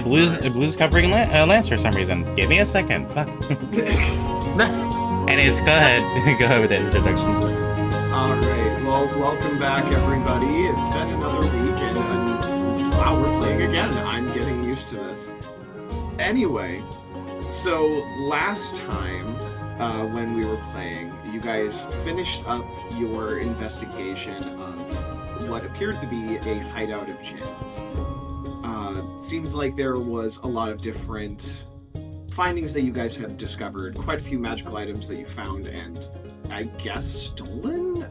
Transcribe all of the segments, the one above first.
And blue's covering Lance for some reason. Give me a second. Fuck. Anyways, go ahead. Go ahead with the introduction. Alright, well, welcome back, everybody. It's been another week, and wow, we're playing again. I'm getting used to this. Anyway, so last time when we were playing, you guys finished up your investigation of what appeared to be a hideout of Jin's. Seems like there was a lot of different findings that you guys have discovered, quite a few magical items that you found, and I guess stolen?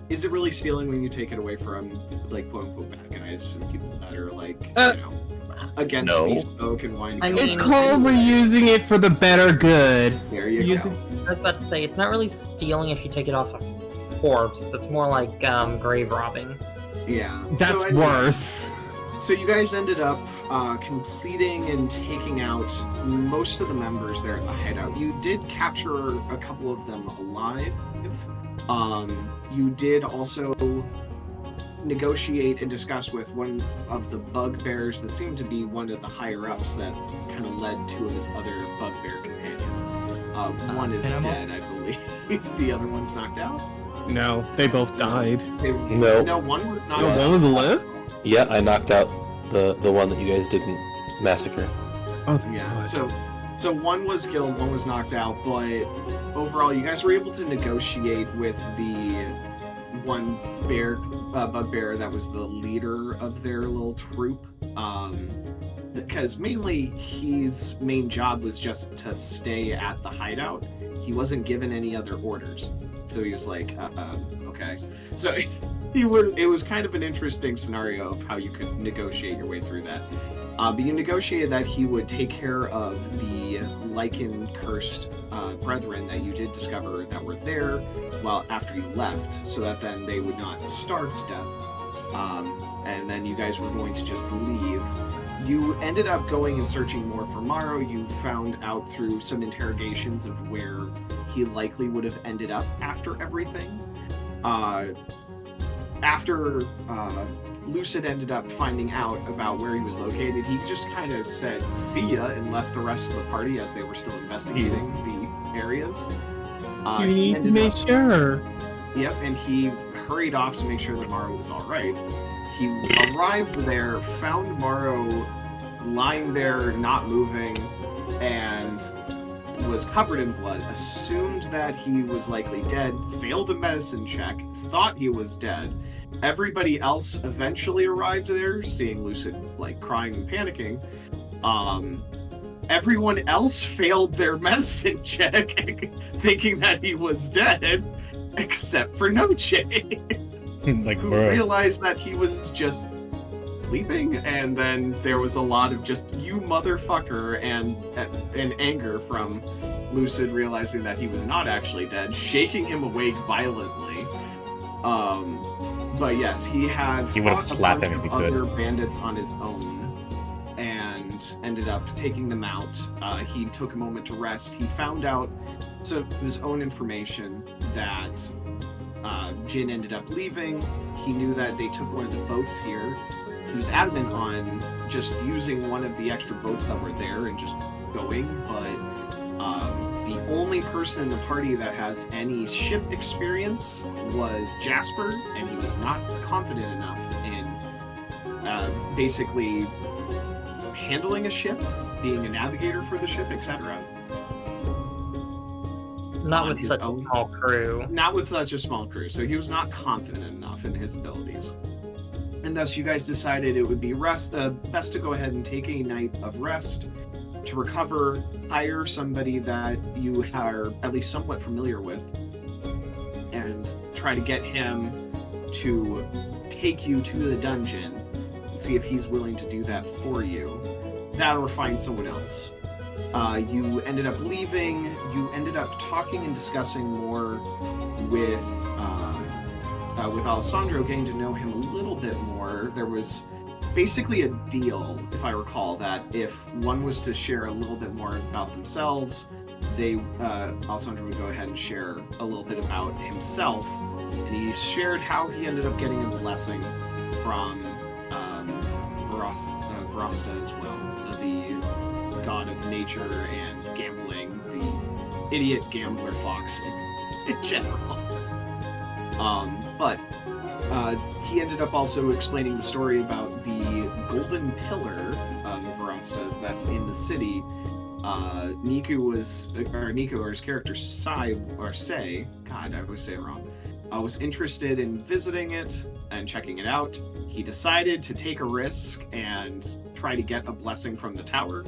Is it really stealing when you take it away from, like, quote-unquote bad guys and people that are, like, against bespoke and wine? It's called we're using it for the better good. There you go. I was about to say, it's not really stealing if you take it off a corpse. That's more like grave robbing. Yeah. That's worse. So you guys ended up completing and taking out most of the members there at the hideout. You did capture a couple of them alive. You did also negotiate and discuss with one of the bugbears that seemed to be one of the higher-ups that kind of led two of his other bugbear companions. One is dead, I believe. The other one's knocked out? No, they both died. No, one was knocked out. One was alive? Yeah, I knocked out the one that you guys didn't massacre. Oh, yeah. So one was killed, one was knocked out, but overall, you guys were able to negotiate with the one bugbear that was the leader of their little troop. Because mainly his main job was just to stay at the hideout. He wasn't given any other orders. So he was like, okay. So it was kind of an interesting scenario of how you could negotiate your way through that. But you negotiated that he would take care of the lichen-cursed brethren that you did discover that were there after you left, so that then they would not starve to death. And then you guys were going to just leave. You ended up going and searching more for Morrow. You found out through some interrogations of where he likely would have ended up after everything. After Lucid ended up finding out about where he was located, he just kind of said see ya and left the rest of the party as they were still investigating the areas. You need to make sure. Yep, and he hurried off to make sure that Morrow was alright. He arrived there, found Morrow lying there, not moving, and was covered in blood, assumed that he was likely dead, failed a medicine check, thought he was dead. Everybody else eventually arrived there, seeing Lucid like crying and panicking. Everyone else failed their medicine check, thinking that he was dead, except for Noche, who realized that he was just sleeping, and then there was a lot of just you motherfucker and anger from Lucid realizing that he was not actually dead, shaking him awake violently. But yes, he would have slapped him if he could. Other bandits on his own and ended up taking them out. He took a moment to rest. He found out his own information that Jin ended up leaving. He knew that they took one of the boats here. He was adamant on just using one of the extra boats that were there and just going, but the only person in the party that has any ship experience was Jasper, and he was not confident enough in basically handling a ship, being a navigator for the ship, etc. Not with such a small crew. Not with such a small crew, so he was not confident enough in his abilities. And thus you guys decided it would be best to go ahead and take a night of rest to recover, hire somebody that you are at least somewhat familiar with, and try to get him to take you to the dungeon and see if he's willing to do that for you. That or find someone else. You ended up leaving. You ended up talking and discussing more with Alessandro, getting to know him a little bit more. There was basically a deal, if I recall, that if one was to share a little bit more about themselves, Alessandro would go ahead and share a little bit about himself, and he shared how he ended up getting a blessing from Vrasta as well, the god of nature and gambling, the idiot gambler fox in general. But he ended up also explaining the story about the golden pillar of Vrasta's that's in the city. Nico, or his character Sai, God, I always say it wrong, was interested in visiting it and checking it out. He decided to take a risk and try to get a blessing from the tower.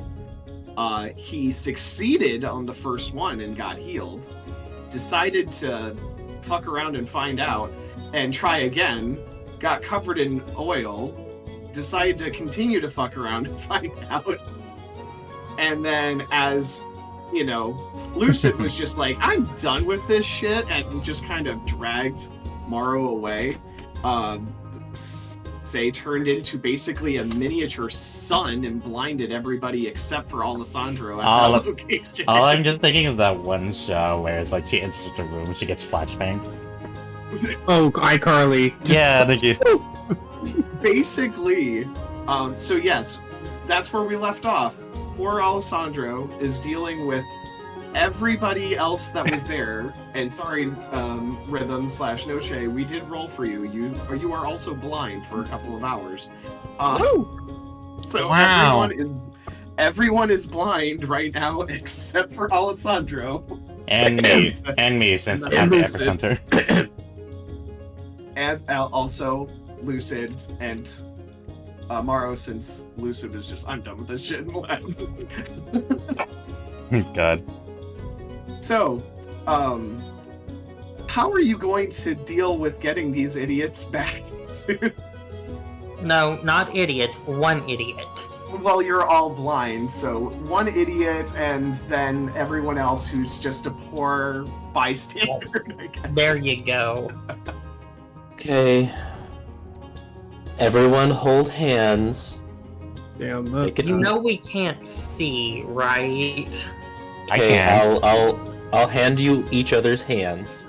He succeeded on the first one and got healed. Decided to fuck around and find out and try again. Got covered in oil. Decided to continue to fuck around and find out. And then as, you know, Lucid was just like, I'm done with this shit, and just kind of dragged Morrow away. Say turned into basically a miniature sun and blinded everybody except for Alessandro at that location. All I'm just thinking of that one show where it's like she enters the room, she gets flashbang. Oh, iCarly. Yeah, thank you. Basically, so yes, that's where we left off. Poor Alessandro is dealing with everybody else that was there, and sorry, Rhythm/Noche, we did roll for you. You are also blind for a couple of hours. So wow. everyone is blind right now except for Alessandro. And me, since I'm the epicenter. As also Lucid and Morrow, since Lucid was just, I'm done with this shit and left. God. So, how are you going to deal with getting these idiots back to... No, not idiots, one idiot. Well, you're all blind, so one idiot and then everyone else who's just a poor bystander, I guess. There you go. Okay. Everyone hold hands. Damn, You know we can't see, right? Okay, can. I'll hand you each other's hands.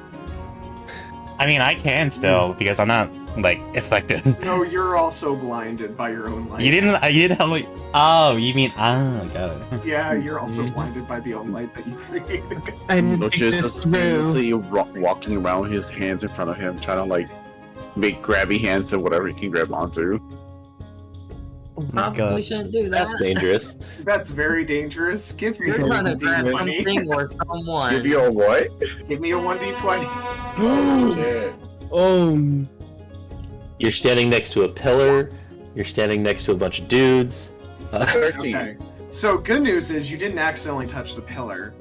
I mean, I can still, because I'm not, like, affected. No, you're also blinded by your own light. You didn't help me. Oh, you mean, got it. Yeah, you're also blinded by the own light that you created. I didn't Which think is this just through. basically walking around with his hands in front of him, trying to like make grabby hands of whatever he can grab onto. Oh my Probably God. shouldn't do that. That's dangerous. That's very dangerous. Give me a You're trying to grab 1d20. something or someone. Give you a what? Give me a 1d20. Oh shit. Oh, You're standing next to a pillar. You're standing next to a bunch of dudes. 13. Okay. So good news is you didn't accidentally touch the pillar.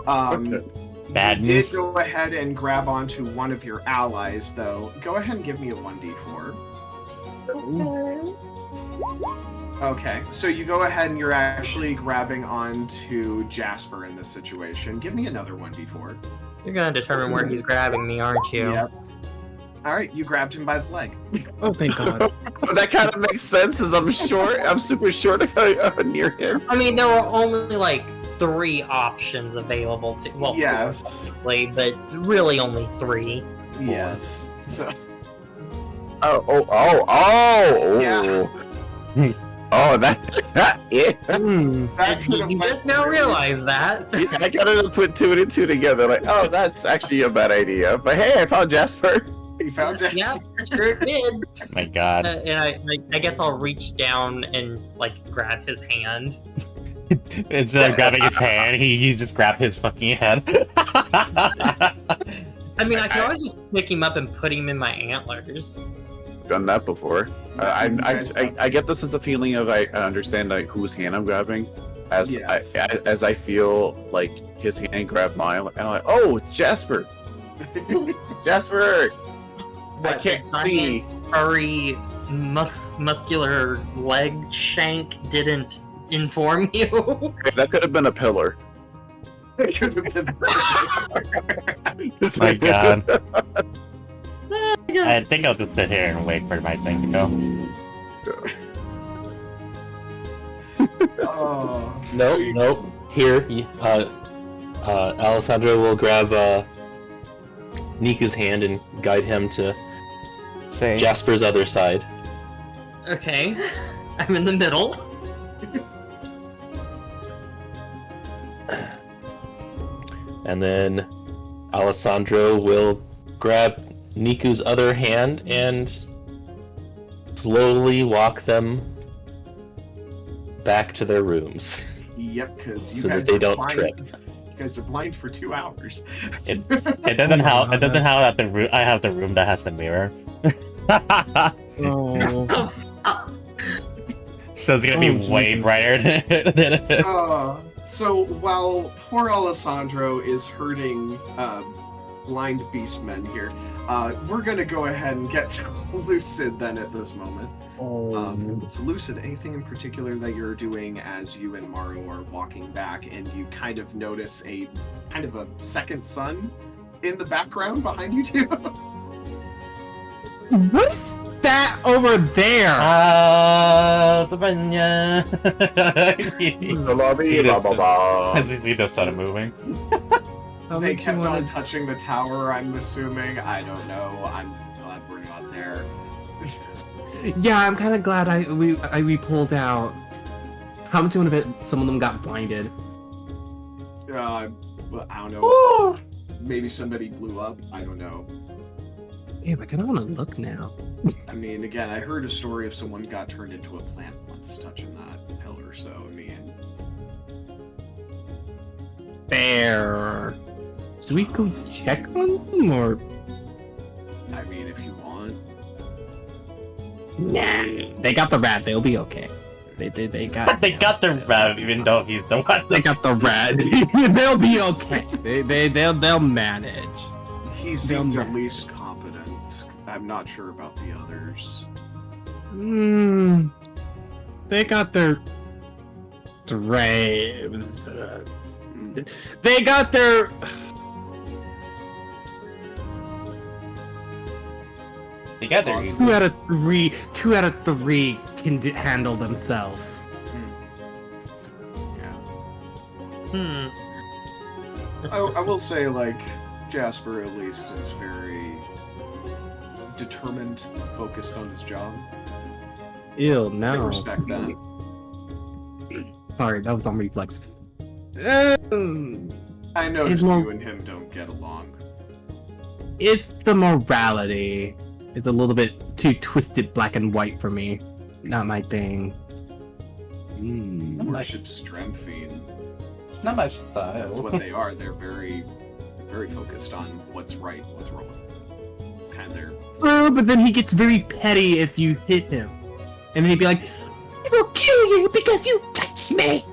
Okay. Bad You did news. go ahead and grab onto one of your allies, though. Go ahead and give me a 1d4. Okay, so you go ahead and you're actually grabbing onto Jasper in this situation. Give me another 1d4. You're gonna determine where he's grabbing me, aren't you? Yep. Alright, you grabbed him by the leg. oh, thank God. That kind of makes sense as I'm short. I'm super short near him. I mean, there were only like 3 options available to. Well, Yes. 4 probably, but really only 3. Yes. So, Oh. Yeah. Oh, that. Yeah. that could have You went just now very- realize that. Yeah, I gotta put 2 and 2 together. Like, oh, that's actually a bad idea. But hey, I found Jasper. You found Jasper. Yeah, sure did. Oh my God. And I guess I'll reach down and like grab his hand. Instead of grabbing his hand, you just grab his fucking head. I mean, I can always just pick him up and put him in my antlers. Done that before. I get this as a feeling of I understand like whose hand I'm grabbing, as Yes. as I feel like his hand grabbed mine, and I'm like, oh, it's Jasper. Jasper. I What, can't the see. giant, furry, muscular leg shank didn't inform you. That could have been a pillar. It could have been. My God. I think I'll just sit here and wait for my thing to go. Oh. Nope. Here, Alessandro will grab Niku's hand and guide him to Say. Jasper's other side. Okay. I'm in the middle. And then Alessandro will grab Niku's other hand and slowly walk them back to their rooms. Yep, because you So guys that they are don't blind. trip. You guys are blind for 2 hours. It doesn't help. It doesn't help that the room. I have the room that has the mirror. Oh. So it's gonna be Oh, way Jesus. brighter than it. So while poor Alessandro is hurting blind beastmen here, we're gonna go ahead and get to Lucid then at this moment. So Lucid, anything in particular that you're doing as you and Maru are walking back and you kind of notice a kind of a second sun in the background behind you two? What's that over there? As you see the sun moving. How They much you kept on wanna- touching the tower, I'm assuming. I don't know. I'm glad we're not there. Yeah, I'm kind of glad we pulled out. How much you want to bet some of them got blinded? Well, I don't know. Maybe somebody blew up. I don't know. Damn, I kind of want to look now. I mean, again, I heard a story of someone got turned into a plant once touching that pillar, so, I mean... Fair. So we go check on them, or I mean, if you want. nah? They got the rat. They'll be okay. They got. They got the rev, even though he's the one. They got the rat. They'll be okay. They'll manage. He seems at least competent. I'm not sure about the others. They got their draves. They got their. Together, Two out of three can handle themselves. Yeah. I will say, like, Jasper at least is very determined, focused on his job. Ew, I no. respect that. Sorry, that was on reflex. I noticed more- you and him don't get along. It's the morality. It's a little bit too twisted black and white for me. Not my thing. Worship strength fiend. It's not my That's style. what they are. They're very, very focused on what's right, what's wrong. It's kind of their. Oh, but then he gets very petty if you hit him. And then he'd be like, I will kill you because you touched me!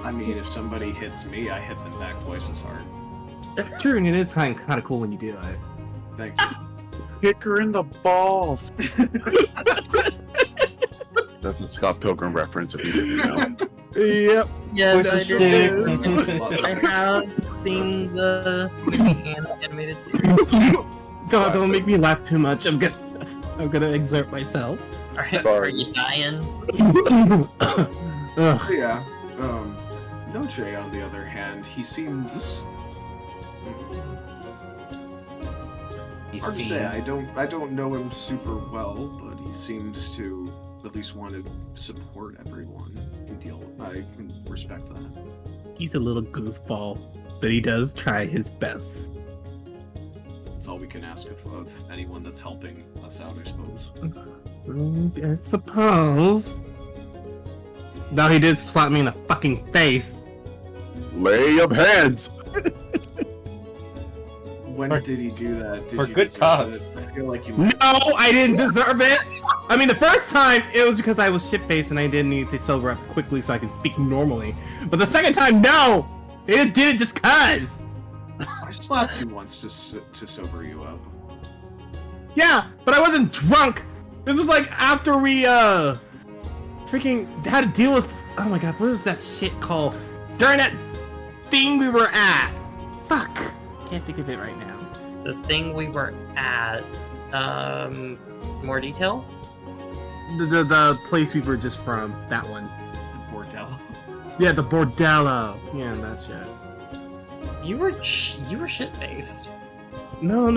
I mean, if somebody hits me, I hit them back twice as hard. That's true, and it is kind of cool when you do it. Thank you. Kick her in the balls. That's a Scott Pilgrim reference if you didn't know. Yep. Yes, I Push the did. I have seen the animated series. God, don't make me laugh too much. I'm gonna exert myself. Are you dying? Ugh. Yeah. Noche, on the other hand, he seems hard to say. I don't know him super well, but he seems to at least want to support everyone and deal. I can respect that. He's a little goofball, but he does try his best. That's all we can ask of anyone that's helping us out, I suppose. I suppose. Though he did slap me in the fucking face. Lay of hands. When did he do that? Did for you good deserve cause. it? I feel like you. No, I didn't deserve it. I mean, the first time it was because I was shit-faced and I didn't need to sober up quickly so I could speak normally. But the second time, no, it did it just cause. I slapped you once to sober you up. Yeah, but I wasn't drunk. This was like after we freaking had to deal with. Oh my god, what was that shit called? During that thing we were at. Fuck, can't think of it right now. The thing we were at. More details? The place we were just from. That one. Bordello. Yeah, the bordello. Yeah, that shit. You were shit faced. No.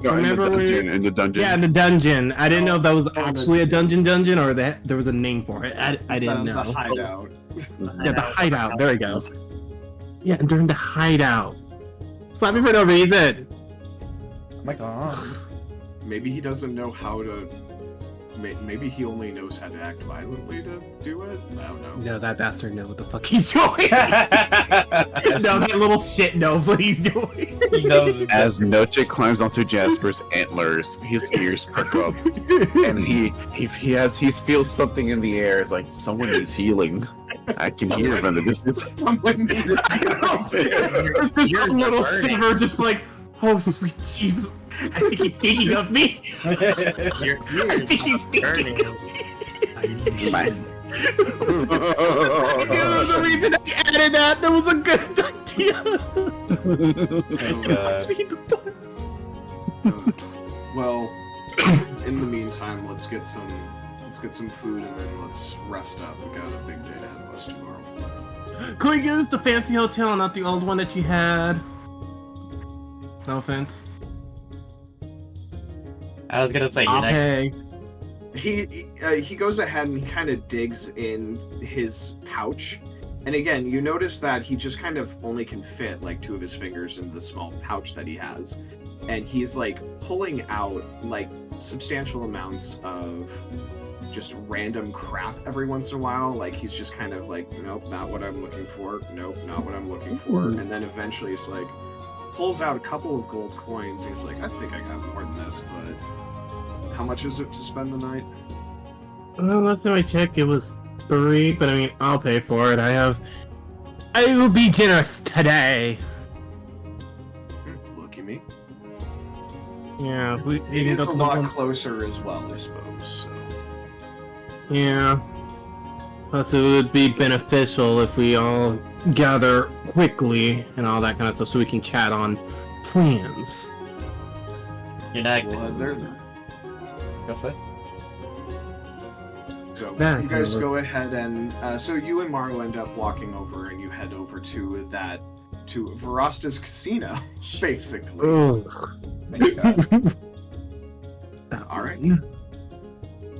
No, Remember in the dungeon. Yeah, in the dungeon. I didn't know if that was actually a dungeon or that there was a name for it. I didn't know. The hideout. Yeah, the hideout. There we go. Yeah, and during the hideout. Slap me for no reason. Oh my god. Maybe he doesn't know how to. Maybe he only knows how to act violently to do it. I don't know. No, that bastard knows what the fuck he's doing. No, that little shit knows what he's doing. He knows. As Noche climbs onto Jasper's antlers, his ears perk up, and he feels something in the air. It's like someone needs healing. I can hear from the distance. Someone needs Just this little shiver, just like, oh sweet Jesus. I think he's thinking of me. Your I think he's thinking of me. There was a reason I added that. That was a good idea. Well, in the meantime, let's get some food and then let's rest up. We got a big day ahead of us tomorrow. Could we use the fancy hotel, not the old one that you had? No offense. I was gonna say, you're I'll next. pay. He goes ahead and he kind of digs in his pouch, and again, you notice that he just kind of only can fit like 2 of his fingers in the small pouch that he has, and he's like pulling out like substantial amounts of just random crap every once in a while. Like he's just kind of like, nope, not what I'm looking for. Nope, not what I'm looking for. And then eventually he's like, pulls out a couple of gold coins. He's like, I think I got more than this, but how much is it to spend the night? Well, last time I checked, it was 3, but I mean, I'll pay for it. I will be generous today. Look at me. Yeah, we It can is go a to the lot one- closer as well, I suppose. So. Yeah. Plus, it would be beneficial if we all gather quickly and all that kind of stuff, so we can chat on plans. You're not. Well, they're Go say. So Yeah, you guys whatever. go ahead and so you and Mario end up walking over, and you head over to Verasta's casino, basically. Ugh. Thank God. All right.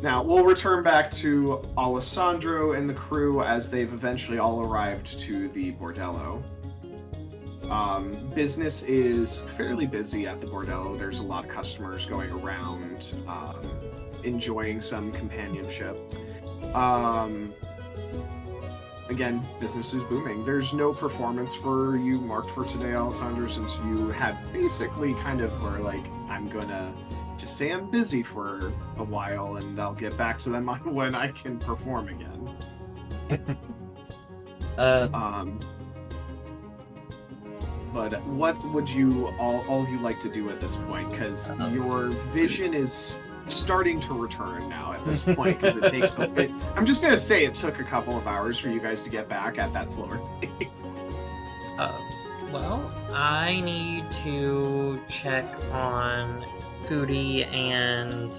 Now we'll return back to Alessandro and the crew as they've eventually all arrived to the bordello. Business is fairly busy at the bordello. There's a lot of customers going around, enjoying some companionship. Again, business is booming. There's no performance for you marked for today, Alessandro, since you had basically kind of were like, I'm gonna just say I'm busy for a while and I'll get back to them on when I can perform again. But what would you all of you like to do at this point? Because your vision is starting to return now at this point. Because it takes a bit. I'm just gonna say it took a couple of hours for you guys to get back at that slower pace. Well, I need to check on Hootie and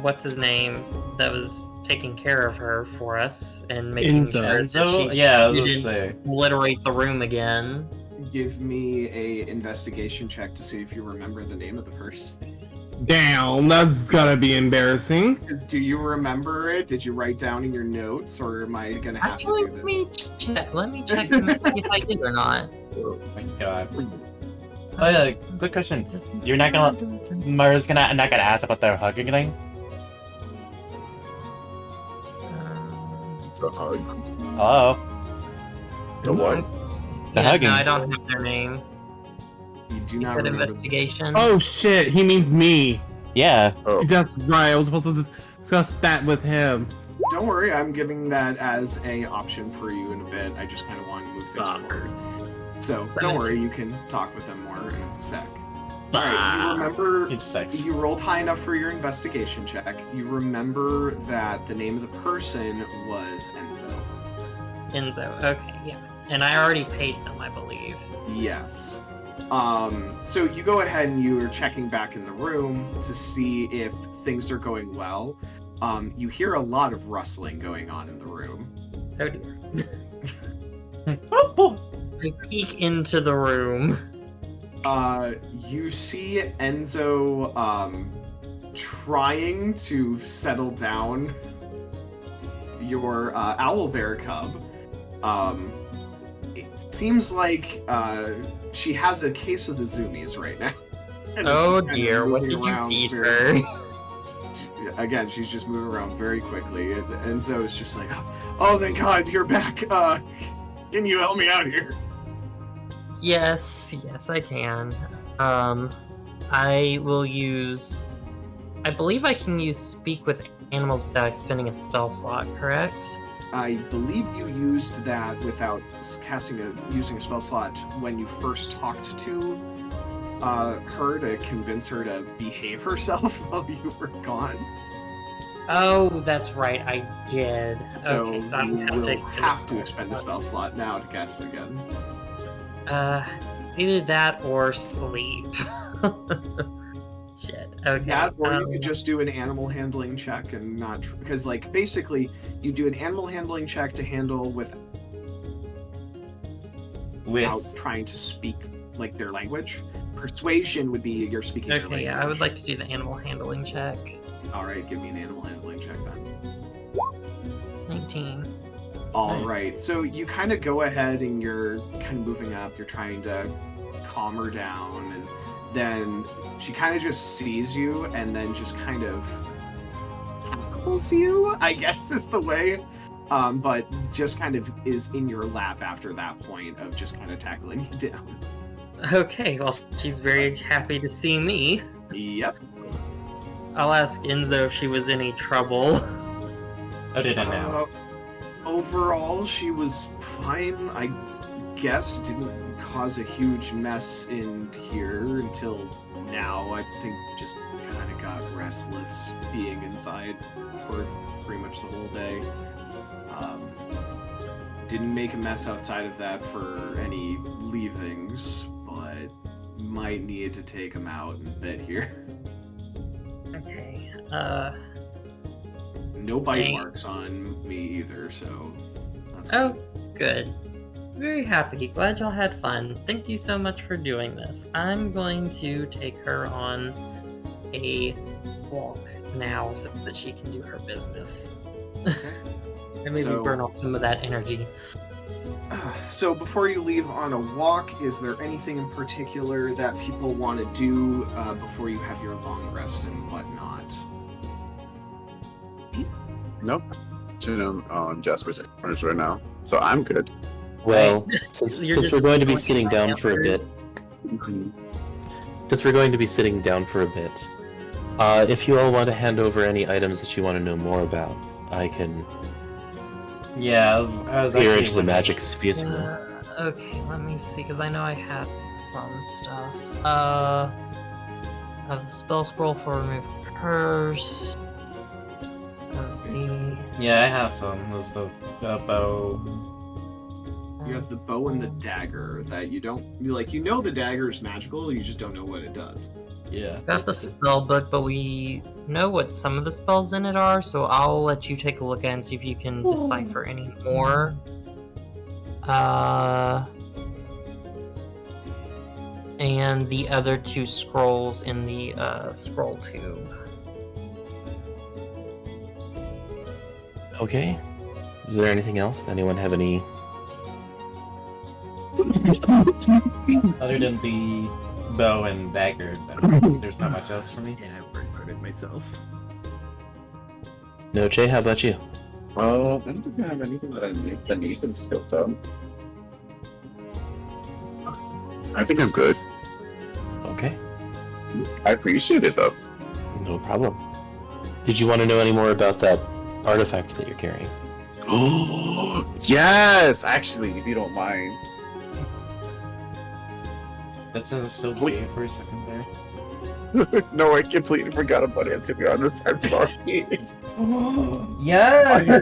what's his name that was taking care of her for us and making Enzo. sure that So, she yeah, I was gonna didn't say. obliterate the room again. Give me a investigation check to see if you remember the name of the person. Damn, that's gotta be embarrassing. Do you remember it? Did you write down in your notes, or am I gonna have Actually, to do let this? me check. Let me check and see if I did or not. Oh my God. Oh yeah, good question. You're not gonna. Mario's not gonna ask about their hugging thing. The hug. Oh, The what? The Yeah, hugging. no, I don't have their name. You do You not said remember. investigation. Oh shit, he means me. yeah. Oh. That's right, I was supposed to discuss that with him. Don't worry, I'm giving that as a option for you in a bit. I just kind of want to move things Fuck. forward. So don't worry, you can talk with them more in a sec. All right, you remember It's sex. you rolled high enough for your investigation check. You remember that the name of the person was Enzo. Enzo. Okay, yeah. And I already paid them, I believe. Yes. So you go ahead and you are checking back in the room to see if things are going well. You hear a lot of rustling going on in the room. Oh dear. Oh, boy. I peek into the room. You see Enzo trying to settle down your owlbear cub. It seems like she has a case of the zoomies right now. And is Oh just kinda dear, what moving did you around feed very- her? Again, she's just moving around very quickly. And Enzo is just like, oh, thank God, you're back. Can you help me out here? Yes, I can. I will use... I believe I can use Speak with Animals without expending a spell slot, correct? I believe you used that without using a spell slot when you first talked to her to convince her to behave herself while you were gone. Oh, that's right, I did. So okay, so I'm you gonna will have to spell expend a spell slot now to cast it again. It's either that or sleep. Shit. Okay. That, or you could just do an animal handling check and not because, like, basically, you do an animal handling check to handle without trying to speak like their language. Persuasion would be you're speaking their language. Okay, yeah, I would like to do the animal handling check. All right, give me an animal handling check then. 19. All Nice. right, so you kind of go ahead and you're kind of moving up. You're trying to calm her down, and then she kind of just sees you and then just kind of tackles you, I guess is the way. But just kind of is in your lap after that point of just kind of tackling you down. Okay, well, she's very happy to see me. Yep. I'll ask Enzo if she was any trouble. How did I know? Overall, she was fine. I guess didn't cause a huge mess in here until now. I think just kind of got restless being inside for pretty much the whole day. Didn't make a mess outside of that for any leavings, but might need to take them out in a bit here. Okay, No bite Dang. marks on me either, so that's oh, good. Very happy. Glad y'all had fun. Thank you so much for doing this. I'm going to take her on a walk now so that she can do her business. And maybe So- burn off some of that energy. So before you leave on a walk, is there anything in particular that people want to do before you have your long rest and whatnot? Nope. Chilling on Jasper's corners right now, so I'm good. Well, You're since just we're going to be going sitting by down for a numbers. bit, since we're going to be sitting down for a bit, if you all want to hand over any items that you want to know more about, I can Yeah, I was peer actually into the wondering- magic sphere. Okay, let me see, because I know I had some stuff. Of the spell scroll for remove curse. Of the Yeah, I have some. Was the bow. You have the bow and the dagger that you don't you know the dagger is magical, you just don't know what it does. Yeah. got the spell book, but we know what some of the spells in it are, so I'll let you take a look at it and see if you can decipher any more. And the other two scrolls in the scroll tube. Okay. Is there anything else? Anyone have any? Other than the bow and dagger, there's not much else for me. Yeah, I worked on it myself. No, Jay. How about you? I don't think I have anything that needs some skill though. I think I'm good. Okay. I appreciate it though. No problem. Did you want to know any more about that artifact that you're carrying? Oh yes, actually, if you don't mind. That sounds so gay for a second there. No, I completely forgot about it. To be honest, I'm sorry. Yeah!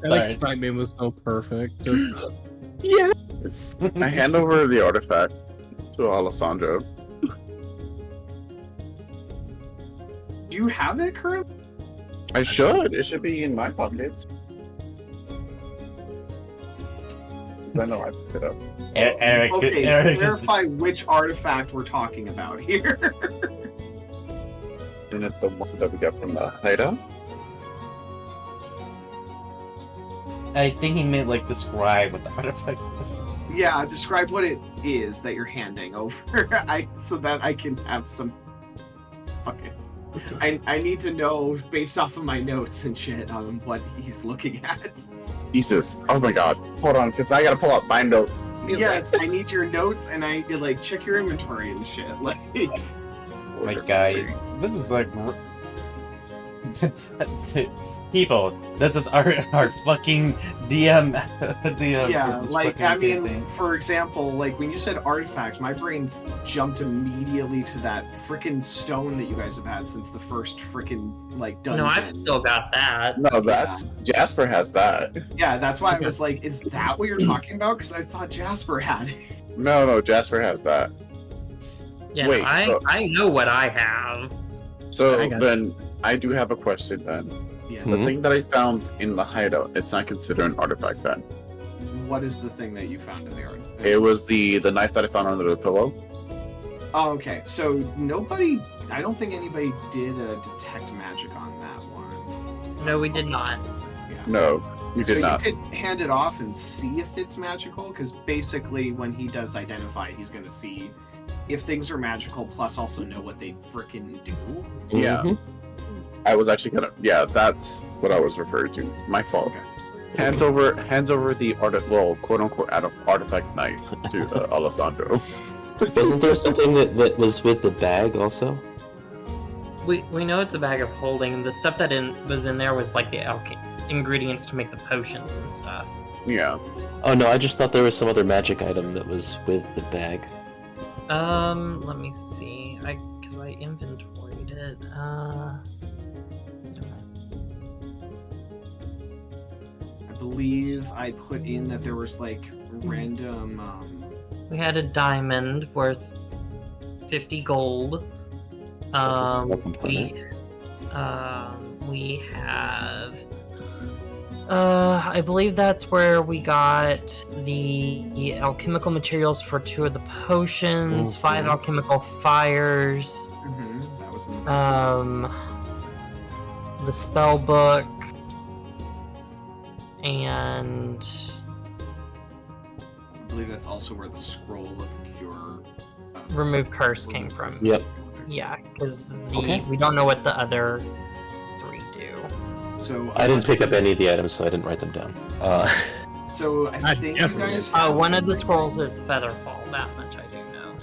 Like Simon was so perfect. Just Yes. I hand over the artifact to Alessandro. Do you have it currently? I should. It should be in my pockets. because I know I picked it up. Eric, Okay, Eric, clarify which artifact we're talking about here. Isn't it the one that we got from the hideout? I think he meant like describe what the artifact is. Yeah, describe what it is that you're handing over. So that I can have some. Okay. I need to know based off of my notes and shit on what he's looking at. Jesus. Oh my god. Hold on, because I gotta pull out my notes. Yes, I need your notes and I like check your inventory and shit. Like, My guy, this is like people. This is our fucking DM. DM yeah, for this like fucking I mean, thing. for example, like when you said artifacts, my brain jumped immediately to that freaking stone that you guys have had since the first freaking like dungeon. No, I've still got that. No, that's Jasper has that. Yeah, that's why I was like, is that what you're talking about? Because I thought Jasper had it. No, Jasper has that. Yeah, Wait, so- I know what I have. So I got then I do have a question then. Yeah. The Mhm. thing that I found in the hideout, it's not considered an artifact then. What is the thing that you found in the art? It was the knife that I found under the pillow. Oh, okay. So nobody, I don't think anybody did a detect magic on that one. No, we did not. Yeah. No, you So did not. you guys hand it off and see if it's magical, because basically when he does identify, he's going to see if things are magical, plus also know what they frickin' do. Yeah. Mhm. I was actually gonna. Yeah, that's what I was referring to. My fault. Hands over the quote unquote artifact knife to Alessandro. Wasn't there something that was with the bag also? We know it's a bag of holding. The stuff that was in there was like the ingredients to make the potions and stuff. Yeah. Oh no, I just thought there was some other magic item that was with the bag. Let me see. Because I inventoried it. I believe I put in that there was like random. We had a diamond worth 50 gold. That's a small We component. we have. I believe that's where we got the alchemical materials for 2 of the potions, 5 Mhm. alchemical fires, That was in the spell book, and I believe that's also where the scroll of cure. remove curse came from. Yep. Yeah, because Okay. we don't know what the other 3 do. So I didn't pick up any of the items, so I didn't write them down. So I I think you definitely guys. did. have One of the everything. scrolls is Featherfall. That much I do know.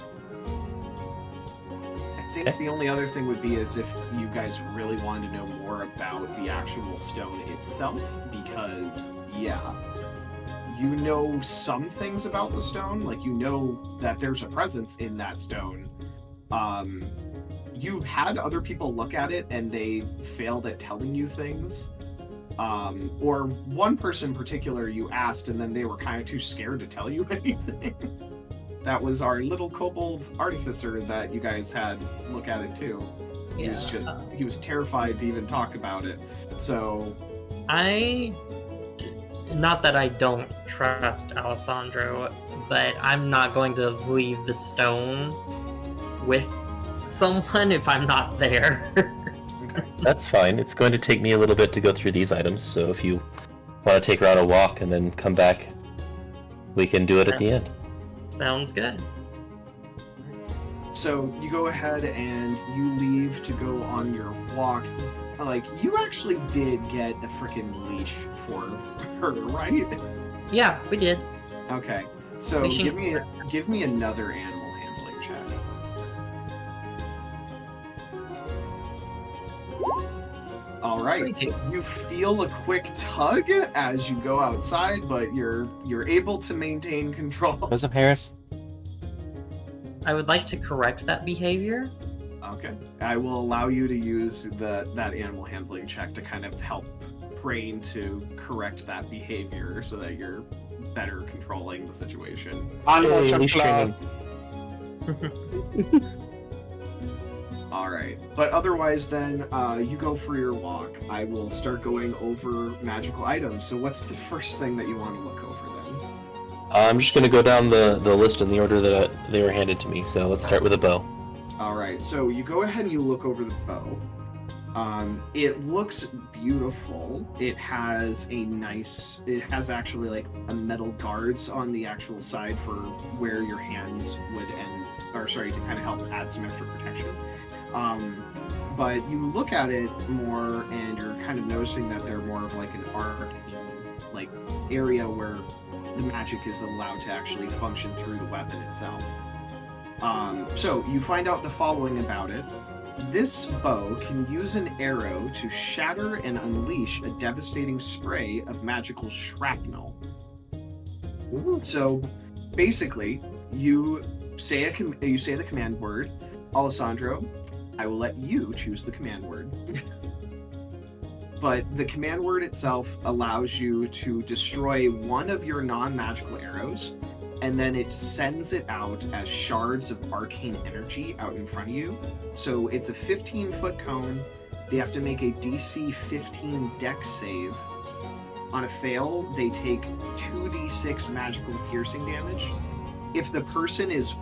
I think the only other thing would be is if you guys really wanted to know more about the actual stone itself, because yeah, you know some things about the stone, like you know that there's a presence in that stone. You've had other people look at it and they failed at telling you things. Or one person in particular you asked and then they were kind of too scared to tell you anything. That was our little kobold artificer that you guys had look at it too. He was just he was terrified to even talk about it. So Not that I don't trust Alessandro, but I'm not going to leave the stone with someone if I'm not there. That's fine. It's going to take me a little bit to go through these items, so if you want to take her on a walk and then come back, we can do it at the end. Sounds good. So you go ahead and you leave to go on your walk. Like, you actually did get a freaking leash for her, right? Yeah, we did. Okay. So Leashing give me another animal handling check. All right. 22. You feel a quick tug as you go outside, but you're able to maintain control. What's up, Harris? I would like to correct that behavior. Okay. I will allow you to use that animal handling check to kind of help Brain to correct that behavior so that you're better controlling the situation. Yay, leash training. All right. But otherwise then, you go for your walk. I will start going over magical items. So what's the first thing that you want to look over then? I'm just gonna go down the list in the order that they were handed to me. So let's start with a bow. All right, so you go ahead and you look over the bow. It looks beautiful. It has actually like a metal guards on the actual side for where your hands would end, or sorry, to kind of help add some extra protection. But you look at it more and you're kind of noticing that they're more of like an arcane like area where the magic is allowed to actually function through the weapon itself. So you find out the following about it. This bow can use an arrow to shatter and unleash a devastating spray of magical shrapnel. So basically, you say the command word, Alessandro. I will let you choose the command word. But the command word itself allows you to destroy one of your non-magical arrows, and then it sends it out as shards of arcane energy out in front of you. So it's a 15-foot cone. They have to make a DC 15 dex save. On a fail, they take 2d6 magical piercing damage. If the person is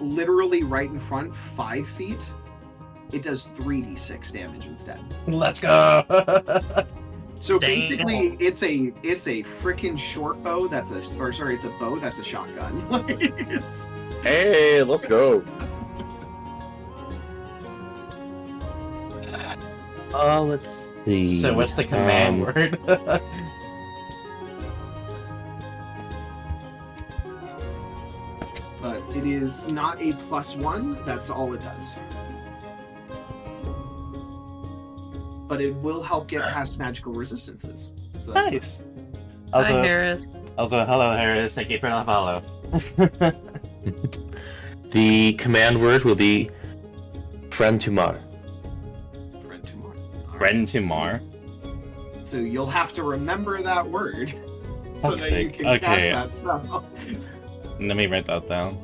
literally right in front, 5 feet, it does 3d6 damage instead. Let's go. So Damn. basically, it's a freaking short bow it's a bow that's a shotgun. Like, it's... Hey, let's go. Let's see. So what's the command word? But it is not a +1. That's all it does. But it will help get past magical resistances. So that's Nice. Hi, Harris. Also, hello, Harris. Thank you for the follow. The command word will be Friend Tumar. Friend tomorrow. All right. Friend to Mar. So you'll have to remember that word so Fuck's that you sake. can Okay. cast that spell. Let me write that down.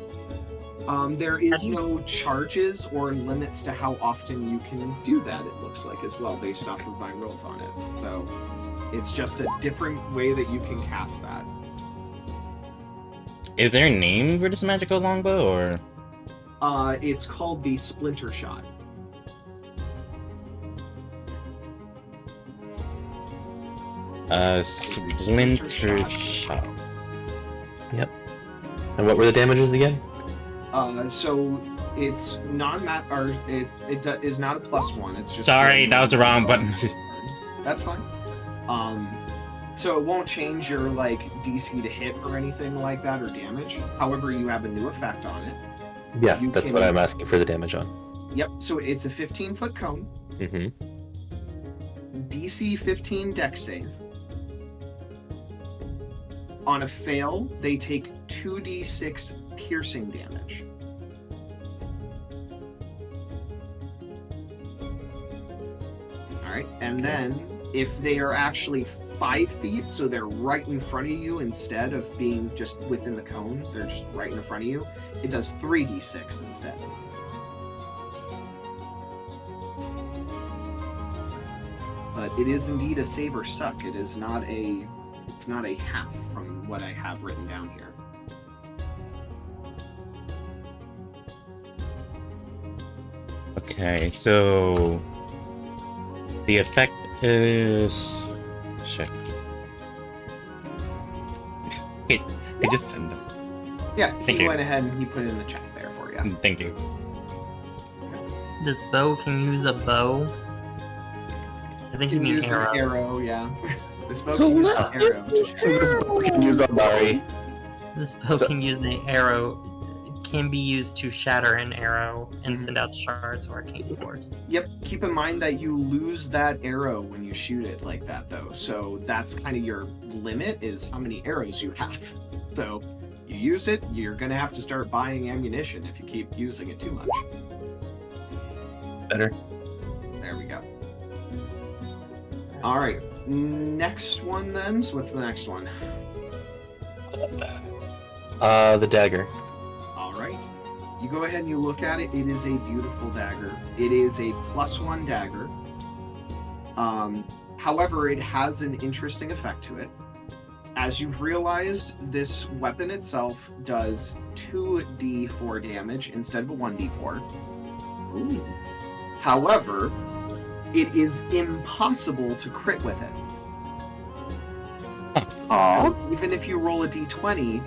There is no charges or limits to how often you can do that, it looks like, as well, based off of my rules on it. So it's just a different way that you can cast that. Is there a name for this magical longbow, or? It's called the Splinter Shot. Splinter shot. Yep. And what were the damages again? So it's it is not a +1. It's just Sorry, that was the wrong button. That's fine. So it won't change your like DC to hit or anything like that or damage. However, you have a new effect on it. Yeah, You that's can- what I'm asking for the damage on. Yep. So it's a 15-foot cone. Mm-hmm. DC 15 dex save. On a fail, they take 2d6 piercing damage. Alright, and then if they are actually 5 feet, so they're right in front of you instead of being just within the cone, they're just right in front of you, it does 3d6 instead. But it is indeed a save or suck. It's not a half from what I have written down here. Okay, so the effect is shit. He just send them. Yeah, Thank he you. went ahead and he put it in the chat there for you. Thank you. This bow can use a bow. I think you You can mean use arrow. an arrow, yeah. This bow So can use an let's arrow. This book can use a Mari. This bow So- can use an arrow. It can be used to shatter an arrow and Mhm. send out shards or arcane force. Yep, keep in mind that you lose that arrow when you shoot it like that, though. So that's kind of your limit, is how many arrows you have. So you use it, you're going to have to start buying ammunition if you keep using it too much. Better. There we go. All right, next one then. So what's the next one? The dagger. All right. You go ahead and you look at it. It is a beautiful dagger. It is a +1 dagger. However, it has an interesting effect to it. as you've realized, this weapon itself does 2d4 damage instead of a 1d4. Ooh. However, it is impossible to crit with it. Aw. Even if you roll a d20,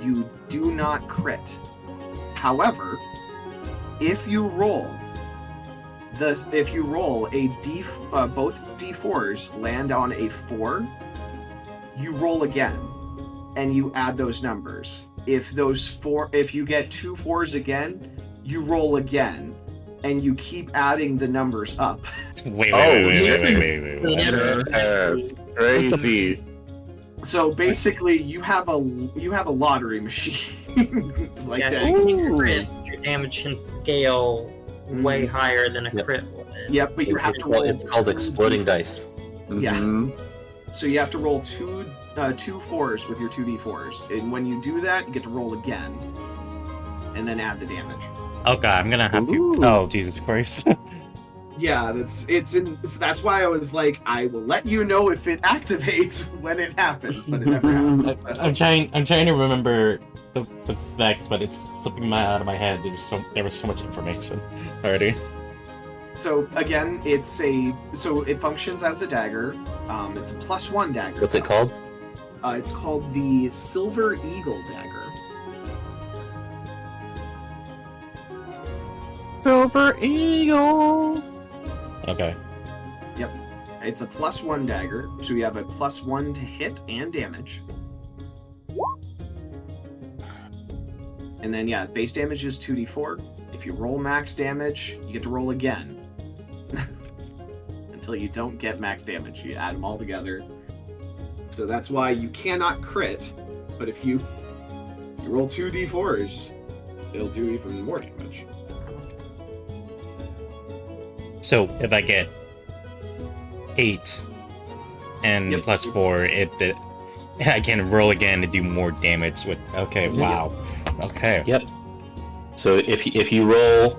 you do not crit. However, if you roll both d4s land on a 4, you roll again, and you add those numbers. If you get 2 4s again, you roll again, and you keep adding the numbers up. Wait. That's crazy. So basically, you have a lottery machine. Like Yeah, that. your damage can scale way higher than a crit would. Yep, but you have to roll. It's called exploding dice. Yeah. Mhm. So you have to roll two 4s with your 2d4s, and when you do that, you get to roll again, and then add the damage. Okay, I'm gonna have to. Ooh. Oh, Jesus Christ. Yeah, that's why I was like, I will let you know if it activates when it happens, but it never happens. I'm trying to remember the facts, but it's slipping out of my head. There was so much information already. So again, it functions as a dagger. It's a +1 dagger. What's it called? It's called the Silver Eagle Dagger. Silver Eagle. Okay. It's a +1 dagger, so you have a +1 to hit and damage. And then base damage is 2d4. If you roll max damage, you get to roll again. Until you don't get max damage. You add them all together. So that's why you cannot crit, but if you roll 2d4s, it'll do even more damage. So if I get 8 and Yep. +4, I can roll again to do more damage with. Okay, wow. Okay. Yep. So if you roll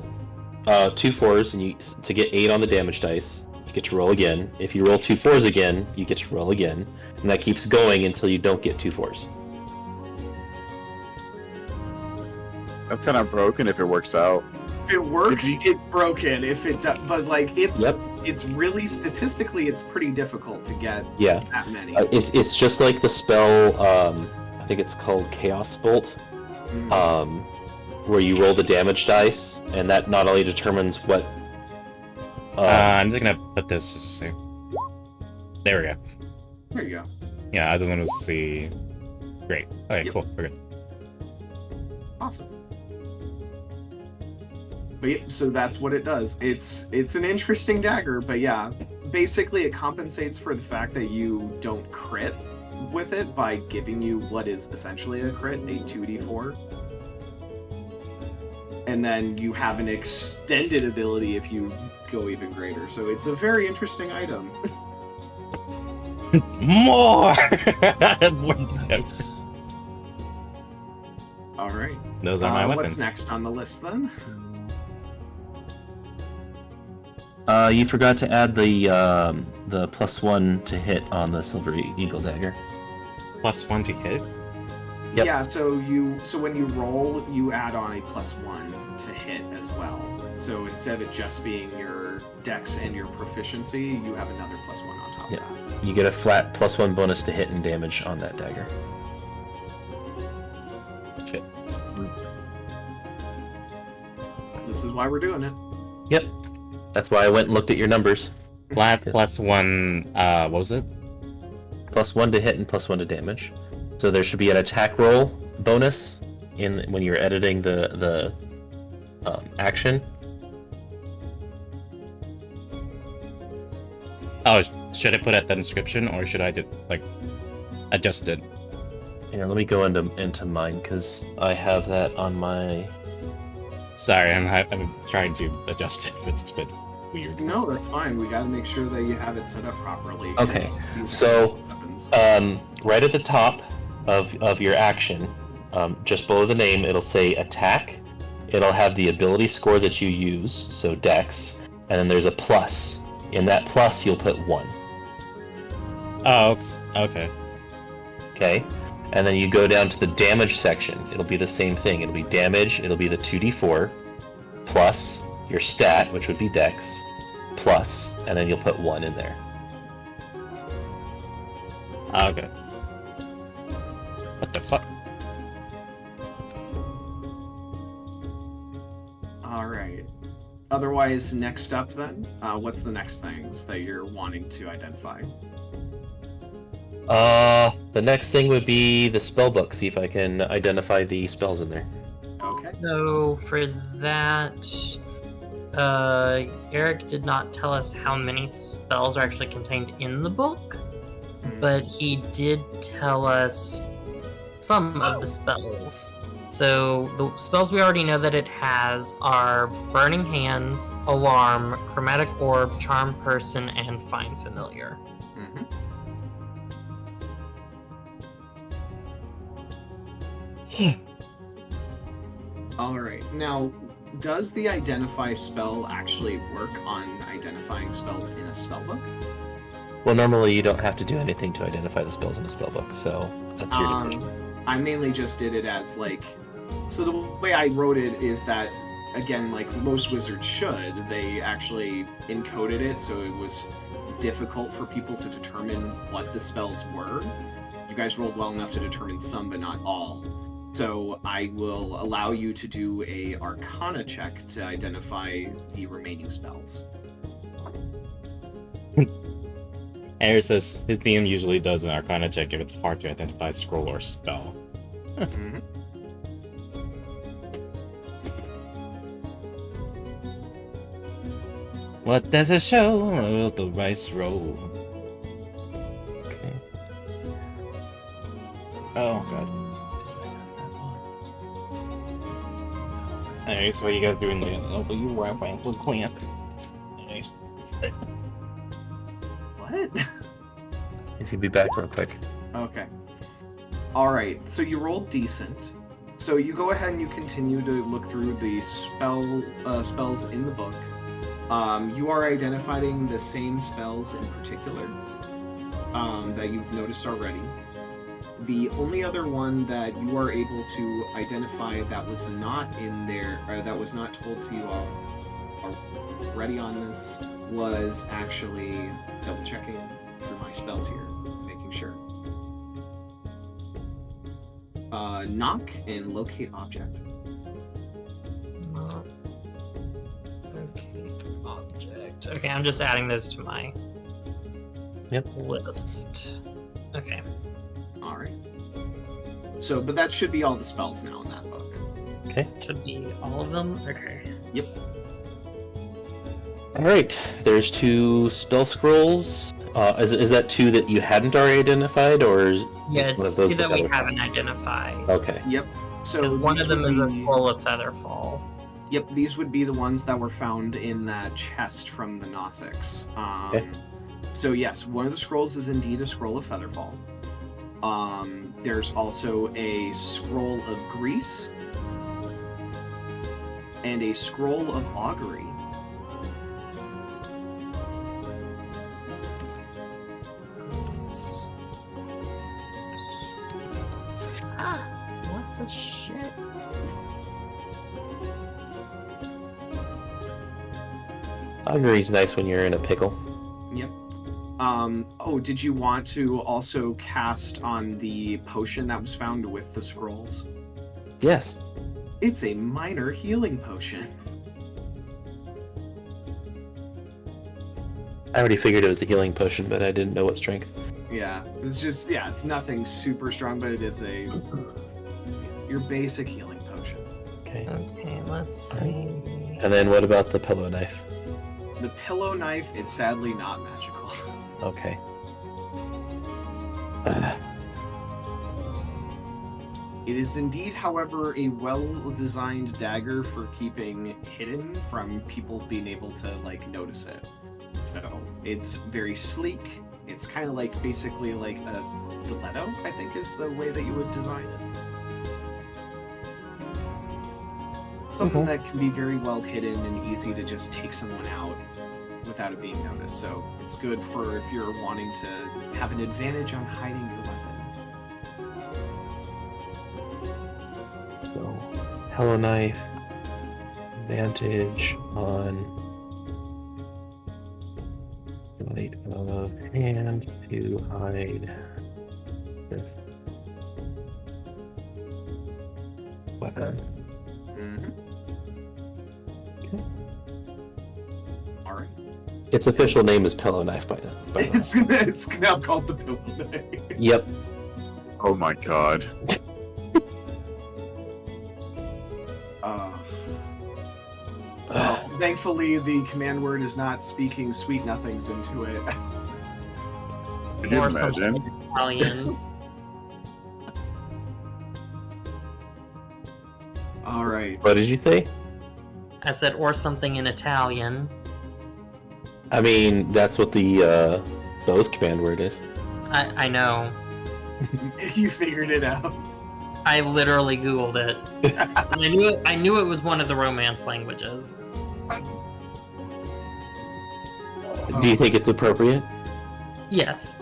2 4s and to get 8 on the damage dice, you get to roll again. If you roll 2 4s again, you get to roll again, and that keeps going until you don't get 2 4s. That's kind of broken if it works out. If it works, it's broken. If it does, but Yep. it's really statistically, it's pretty difficult to get Yeah. that many. It's just like the spell. I think it's called Chaos Bolt. Where you roll the damage dice, and that not only determines what. I'm just gonna put this just to see. There we go. There you go. Yeah, I just want to see. Great. Okay, Yep. cool. We're good. Awesome. But yeah, so that's what it does. It's an interesting dagger, but yeah, basically it compensates for the fact that you don't crit with it by giving you what is essentially a crit, a 2d4. And then you have an extended ability if you go even greater. So it's a very interesting item. More. Nice. All right. Those are my weapons. What's next on the list then? You forgot to add the +1 to hit on the Silver Eagle dagger. +1 to hit. Yep. Yeah, so when you roll, you add on a +1 to hit as well. So instead of it just being your dex and your proficiency, you have another +1 on top Yep. of that. You get a flat +1 bonus to hit and damage on that dagger. Shit. This is why we're doing it. Yep. That's why I went and looked at your numbers. Flat +1. What was it? +1 to hit and +1 to damage. So there should be an attack roll bonus when you're editing the action. Oh, should I put at the description or should I adjust it? Here, let me go into mine because I have that on my. Sorry, I'm trying to adjust it, but it's a bit weird. No, that's fine. We gotta make sure that you have it set up properly. Okay, These so weapons. right at the top of your action, just below the name, it'll say attack. It'll have the ability score that you use, so Dex, and then there's a plus. In that plus, you'll put 1. Oh, okay. Okay, and then you go down to the damage section. It'll be the same thing. It'll be damage. It'll be the 2d4 plus your stat, which would be Dex, plus, and then you'll put 1 in there. Okay. What the fuck? All right. Otherwise, next up then, what's the next things that you're wanting to identify? The next thing would be the spell book. See if I can identify the spells in there. Okay. So for that, Eric did not tell us how many spells are actually contained in the book, but he did tell us some of the spells. So the spells we already know that it has are Burning Hands, Alarm, Chromatic Orb, Charm Person, and Find Familiar. All right. Now, does the Identify spell actually work on identifying spells in a spellbook? Well, normally you don't have to do anything to identify the spells in a spellbook, so that's your decision. I mainly just did it as like, so the way I wrote it is that, again, like most wizards should, they actually encoded it so it was difficult for people to determine what the spells were. You guys rolled well enough to determine some, but not all. So I will allow you to do a Arcana check to identify the remaining spells. Eric says his DM usually does an Arcana check if it's hard to identify scroll or spell. Mm-hmm. What does it show? The rice roll. Okay. Oh god. Anyways, what you guys doing there? Oh, you were playing with Queen. Anyways. What? He's gonna be back real quick. Okay. All right. So you rolled decent. So you go ahead and you continue to look through the spells in the book. You are identifying the same spells in particular that you've noticed already. The only other one that you are able to identify that was not in there, or that was not told to you already on this, was actually double checking through my spells here, making sure. Knock and locate object. Object. Okay, I'm just adding those to my list. Okay. All right. So, but that should be all the spells now in that book. Okay. Should be all of them? Okay. Yep. Alright, there's 2 spell scrolls. Is that 2 that you hadn't already identified, or is Yeah, one of it's those two that we other- haven't identified. Okay. Yep. So Because one these of them would is a be- scroll of Featherfall. Yep, these would be the ones that were found in that chest from the Nothics. Okay. So yes, one of the scrolls is indeed a scroll of Featherfall. There's also a scroll of Grease and a scroll of Augury. Ah, what the shit? Augury's nice when you're in a pickle. Yep. Oh, did you want to also cast on the potion that was found with the scrolls? Yes. It's a minor healing potion. I already figured it was a healing potion, but I didn't know what strength. Yeah, it's just, yeah, it's nothing super strong, but it is your basic healing potion. Okay. Okay, let's see. And then what about the pillow knife? The pillow knife is sadly not magical. Okay. It is indeed, however, a well-designed dagger for keeping hidden from people being able to, like, notice it. So, it's very sleek. It's kind of like, basically like a stiletto, I think is the way that you would design it. Something that can be very well hidden and easy to just take someone out without it being noticed. So it's good for if you're wanting to have an advantage on hiding your weapon. Hello Knife. Advantage on sleight of hand to hide this weapon. All right. Its official name is Pillow Knife by now. It's now called the Pillow Knife. Yep. Oh my god. Thankfully, the command word is not speaking sweet nothings into it. Can you Or something imagine? Italian. All right. What did you say? I said, or something in Italian. I mean, that's what the those command word is. I know. You figured it out. I literally Googled it. And I knew it was one of the Romance languages. Do you think it's appropriate? Yes.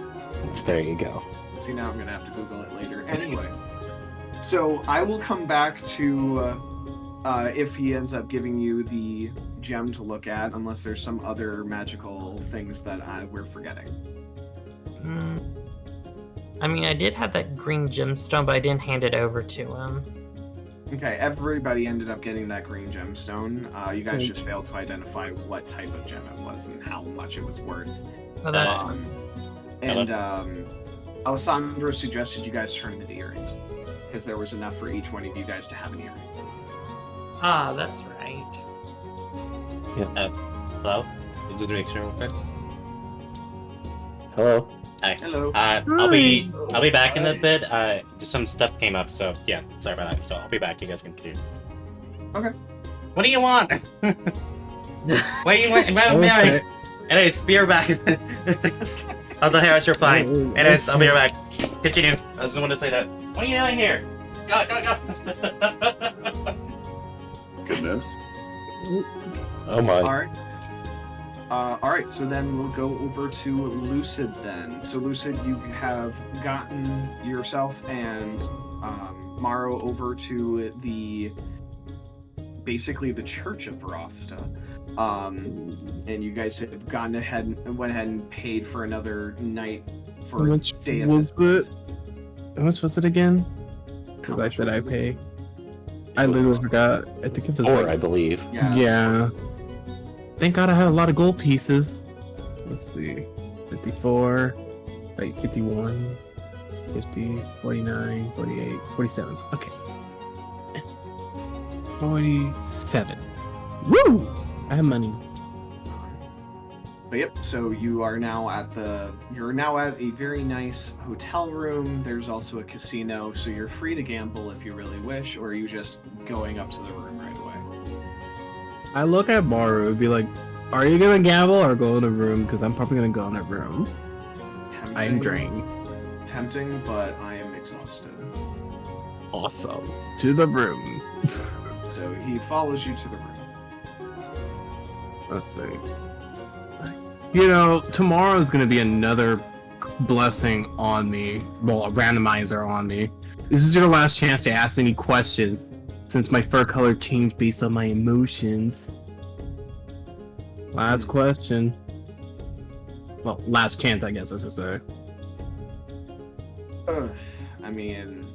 There you go. See, now I'm gonna have to Google it later. Anyway, so I will come back to if he ends up giving you the gem to look at, unless there's some other magical things that we're forgetting. I mean, I did have that green gemstone, but I didn't hand it over to him. Okay, everybody ended up getting that green gemstone. You guys just failed to identify what type of gem it was and how much it was worth. Oh, that's Alessandro suggested you guys turn into the earrings, because there was enough for each one of you guys to have an earring. Ah, that's right. Hello? Just to make sure real quick. Hello. Hi. Hello. I'll be back in a bit. Just some stuff came up, so yeah, sorry about that. So I'll be back. You guys can continue. Okay. What do you want? What do you want? Mary. Anyways, be right back. How's the hair? You're fine. Anyways, I'll be right back. Continue. I just wanted to say that. What are you doing here? Go. Goodness. Oh my. All right, so then we'll go over to Lucid then. So Lucid, you have gotten yourself and Morrow over to basically the Church of Rosta. And you guys have went ahead and paid for another night for How a much stay at was this place. How much was it again? How Because I much said was I it? pay. I literally forgot. I think it was 4, like, I believe. yeah. Thank God I had a lot of gold pieces. Let's see. 54, right, 51, 50, 49, 48, 47. Okay. 47. Woo! I have money. But yep, so you are now you're now at a very nice hotel room. There's also a casino, so you're free to gamble if you really wish, or are you just going up to the room right away? I look at Maru and be like, are you gonna gamble or go in the room? Because I'm probably gonna go in that room. I'm drained. Tempting, but I am exhausted. Awesome. To the room. So he follows you to the room. Let's see. You know, tomorrow's gonna be another blessing on me. Well, a randomizer on me. This is your last chance to ask any questions, since my fur color changed based on my emotions. Last question. Well, last chance, I guess I should say. I mean...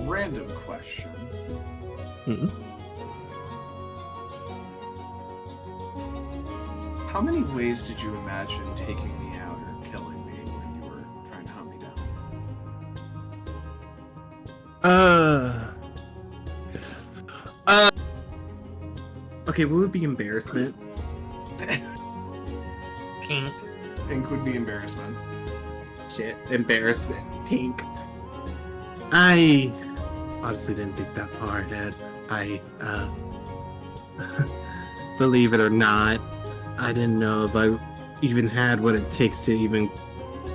Random question. How many ways did you imagine taking me out or killing me when you were trying to hunt me down? Okay, what would be embarrassment? Pink. Pink would be embarrassment. Shit, embarrassment. Pink. I honestly didn't think that far ahead. Believe it or not, I didn't know if I even had what it takes to even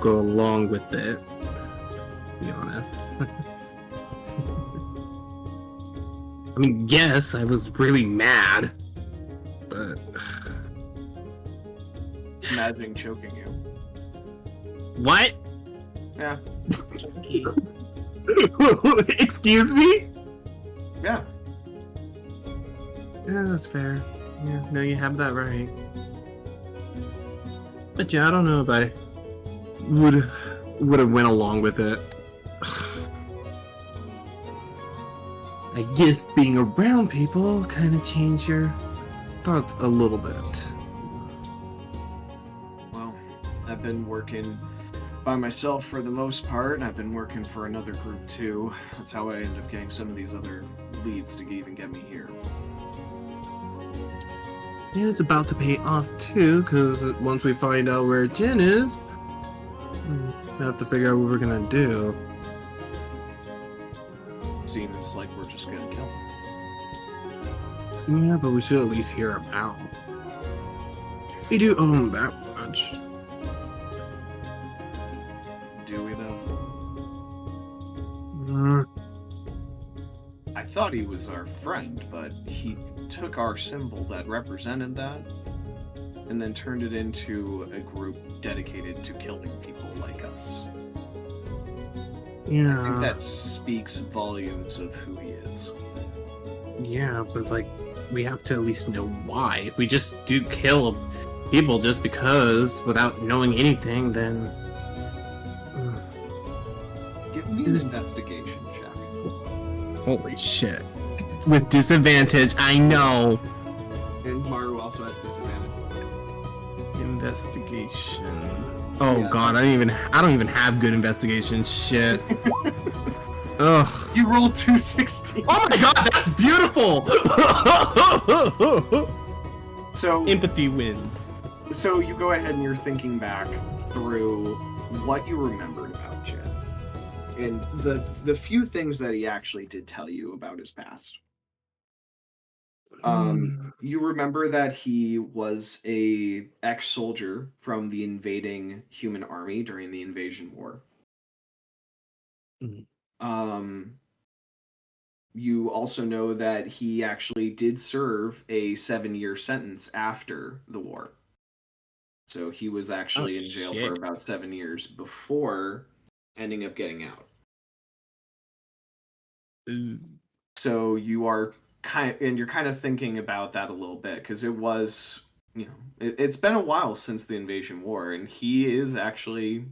go along with it. To be honest. I mean, yes, I was really mad, but Imagining choking you. What? Yeah. Excuse me? Yeah. Yeah, that's fair. Yeah, no, you have that right. But yeah, I don't know if I would have went along with it. I guess being around people kind of change your thoughts a little bit. Well, I've been working by myself for the most part, and I've been working for another group too. That's how I ended up getting some of these other leads to even get me here. And it's about to pay off too, because once we find out where Jen is, we have to figure out what we're gonna do. Seems like we're just gonna kill him. Yeah, but we should at least hear him out. We do owe him that much. Do we though? Uh, I thought he was our friend, but he took our symbol that represented that and then turned it into a group dedicated to killing people like us. I think yeah, that speaks volumes of who he is. yeah, but like, we have to at least know why. If we just do kill people just because without knowing anything, then Give me an investigation check. holy shit. With disadvantage, I know. And Maru also has disadvantage. Investigation. Oh Yeah. god, I don't even have good investigation. Shit. Ugh. You rolled 216. Oh my god, that's beautiful! So Empathy wins. So you go ahead and you're thinking back through what you remembered about Jen. And the few things that he actually did tell you about his past. You remember that he was a ex-soldier from the invading human army during the invasion war. Mhm. You also know that he actually did serve a 7-year sentence after the war. So he was actually in jail for shit. about 7 years before ending up getting out. Ooh. So you are you're kind of thinking about that a little bit because it was, it's been a while since the invasion war, and he is actually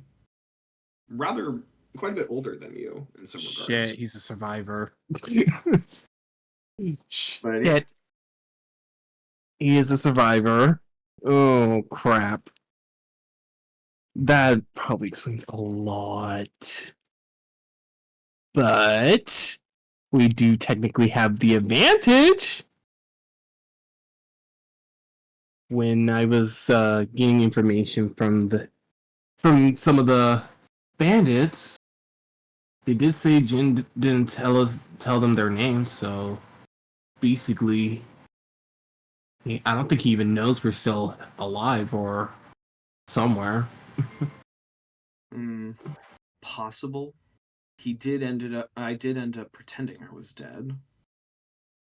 rather quite a bit older than you in some regards. Shit, he's a survivor. But yeah, Shit. He is a survivor. Oh crap. That probably explains a lot. But we do technically have the advantage. When I was getting information from some of the bandits, they did say Jin didn't tell them their names, so basically I don't think he even knows we're still alive or somewhere. possible. I did end up pretending I was dead.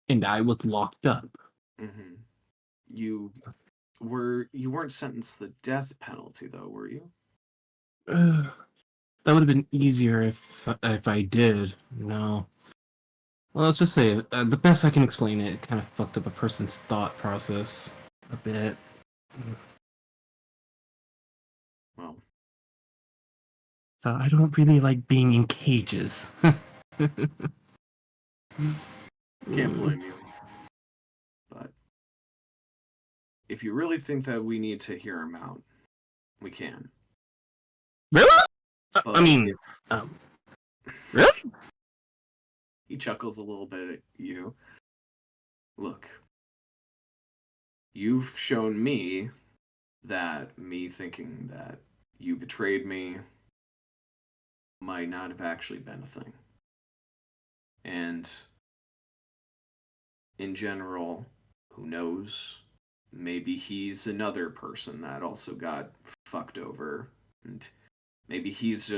And I was locked up. Mm-hmm. You weren't sentenced to the death penalty though, were you? That would have been easier if I did. No. Well, let's just say the best I can explain it, it kind of fucked up a person's thought process a bit. Well, So I don't really like being in cages. can't blame you. But if you really think that we need to hear him out, we can. Really? I But mean, really? he chuckles a little bit at you. Look, you've shown me that me thinking that you betrayed me might not have actually been a thing. And in general, who knows? Maybe he's another person that also got fucked over. And maybe he's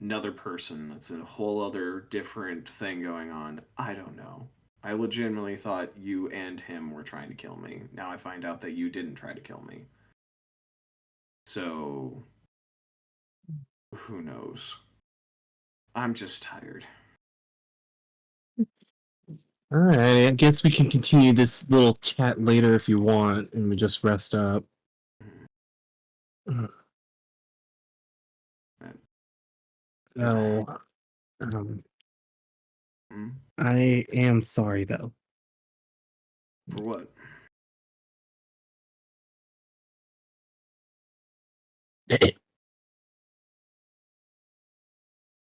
another person that's a whole other different thing going on. I don't know. I legitimately thought you and him were trying to kill me. Now I find out that you didn't try to kill me. So who knows? I'm just tired. Alright, I guess we can continue this little chat later if you want, and we just rest up. Oh, Hmm? I am sorry though. For what?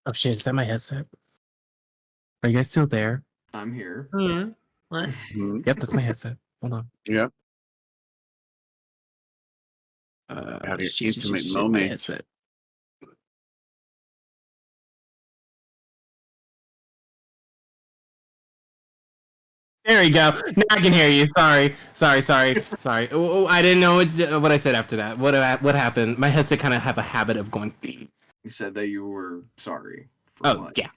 Oh shit, is that my headset? Are you guys still there? I'm here. Hmm. What? Mhm. Yep, that's my headset. Hold on. Yeah. Shit, Have your shit, shit, intimate shit, my moment. headset. There we go. Now I can hear you. Sorry. Oh, I didn't know what I said after that. What happened? My headset kind of have a habit of going. You said that you were sorry. For Oh what? yeah.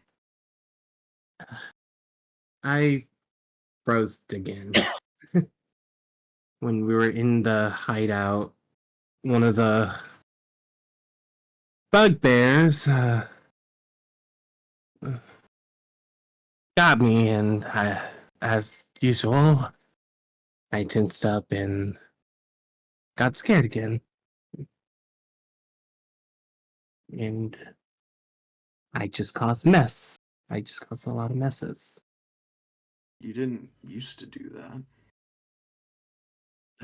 I froze again. When we were in the hideout, one of the bugbears got me, and as usual, I tensed up and got scared again. And I just caused mess. I just caused a lot of messes. You didn't used to do that.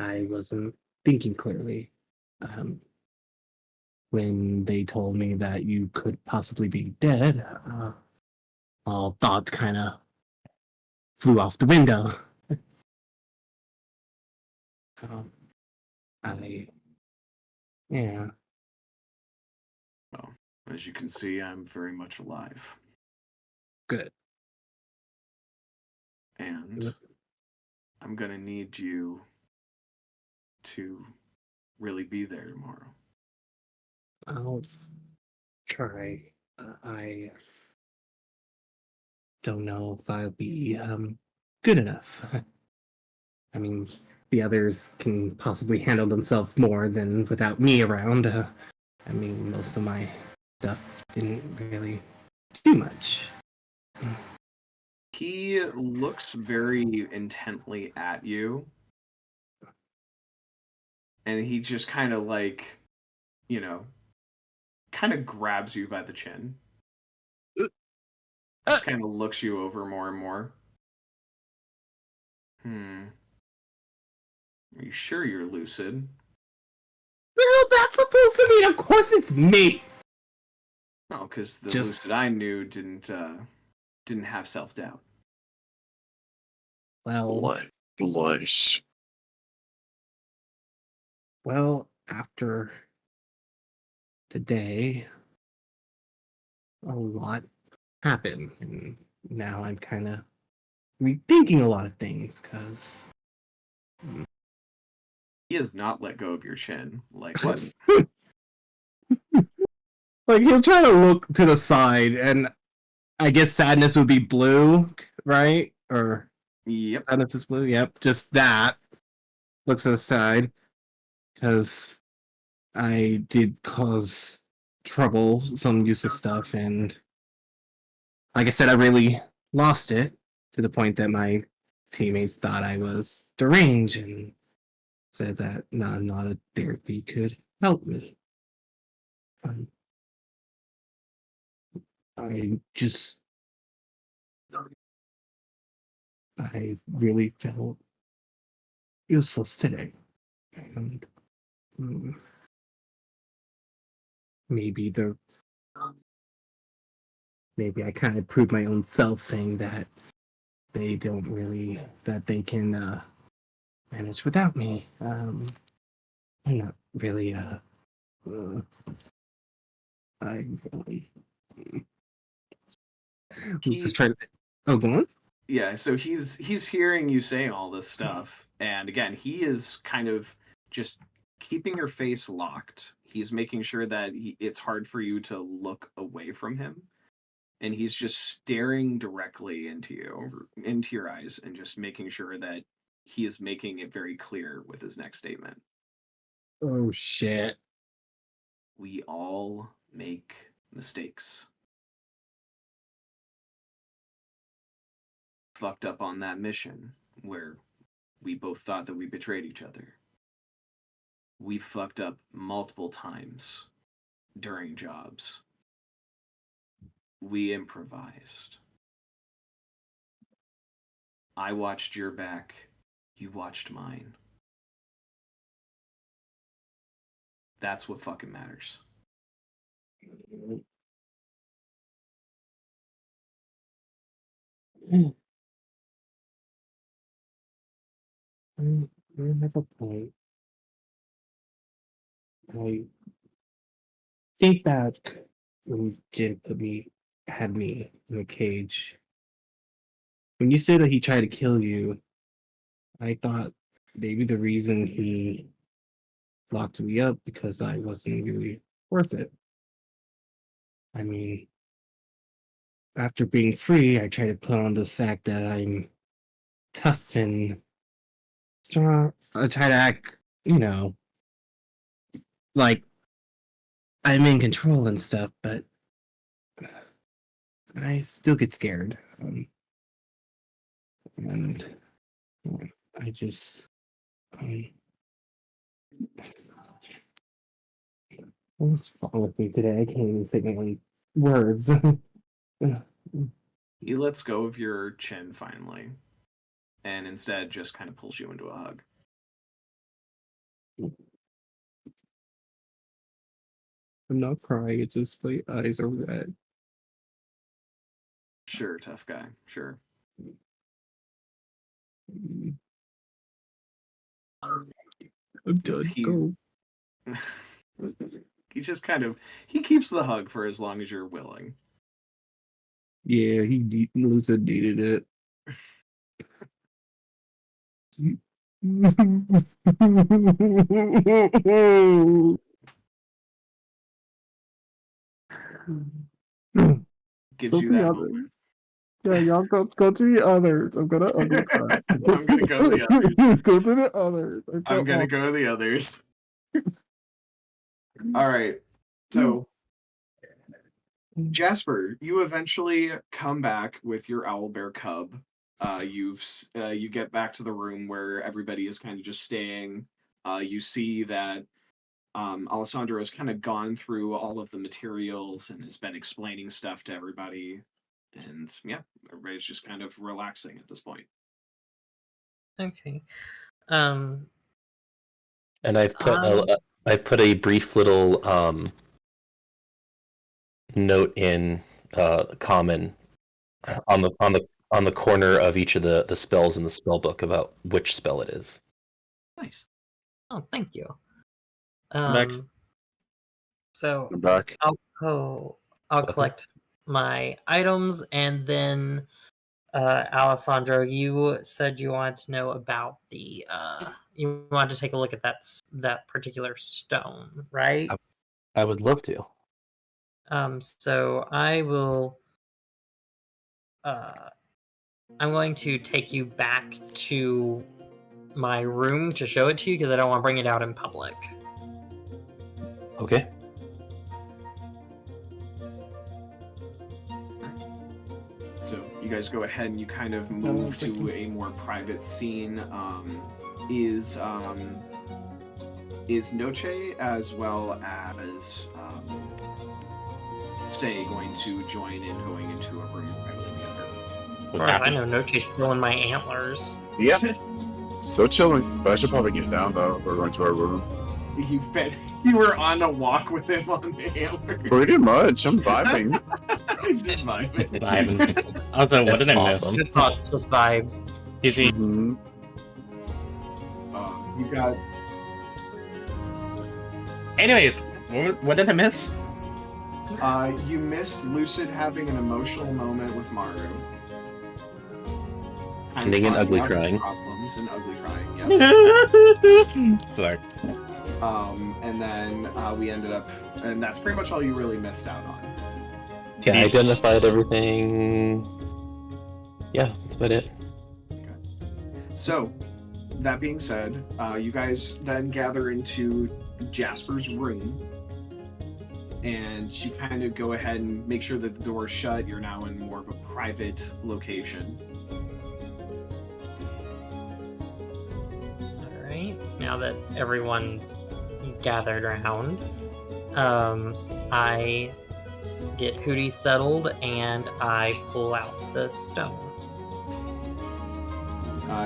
I wasn't thinking clearly. Um, when they told me that you could possibly be dead, all thoughts kind of flew off the window. So, yeah. Well, as you can see, I'm very much alive. Good. And I'm gonna need you to really be there tomorrow. I'll try. I don't know if I'll be good enough. I mean, the others can possibly handle themselves more than without me around. I mean, most of my stuff didn't really do much. He looks very intently at you. And he just kind of like, you know, kind of grabs you by the chin. Just kind of looks you over more and more. Are you sure you're lucid? Well, that's supposed to mean, of course it's me. No, because the Just- lucid I knew didn't have self-doubt. Well, Blush. well, after today, a lot happened, and now I'm kind of rethinking a lot of things because He has not let go of your chin. Like what? like he'll try to look to the side, and I guess sadness would be blue, right? Or Yep. sadness is blue. Yep, just that. Looks to the side because I did cause trouble, some useless stuff, and like I said, I really lost it to the point that my teammates thought I was deranged and said that not a therapy could help me. I just, I really felt useless today, and maybe maybe I kind of proved my own self saying that they don't really that they can manage without me. I'm not really I really was just trying to. Oh, go on. Yeah, so he's hearing you saying all this stuff, and again, he is kind of just keeping your face locked. He's making sure that it's hard for you to look away from him, and he's just staring directly into your eyes, and just making sure that he is making it very clear with his next statement. Oh shit. We all make mistakes. Fucked up on that mission where we both thought that we betrayed each other. We fucked up multiple times during jobs. We improvised. I watched your back, you watched mine. That's what fucking matters. You have a point. I think back when Jin had me in a cage. When you said that he tried to kill you, I thought maybe the reason he locked me up because I wasn't really worth it. I mean, after being free, I try to put on the sack that I'm tough and strong. I try to act, like I'm in control and stuff, but I still get scared. And I just, what's wrong with me today? I can't even say my own words. He lets go of your chin finally, and instead just kind of pulls you into a hug. I'm not crying, it's just my eyes are red. Sure, tough guy. Sure. I'm done. Go. He's just he keeps the hug for as long as you're willing. Yeah, Lucid needed it. Gives you that moment. Yeah, y'all go to the others. I'm gonna cry. I'm gonna go to the others. Go to the others. I'm gonna go to the others. All right. So, Jasper, you eventually come back with your owlbear cub. You get back to the room where everybody is kind of just staying. You see that Alessandro has kind of gone through all of the materials and has been explaining stuff to everybody. And yeah, everybody's just kind of relaxing at this point. Okay. And I've put a brief little note in common on the corner of each of the spells in the spell book about which spell it is. Nice. Oh, thank you. Back. So I'm back. I'll collect my items, and then Alessandro, you said you wanted to know about the you wanted to take a look at that particular stone, right? I would love to. So I will I'm going to take you back to my room to show it to you because I don't want to bring it out in public. Okay. So you guys go ahead and you kind of move to a more private scene. Is Noche as well as Say going to join in going into a room privately together? As far as I know, Noche's still in my antlers. Yeah. So chilling. But I should probably get down though. We're going to our room. You were on a walk with him on the antler. Pretty much. I'm vibing. Just vibing. Also, what did I miss? Awesome. Good thoughts, just vibes. You see, Mhm. You got. anyways, what did I miss? You missed Lucid having an emotional moment with Maru. Ending in ugly crying. Problems and ugly crying. Yep. Sorry. And then we ended up, and that's pretty much all you really missed out on. Yeah, I identified everything. Yeah, that's about it. So, that being said, you guys then gather into Jasper's room. and you kind of go ahead and make sure that the door is shut. You're now in more of a private location. Alright, now that everyone's gathered around, I get Hootie settled and I pull out the stone.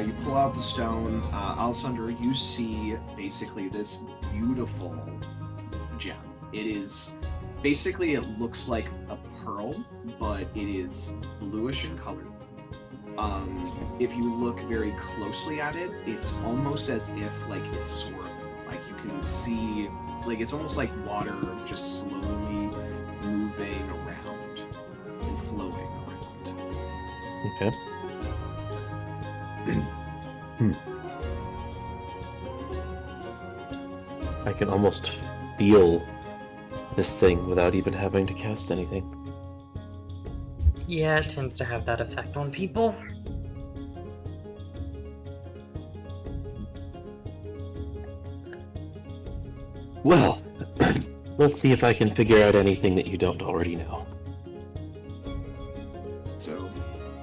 You pull out the stone. Alessandro, you see basically this beautiful gem. It is basically, it looks like a pearl, but it is bluish in color. If you look very closely at it, it's almost as if like it's swirling. Like you can see, like it's almost like water just slowly moving around and flowing around. Okay. I can almost feel this thing without even having to cast anything. Yeah, it tends to have that effect on people. Well, let's see if I can figure out anything that you don't already know. So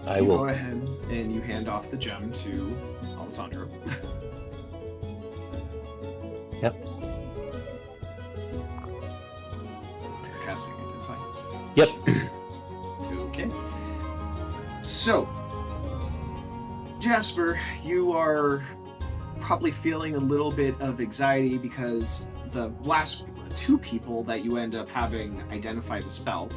I you will. go ahead and you hand off the gem to Alessandro. Yep. Casting identify. Yep. Okay. So, Jasper, you are probably feeling a little bit of anxiety because the last two people that you end up having identify the spell,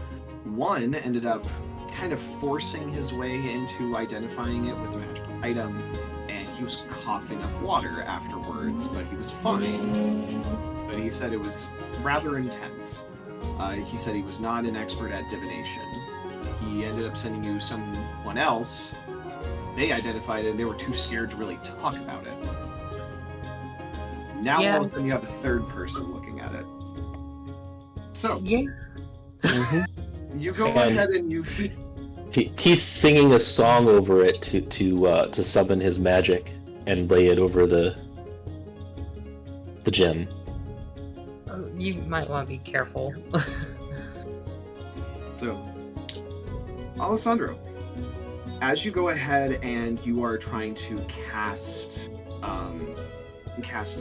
one ended up kind of forcing his way into identifying it with a magical item, and he was coughing up water afterwards, but he was fine. But he said it was rather intense. He said he was not an expert at divination. He ended up sending you someone else. They identified it, and they were too scared to really talk about it. Now Yeah. all of a sudden you have a third person looking at it. So, Yeah. you go And- ahead and you... He's singing a song over it to summon his magic and lay it over the gem. Oh, you might want to be careful. So, Alessandro, as you go ahead and you are trying to cast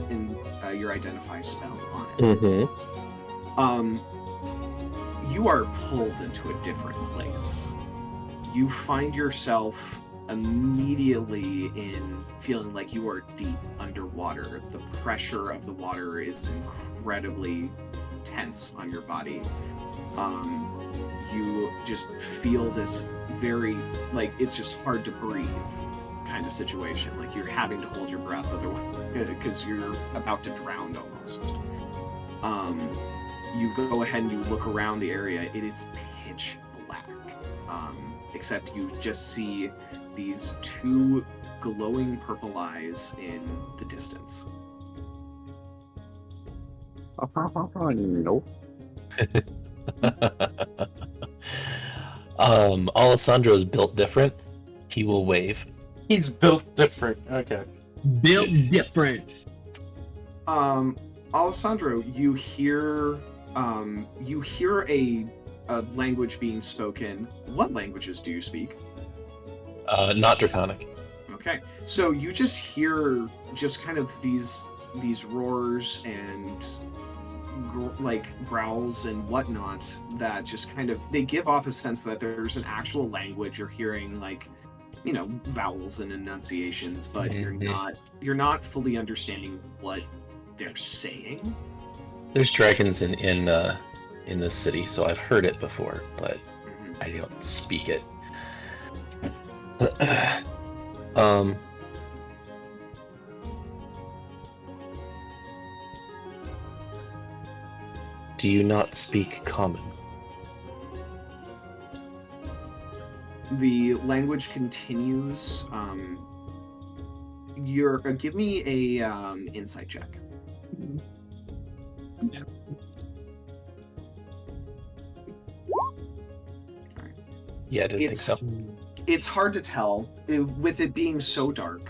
in your identify spell on it, Mm-hmm. you are pulled into a different place. You find yourself immediately in feeling like you are deep underwater. The pressure of the water is incredibly tense on your body. You just feel this very, like, it's just hard to breathe kind of situation. Like you're having to hold your breath otherwise because you're about to drown almost. You go ahead and you look around the area. It is pitch black. Except you just see these two glowing purple eyes in the distance. Nope. Alessandro's built different. He will wave. He's built different. Okay. Built different. Alessandro, you hear a language being spoken. What languages do you speak? Not draconic. Okay, so you just hear just kind of these roars and growls and whatnot that just kind of, they give off a sense that there's an actual language. You're hearing like, you know, vowels and enunciations, but you're not fully understanding what they're saying. There's dragons in this city, so I've heard it before, but I don't speak it. Do you not speak common? The language continues. Give me a insight check. Yeah, I didn't think so. It's hard to tell with it being so dark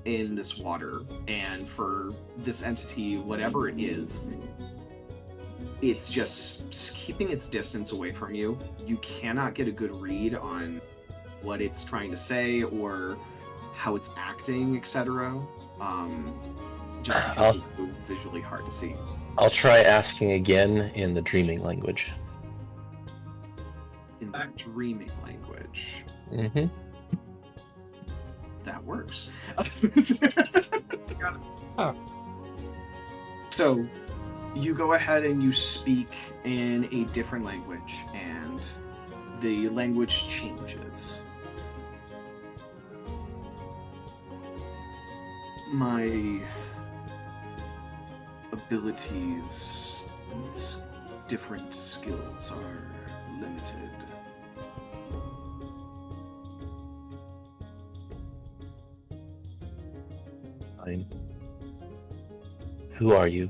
in this water, and for this entity, whatever it is, it's just keeping its distance away from you. You cannot get a good read on what it's trying to say or how it's acting, etc. Just because it's so visually hard to see. I'll try asking again in the dreaming language. In the dreaming language. Mm-hmm. That works. Huh. So, you go ahead and you speak in a different language, and the language changes. My abilities and different skills are limited. Fine. Who are you,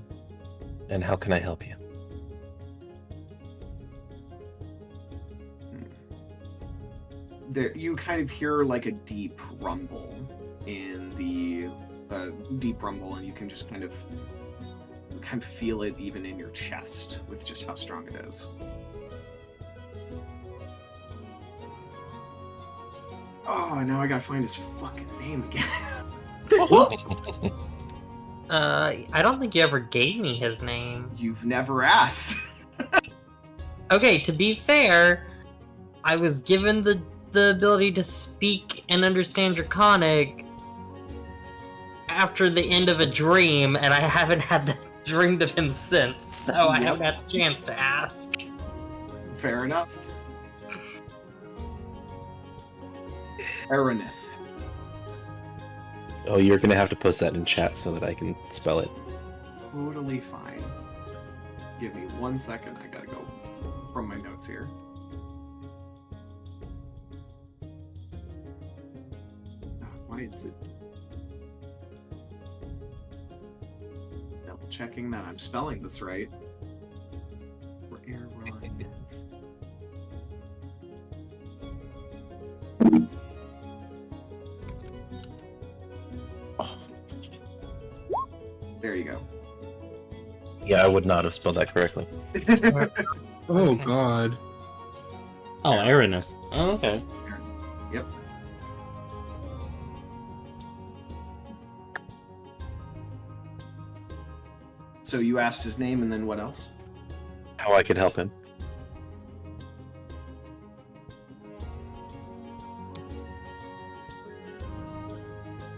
and how can I help you? There, you kind of hear like a deep rumble in the deep rumble, and you can just kind of feel it even in your chest with just how strong it is. Oh, now I gotta find his fucking name again. I don't think you ever gave me his name. You've never asked. Okay, to be fair, I was given the ability to speak and understand Draconic after the end of a dream, and I haven't had dreamed of him since, so I haven't had the chance to ask. Fair enough. Aranith. Oh, you're gonna have to post that in chat so that I can spell it. Totally fine. Give me 1 second. I gotta go from my notes here. Why is it? Double checking that I'm spelling this right. There you go. Yeah, I would not have spelled that correctly. Oh god. Oh, Aranus. Oh, okay. Yep. So you asked his name, and then what else? How I could help him.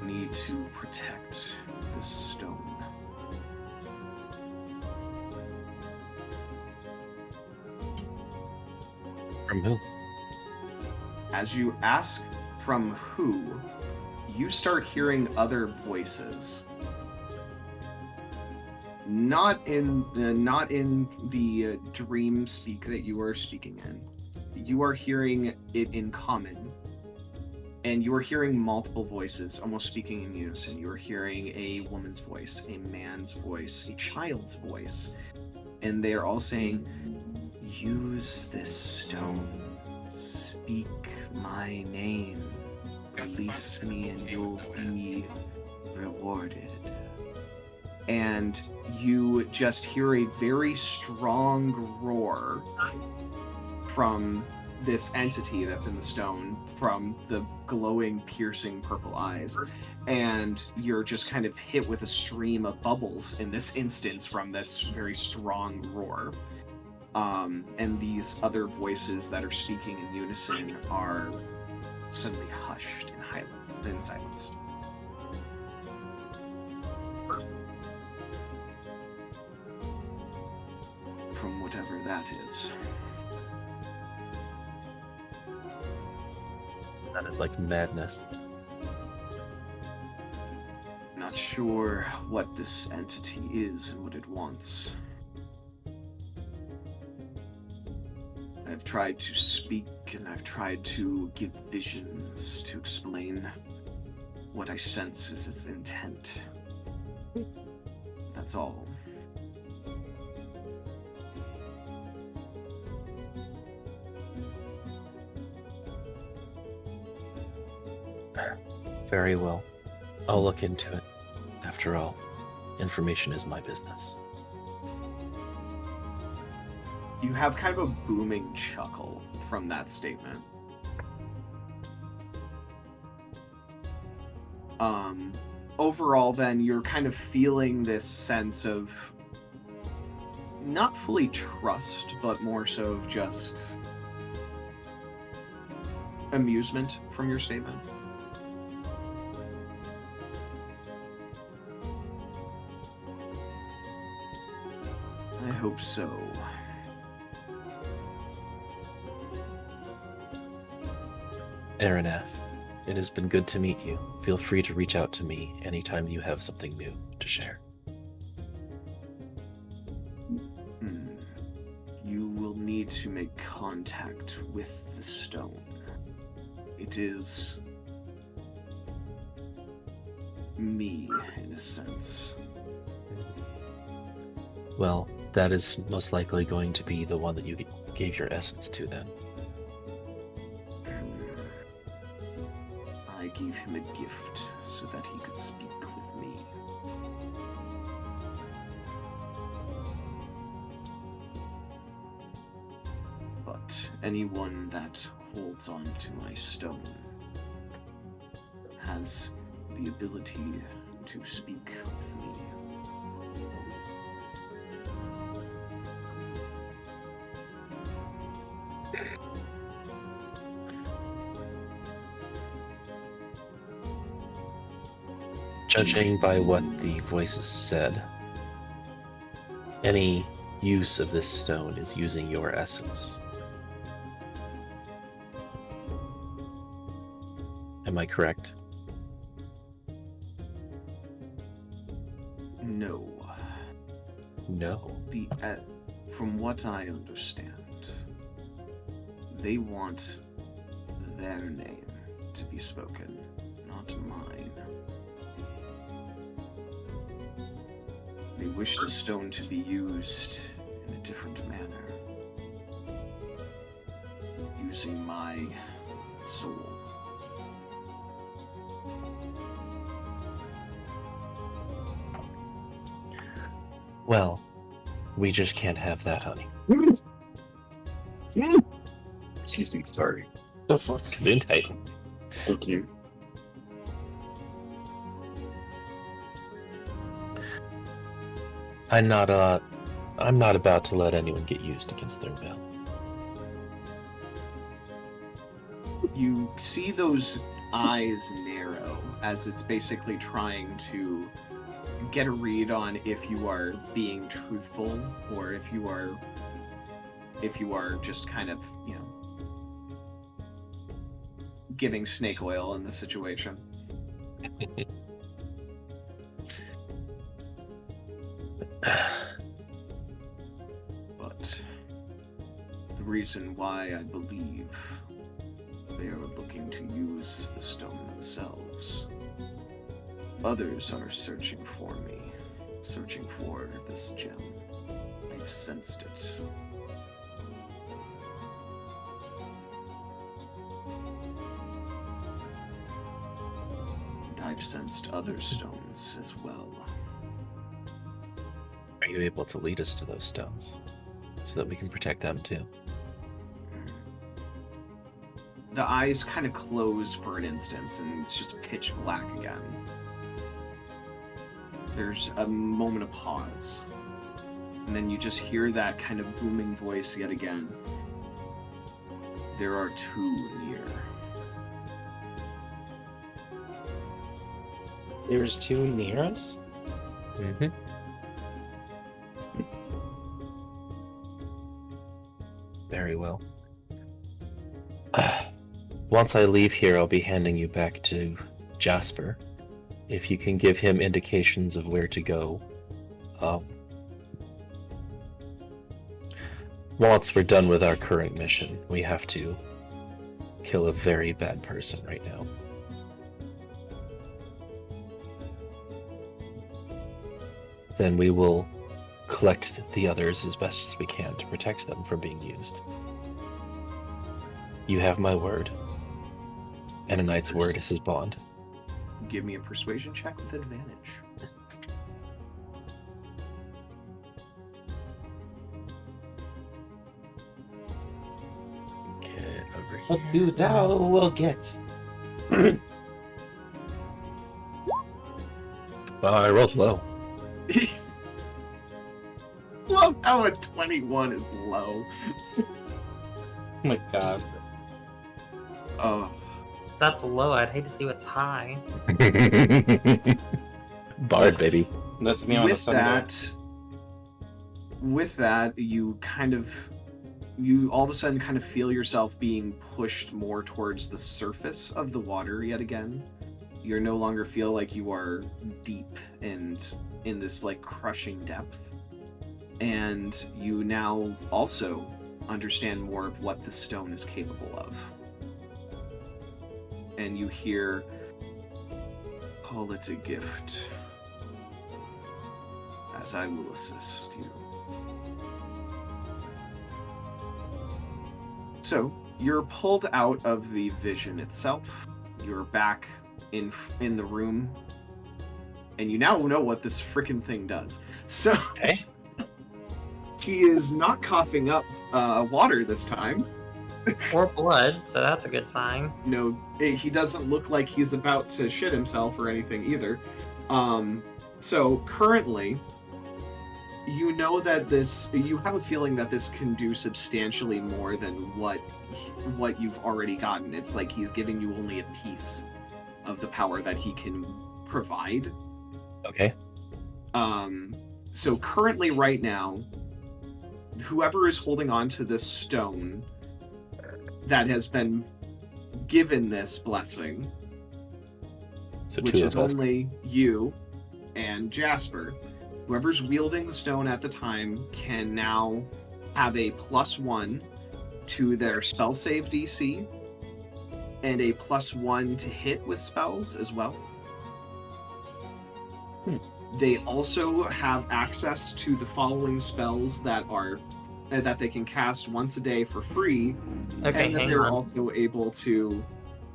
Need to protect this stone. From who? As you ask from who, you start hearing other voices. Not in the dream speak that you are speaking in. You are hearing it in common, and you are hearing multiple voices, almost speaking in unison. You are hearing a woman's voice, a man's voice, a child's voice, and they are all saying, "Use this stone. Speak my name. Release me, and you'll be rewarded." And you just hear a very strong roar from this entity that's in the stone, from the glowing, piercing purple eyes. And you're just kind of hit with a stream of bubbles in this instance from this very strong roar. And these other voices that are speaking in unison are suddenly hushed in silence. From whatever that is. That is like madness. Not sure what this entity is and what it wants. I've tried to speak and I've tried to give visions to explain what I sense is its intent. That's all. Very well. I'll look into it. After all, information is my business. You have kind of a booming chuckle from that statement. Overall, then, you're kind of feeling this sense of not fully trust, but more so of just amusement from your statement. I hope so. Araneth, it has been good to meet you. Feel free to reach out to me anytime you have something new to share. You will need to make contact with the stone. It is me, in a sense. Well, that is most likely going to be the one that you gave your essence to then. I gave him a gift so that he could speak with me. But anyone that holds on to my stone has the ability to speak with me. Judging by what the voices said, any use of this stone is using your essence. Am I correct? No. No. From what I understand, they want their name to be spoken, not mine. They wish the stone to be used in a different manner, using my soul. Well, we just can't have that, honey. Excuse me, sorry. The fuck? Gesundheit. Thank you. I'm not about to let anyone get used against their will. You see those eyes narrow as it's basically trying to get a read on if you are being truthful or if you are just kind of, giving snake oil in the situation. But the reason why I believe they are looking to use the stone themselves. Others are searching for me, searching for this gem. I've sensed it. And I've sensed other stones as well. Are you able to lead us to those stones so that we can protect them too? The eyes kind of close for an instant, and it's just pitch black again. There's a moment of pause, and then you just hear that kind of booming voice yet again. There are two near. There's two near us? Mm-hmm. Very well. Once I leave here, I'll be handing you back to Jasper. If you can give him indications of where to go. Once we're done with our current mission, we have to kill a very bad person right now. Then we will collect the others as best as we can to protect them from being used. You have my word. And a knight's word is his bond. Give me a persuasion check with advantage. over What here. do thou will get? Well, I rolled low. Love how a 21 is low. Oh my god. Oh. If that's low, I'd hate to see what's high. Bard, baby. That's me on a With Sunday. that, you all of a sudden kind of feel yourself being pushed more towards the surface of the water yet again. You no longer feel like you are deep and in this like crushing depth. And you now also understand more of what the stone is capable of. And you hear, call it a gift, as I will assist you. So, you're pulled out of the vision itself. You're back in the room. And you now know what this frickin' thing does. So, Okay. he is not coughing up water this time. Or blood, so that's a good sign. No, he doesn't look like he's about to shit himself or anything either. So currently, you know that you have a feeling that this can do substantially more than what you've already gotten. It's like he's giving you only a piece of the power that he can provide. Okay. So currently, right now, whoever is holding on to this stone that has been given this blessing, So which two is of us. only you and Jasper, whoever's wielding the stone at the time can now have a +1 to their spell save DC and a +1 to hit with spells as well. They also have access to the following spells that they can cast once a day for free, Okay, and then hang they're on. also able to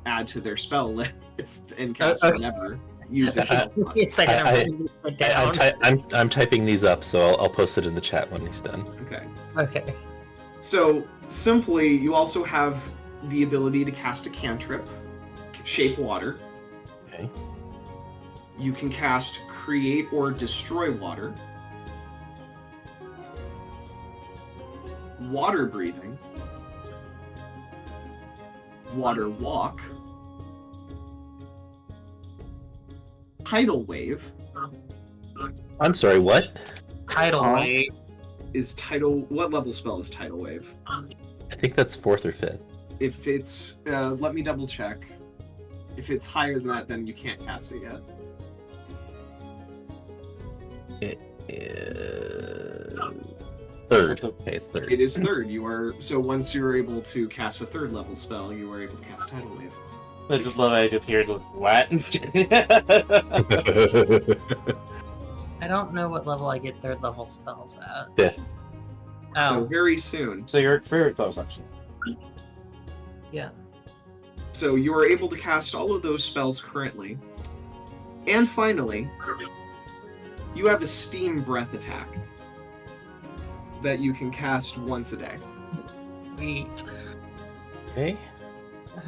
add to their spell list and cast okay. whenever. Use it. Give me a second, I'm writing it down. I'm typing these up, so I'll post it in the chat when he's done. Okay. Okay. So simply, you also have the ability to cast a cantrip, Shape Water. Okay. You can cast Create or Destroy Water. Water Breathing. Water Walk. Tidal Wave. I'm sorry, what? Tidal Huh? wave. What level spell is Tidal Wave? I think that's 4th or 5th. If it's, let me double check. If it's higher than that, then you can't cast it yet. Third. Okay, 3rd. It is third. So once you're able to cast a 3rd level spell, you are able to cast Tidal Wave. I just love it. I just hear the what? I don't know what level I get 3rd level spells at. Yeah. So Oh, very soon. So you're very close, actually. yeah. So you are able to cast all of those spells currently. And finally, you have a Steam Breath attack that you can cast once a day. Sweet. Okay.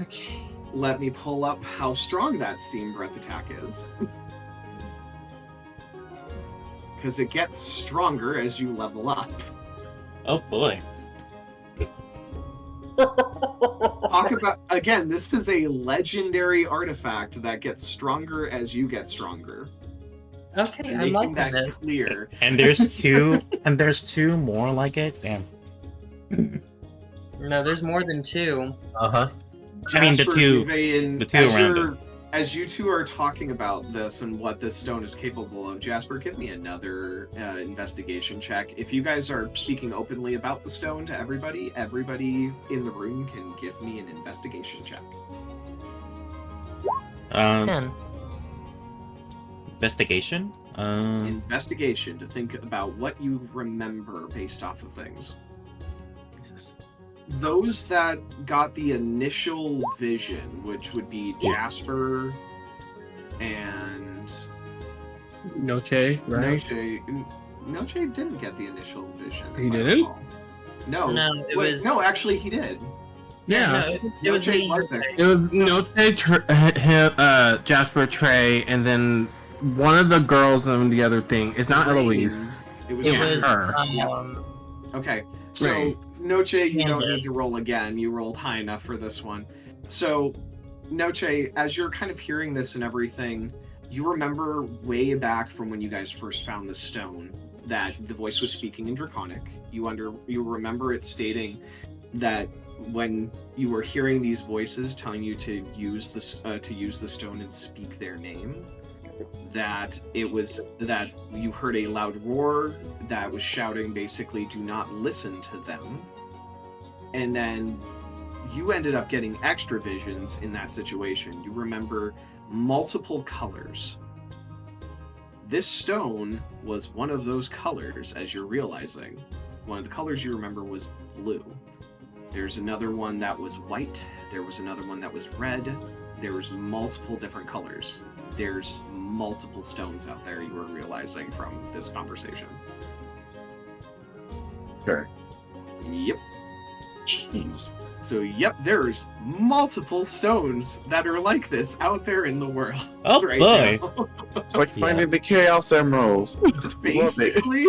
Okay. Let me pull up how strong that Steam Breath attack is. Because it gets stronger as you level up. Oh boy. Talk about, again, this is a legendary artifact that gets stronger as you get stronger. Okay, I'm Making liking that this. clear. And there's two more like it. Damn. No, there's more than 2. Uh-huh. I mean, the Jasper, two- Uvain, the two as around you're- As you two are talking about this and what this stone is capable of, Jasper, give me another investigation check. If you guys are speaking openly about the stone to everybody in the room can give me an investigation check. 10. Investigation. Investigation to think about what you remember based off of things. Those that got the initial vision, which would be Jasper and Noche, right? Noche didn't get the initial vision. He if I didn't? recall. No. No, it Wait, was. No, actually, he did. No, it was Noche me. Martha. It was Jasper, Trey, and then one of the girls on the other thing. It's not Rain. Eloise. It was. It Yeah, was her. Okay, so Right. Noche, you don't Candace. need to roll again. You rolled high enough for this one. So, Noche, as you're kind of hearing this and everything, you remember way back from when you guys first found the stone that the voice was speaking in Draconic. You remember it stating that when you were hearing these voices telling you to use the stone and speak their name, that you heard a loud roar that was shouting basically, do not listen to them. And then you ended up getting extra visions in that situation. You remember multiple colors. This stone was one of those colors, as you're realizing. One of the colors you remember was blue. There's another one that was white. There was another one that was red. There was multiple different colors. There's multiple stones out there, you were realizing from this conversation. Sure. Yep. Jeez. So, yep, there's multiple stones that are like this out there in the world. Oh, right boy. now. It's like Yeah. finding the Chaos Emeralds. Love it. Basically.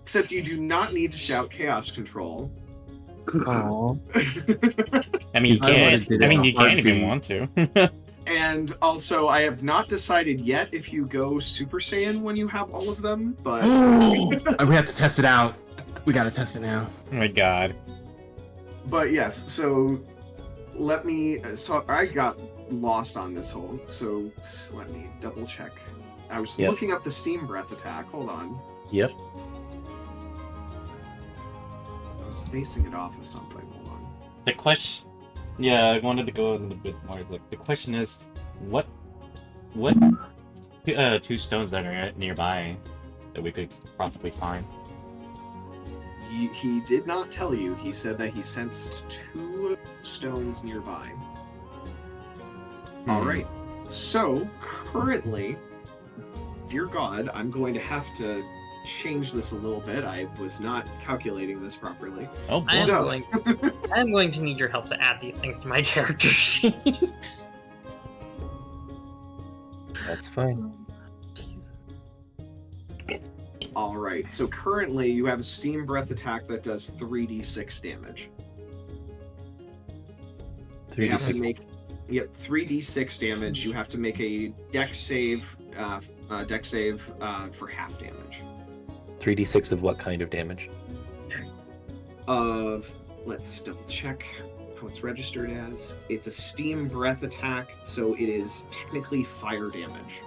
Except you do not need to shout Chaos Control. Aw. I mean, you I would've can't. did I it mean, in a you can't if you heartbeat. want to. And also, I have not decided yet if you go Super Saiyan when you have all of them, but... We have to test it out. We gotta test it now. Oh my god. But yes, so let me... So I got lost on this whole... So let me double check. I was Yep. looking up the Steam Breath attack. Hold on. Yep. I was basing it off of something. Hold on. The question. Yeah, I wanted to go a little bit more. Like, the question is, what two stones that are nearby that we could possibly find? He did not tell you. He said that he sensed 2 stones nearby. All right. So, currently, dear God, I'm going to have to change this a little bit. I was not calculating this properly. Oh boy. I am going to need your help to add these things to my character sheet. That's fine. Jeez. All right. So, currently, you have a Steam Breath attack that does 3d6 damage. You have to 3d6. make 3d6 damage. You have to make a dex save for half damage. 3d6 of what kind of damage? Let's double check how it's registered as. It's a Steam Breath attack, so it is technically fire damage.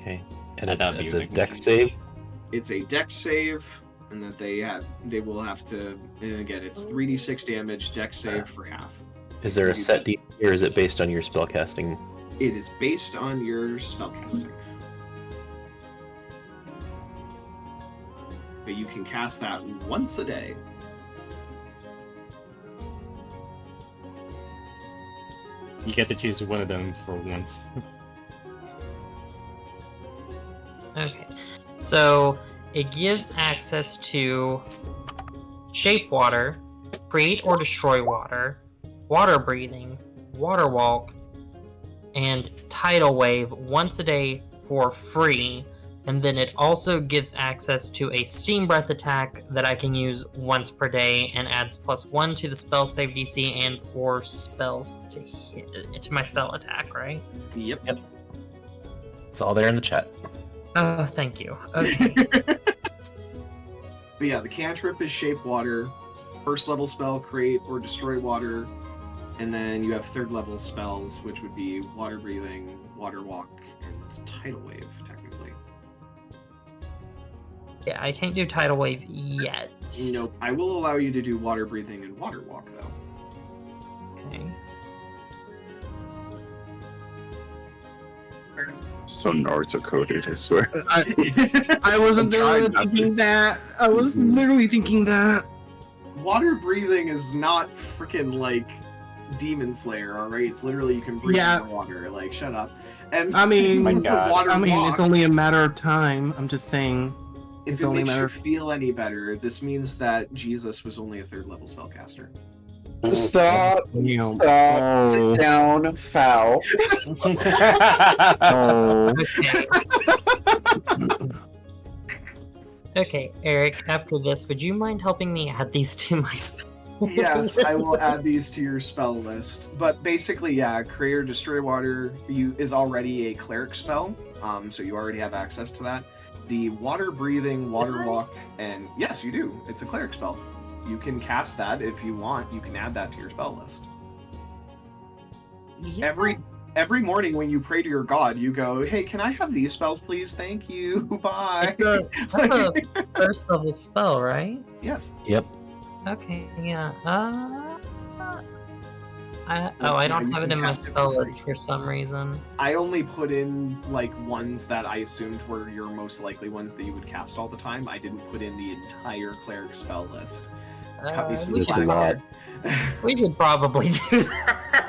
Okay. And And that'd be it's a like- dex save? It's a dex save, and that they will have to. And again, it's 3d6 damage, dex save for half. Is there a set DC or is it based on your spellcasting? It is based on your spellcasting. But you can cast that once a day. You get to choose one of them for once. Okay. So it gives access to shape water, create or destroy water, water breathing, water walk, and tidal wave once a day for free. And then it also gives access to a Steam Breath attack that I can use once per day and adds +1 to the spell save DC and or spells to hit to my spell attack, right? Yep. It's all there in the chat. Oh, thank you. Okay. But yeah, the cantrip is shape water. First level spell, create or destroy water. And then you have third level spells, which would be water breathing, water walk, and tidal wave, technically. Yeah, I can't do tidal wave yet. Nope. I will allow you to do water breathing and water walk, though. Okay. So Naruto coded, I swear. I wasn't I'm trying literally not to. thinking that. I was literally thinking that. Water breathing is not freaking like Demon Slayer, alright? It's literally you can breathe Yeah. underwater. Like, shut up. And I mean, My God. water I mean, walk, it's only a matter of time. I'm just saying. If It's it only a makes matter you of- feel any better, this means that Jesus was only a 3rd level spellcaster. Stop. You know, Stop. oh. Sit down. Foul. Oh. Okay. Okay, Eric, after this, would you mind helping me add these to my spell? Yes, I will add these to your spell list. But basically, yeah, Create or Destroy Water is already a cleric spell, so you already have access to that. The Water Breathing, Water Walk, and yes, you do. It's a cleric spell. You can cast that if you want. You can add that to your spell list. Yeah. Every morning when you pray to your god, you go, "Hey, can I have these spells, please? Thank you. Bye." That's a first level spell, right? Yes. Yep. Okay, yeah. I Yeah, don't you have it can in my cast it for spell free. list for some reason. I only put in like ones that I assumed were your most likely ones that you would cast all the time. I didn't put in the entire cleric spell list. Cut me some We It's a slack lot. there. we should probably do that.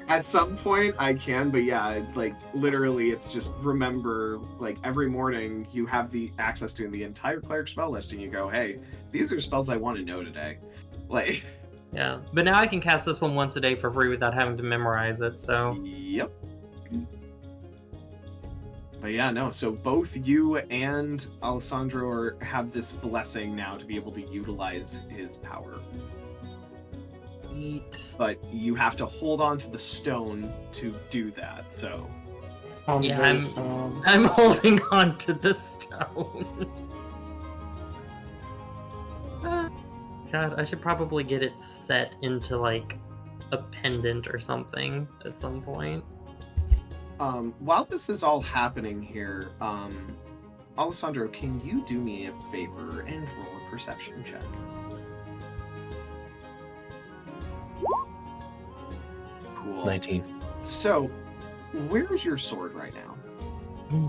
At some point I can, but yeah, like literally it's just remember like every morning you have the access to the entire cleric spell list and you go, hey, these are spells I want to know today. Like Yeah, but now I can cast this one once a day for free without having to memorize it, so... Yep. But yeah, no, so both you and Alessandro have this blessing now to be able to utilize his power. Eat. But you have to hold on to the stone to do that, so... Yeah, I'm holding on to the stone. God, I should probably get it set into, like, a pendant or something at some point. While this is all happening here, Alessandro, can you do me a favor and roll a perception check? Cool. 19 So, where's your sword right now?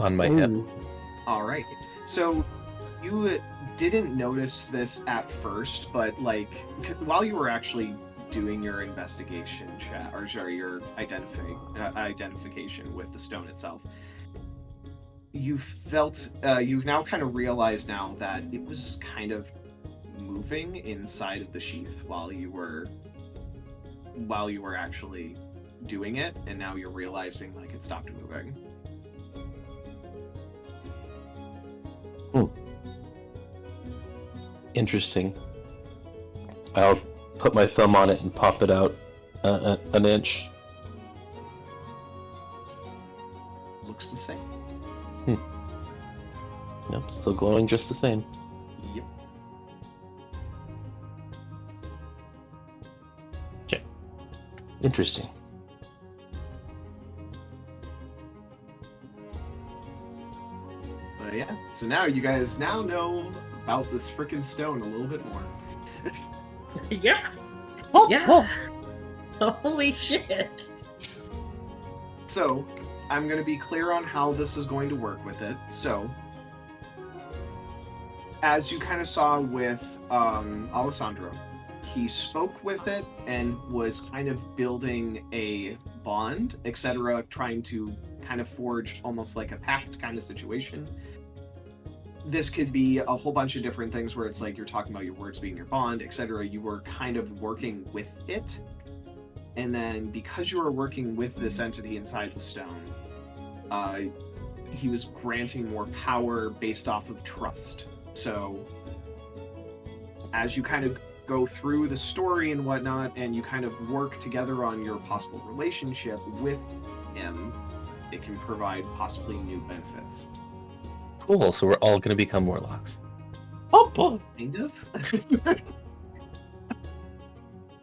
on my hip. All right. So, you didn't notice this at first, but like while you were actually doing your investigation chat, or sorry, your identification with the stone itself, you felt you've now kind of realized now that it was kind of moving inside of the sheath while you were actually doing it, and now you're realizing like it stopped moving. Interesting. I'll put my thumb on it and pop it out an inch. Looks the same. Yep, still glowing just the same. Yep. Interesting. But yeah, so now you guys now know about this freaking stone a little bit more. Yeah. Oh, Yeah. Holy shit. So, I'm going to be clear on how this is going to work with it. So, as you kind of saw with Alessandro, he spoke with it and was kind of building a bond, etc., trying to kind of forge almost like a pact kind of situation. This could be a whole bunch of different things where it's like you're talking about your words being your bond, etc. You were kind of working with it. And then because you were working with this entity inside the stone, he was granting more power based off of trust. So as you kind of go through the story and whatnot, and you kind of work together on your possible relationship with him, it can provide possibly new benefits. Cool, so we're all gonna become warlocks. Oh boy. Kind of.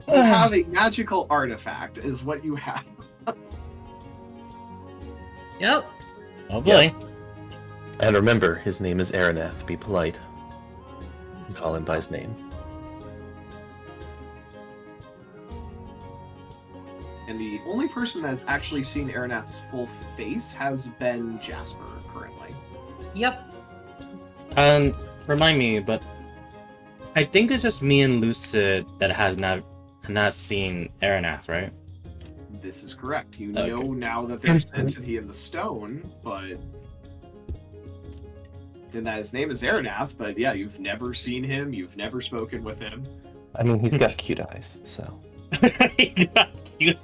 You have a magical artifact, is what you have. Yep. Oh boy. And remember, his name is Araneth. Be polite. Call him by his name. And the only person that has actually seen Araneth's full face has been Jasper currently. Yep. Remind me, but I think it's just me and Lucid that has not seen Araneth, right? This is correct. You Okay. know now that there's an entity in the stone, but and that his name is Eranath, but yeah, you've never seen him, you've never spoken with him. I mean, he's got cute eyes, so. He got cute.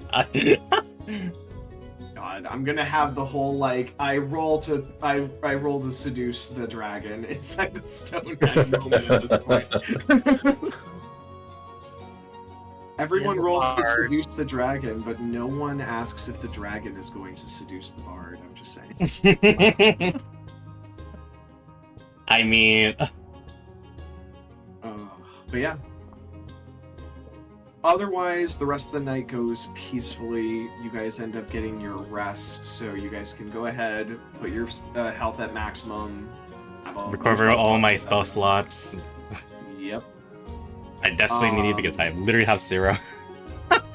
God, I'm gonna have the whole like I roll to seduce the dragon. It's like the stone kind of moment at this point. Everyone Is rolls to bard. seduce the dragon, but no one asks if the dragon is going to seduce the bard. I'm just saying. I mean, But yeah. Otherwise, the rest of the night goes peacefully. You guys end up getting your rest, so you guys can go ahead, put your health at maximum. Have all recover all my spell slots. Yep. I desperately need it because I literally have 0.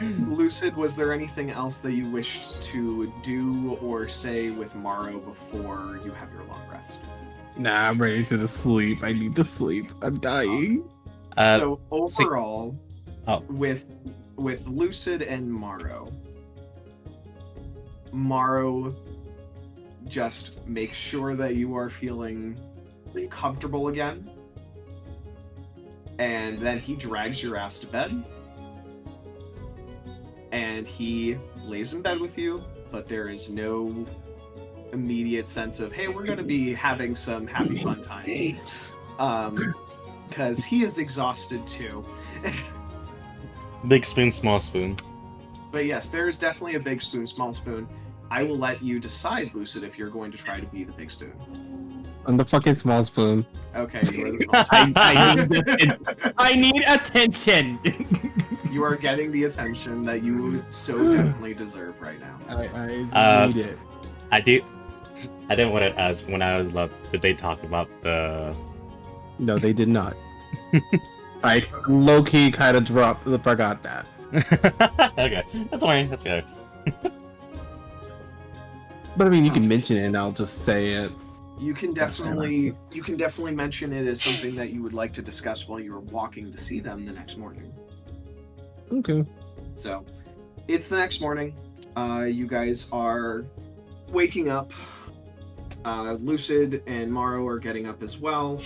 Lucid, was there anything else that you wished to do or say with Morrow before you have your long rest? Nah, I'm ready to sleep. I need to sleep. I'm dying. So overall, Oh. with Lucid and Morrow, just make sure that you are feeling comfortable again, and then he drags your ass to bed, and he lays in bed with you, but there is no immediate sense of, hey, we're going to be having some happy fun times. Because he is exhausted too. Big spoon, small spoon. But yes, there is definitely a big spoon, small spoon. I will let you decide, Lucid, if you're going to try to be the big spoon. I'm the fucking small spoon. Okay, you are the small spoon. I need attention. You are getting the attention that you so definitely deserve right now. I need it. I didn't want to ask when I was up. Did they talk about the? No, they did not. I low-key kind of forgot that. Okay, that's fine. That's good. But I mean, you can mention it and I'll just say it. You can definitely mention it as something that you would like to discuss while you are walking to see them the next morning. Okay. So, it's the next morning. You guys are waking up. Lucid and Morrow are getting up as well.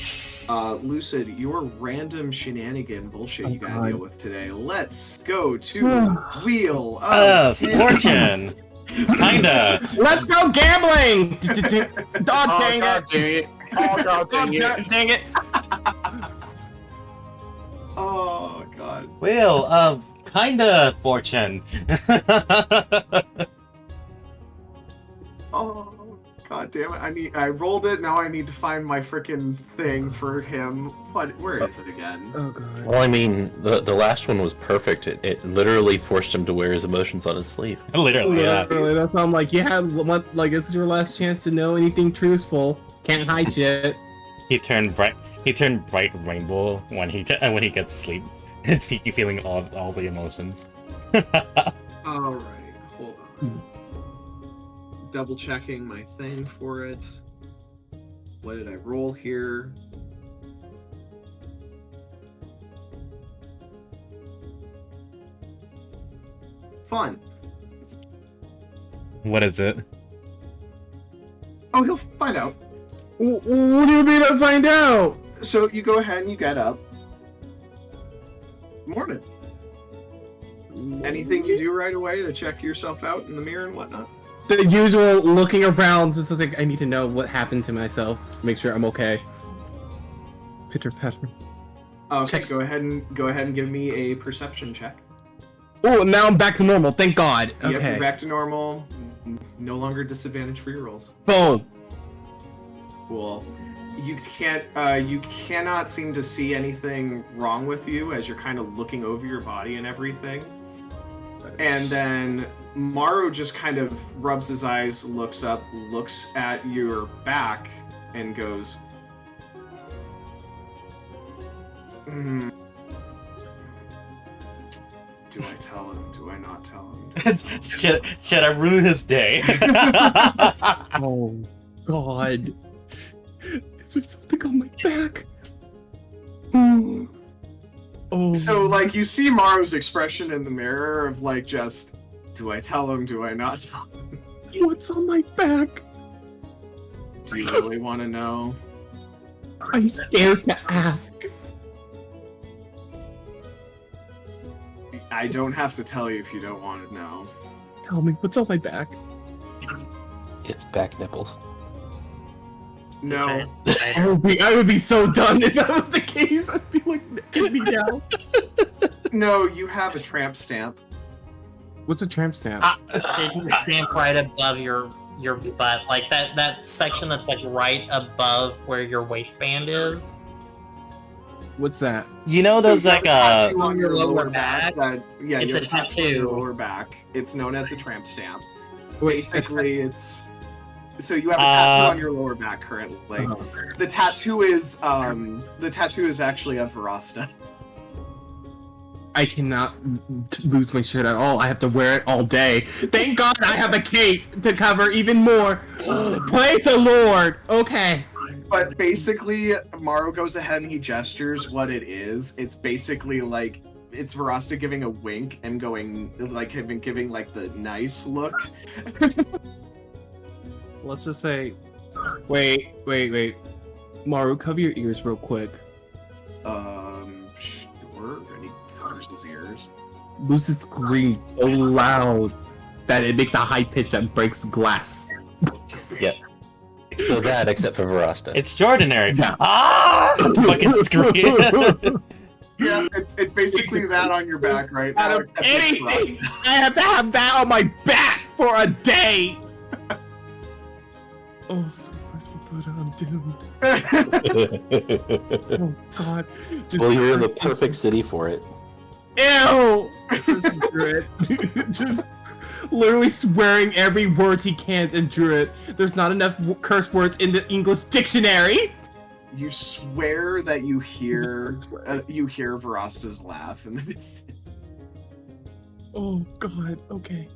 Lucid, your random shenanigan bullshit you gotta deal with today. Let's go to Wheel of Fortune. Kinda. Let's go gambling! Dog dang it! Oh god dang it! God dang it! Oh god. Wheel of kinda fortune. Oh god damn it. I rolled it, now I need to find my freaking thing for him. Where is it again? Oh god. Well, I mean, the last one was perfect. It literally forced him to wear his emotions on his sleeve. Literally, yeah. Literally, that's why I'm like, you have like this is your last chance to know anything truthful. Can't hide shit. He turned bright rainbow when he gets sleep. And feeling all the emotions. Alright, hold on. Double checking my thing for it. What did I roll here? Fun. What is it? Oh, he'll find out. What do you mean to find out? So you go ahead and you get up. Morning. Anything you do right away to check yourself out in the mirror and whatnot? The usual looking around, just like I need to know what happened to myself. Make sure I'm okay. Pitter patter. Okay, Checks. go ahead and give me a perception check. Oh, now I'm back to normal. Thank God. Yep, Okay. you're back to normal. No longer disadvantage for your rolls. Boom. Cool. You cannot seem to see anything wrong with you as you're kind of looking over your body and everything. And then Morrow just kind of rubs his eyes, looks up, looks at your back, and goes, Do I tell him? Do I not tell him? Should I ruin his day? Oh God. Is there something on my back? Oh. So, like, you see Morrow's expression in the mirror of, like, just, do I tell him? Do I not tell him? What's on my back? Do you really want to know? I'm scared to ask. I don't have to tell you if you don't want to know. Tell me, what's on my back? It's back nipples. It's a No. giant spider. I would be so done if that was the case. I'd be like, get me down. No, you have a tramp stamp. What's a tramp stamp? It's stamped right above your butt, like that section that's like right above where your waistband is. What's that? You know So those you like have a tattoo on your lower lower back? back. Yeah, It's you have a on your tattoo. lower back. It's known as a tramp stamp. Wait, Basically, it's so you have a tattoo on your lower back currently. The tattoo is actually a Verasta. I cannot lose my shirt at all. I have to wear it all day. Thank God I have a cape to cover even more. Praise the Lord. Okay. But basically, Maru goes ahead and he gestures what it is. It's basically like it's Verasta giving a wink and going like giving like the nice look. Let's just say, wait. Maru, cover your ears real quick. Sure. And he covers his ears. Lucid screams so loud that it makes a high pitch that breaks glass. Yep. So that, except for Verasta. extraordinary. Yeah. Ah! Fucking scream. Yeah, it's basically that on your back right now. Out of except it's anything, Verasta. I have to have that on my back for a day. Oh, sweet merciful Buddha, I'm doomed. Oh God. Just Well, you're in the perfect city for it. Ew! Just literally swearing every word he can in Druid. There's not enough curse words in the English dictionary. You swear that you hear Verasta's laugh and Oh God. Okay.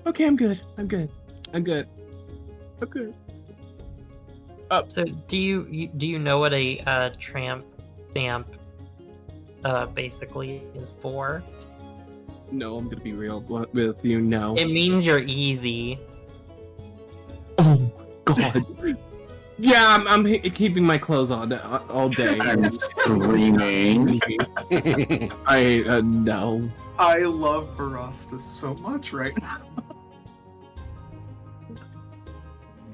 Okay, I'm good. So do you know what a tramp stamp basically is for? No, I'm gonna be real with you. No. It means you're easy. Oh God. Yeah, I'm keeping my clothes on all day. I'm screaming. No. I love Verasta so much right now.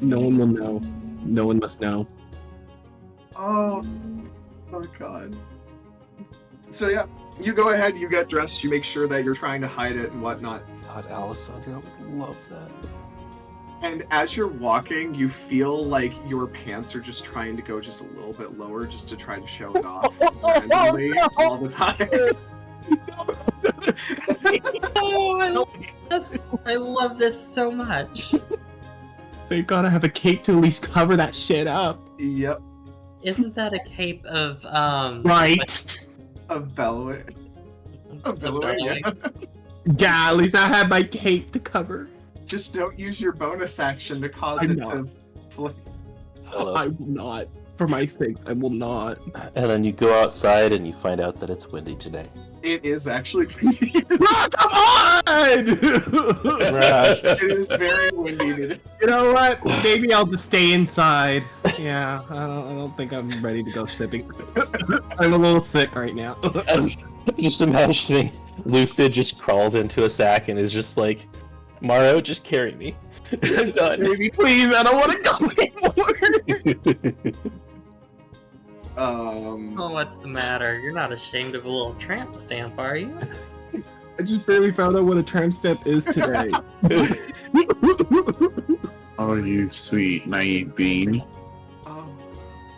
No one will know. No one must know. Oh God. So yeah, you go ahead, you get dressed, you make sure that you're trying to hide it and whatnot. God, Alessandra would love that. And as you're walking, you feel like your pants are just trying to go just a little bit lower just to try to show it off randomly all the time. Oh, I love this so much. They gotta have a cape to at least cover that shit up. Yep. Isn't that a cape of Right. Of bellowing. Of bellowing, yeah. Yeah, at least I have my cape to cover. Just don't use your bonus action to cause I'm it not. to flip. Hello. I will not. For my sakes, I will not. And then you go outside and you find out that it's windy today. It is actually Ah, come on! it is very windy today. You know what? Maybe I'll just stay inside. Yeah, I don't think I'm ready to go shipping. I'm a little sick right now. I'm just imagining Lucid just crawls into a sack and is just like, Maro, just carry me. I'm done. Baby, please, I don't want to go anymore. Oh, what's the matter? You're not ashamed of a little tramp stamp, are you? I just barely found out what a tramp stamp is today. Oh, you sweet naive bean. Oh,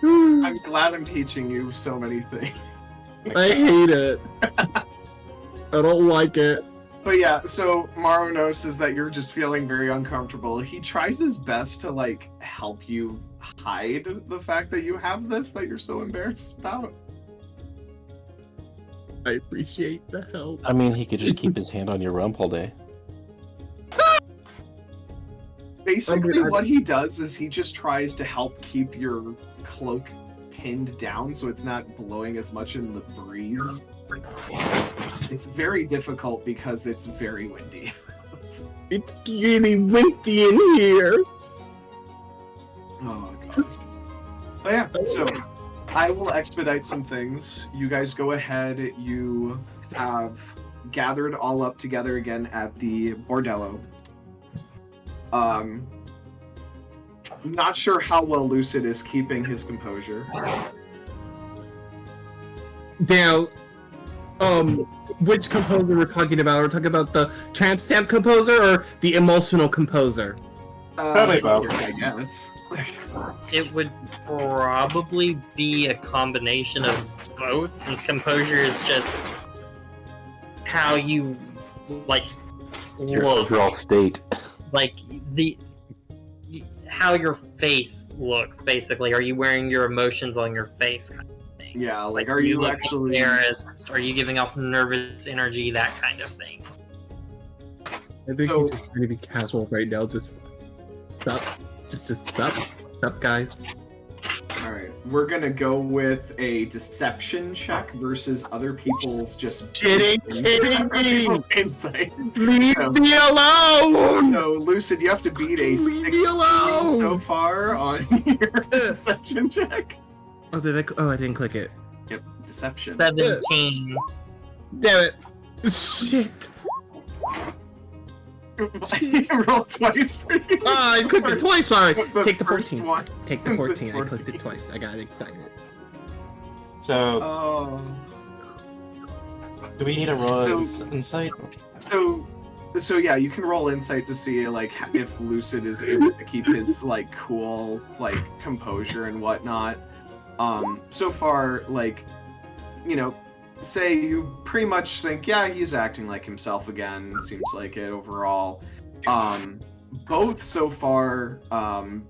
I'm glad I'm teaching you so many things. I hate it. I don't like it. But yeah, so Maru notices that you're just feeling very uncomfortable. He tries his best to like help you hide the fact that you have this that you're so embarrassed about. I appreciate the help. I mean, he could just keep his hand on your rump all day. Basically, what he does is he just tries to help keep your cloak pinned down so it's not blowing as much in the breeze. It's very difficult because it's very windy. It's getting windy in here. Oh god. But yeah, so I will expedite some things. You guys go ahead. You have gathered all up together again at the bordello. Not sure how well Lucid is keeping his composure. Now, which composer we're talking about? We're talking about the tramp stamp composer or the emotional composer? Probably both. I guess. It would probably be a combination of both, since composure is just how you like Your look, overall state. like how your face looks. Basically, are you wearing your emotions on your face? Kind of thing. Yeah, like, are you look actually... embarrassed? Are you giving off nervous energy? That kind of thing. I think So- he's just trying to be casual right now. Just sup. Just sup. Sup, guys. Alright, we're gonna go with a deception check versus other people's just... Kidding me! Insight. Leave So- me alone! So, Lucid, you have to beat a Leave me 16 alone! so far on your deception check. Oh, I didn't click it. Yep, deception. 17. Damn it. Shit. Roll twice for you. I clicked it twice, sorry. The Take the first 14. one. Take the 14. I 14. clicked it twice. I got excited. So, Oh. do we need a roll So- insight? So yeah, you can roll insight to see like if Lucid is able to keep his like cool like composure and whatnot. So far, like, you know, say you pretty much think, yeah, he's acting like himself again. Seems like it overall. Both so far,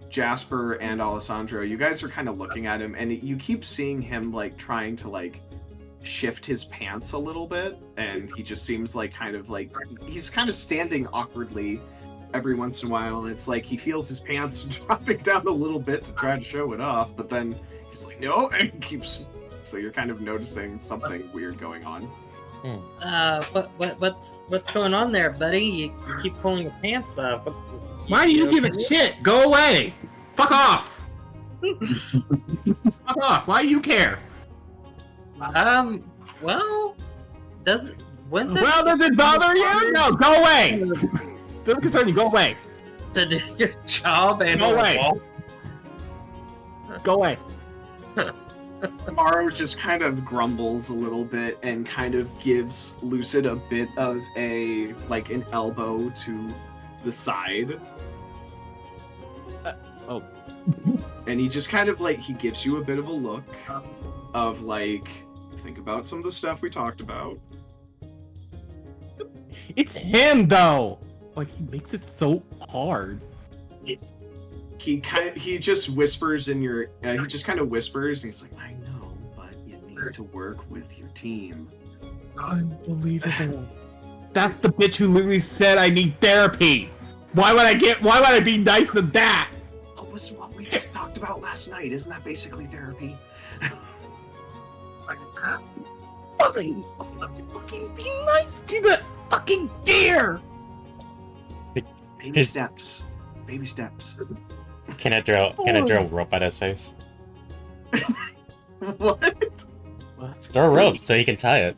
Jasper and Alessandro, you guys are kind of looking at him, and you keep seeing him like trying to like shift his pants a little bit, and he just seems like kind of like he's kind of standing awkwardly every once in a while, and it's like he feels his pants dropping down a little bit to try to show it off, but then he's like, no, and he keeps. So you're kind of noticing something weird going on. What's going on there, buddy? You keep pulling your pants up. Why do you give a okay? shit? Go away! Fuck off! Fuck off! Why do you care? Well, does it? Well, does it bother you? No, go away! Doesn't concern you, go away! To do your job and Go away. walk? Go away. Morrow just kind of grumbles a little bit and kind of gives Lucid a bit of a, like, an elbow to the side. Oh. And he just kind of, like, he gives you a bit of a look of, like, think about some of the stuff we talked about. It's him, though! Like, he makes it so hard. He just whispers in your, he just kind of whispers, and he's like, I know, but you need to work with your team. Unbelievable. That's the bitch who literally said I need therapy! Why would I be nice to that? What was what we just talked about last night? Isn't that basically therapy? Fucking be nice to the fucking deer! Baby steps. Baby steps. Can I throw a rope at his face? What? What? Throw a rope so he can tie it.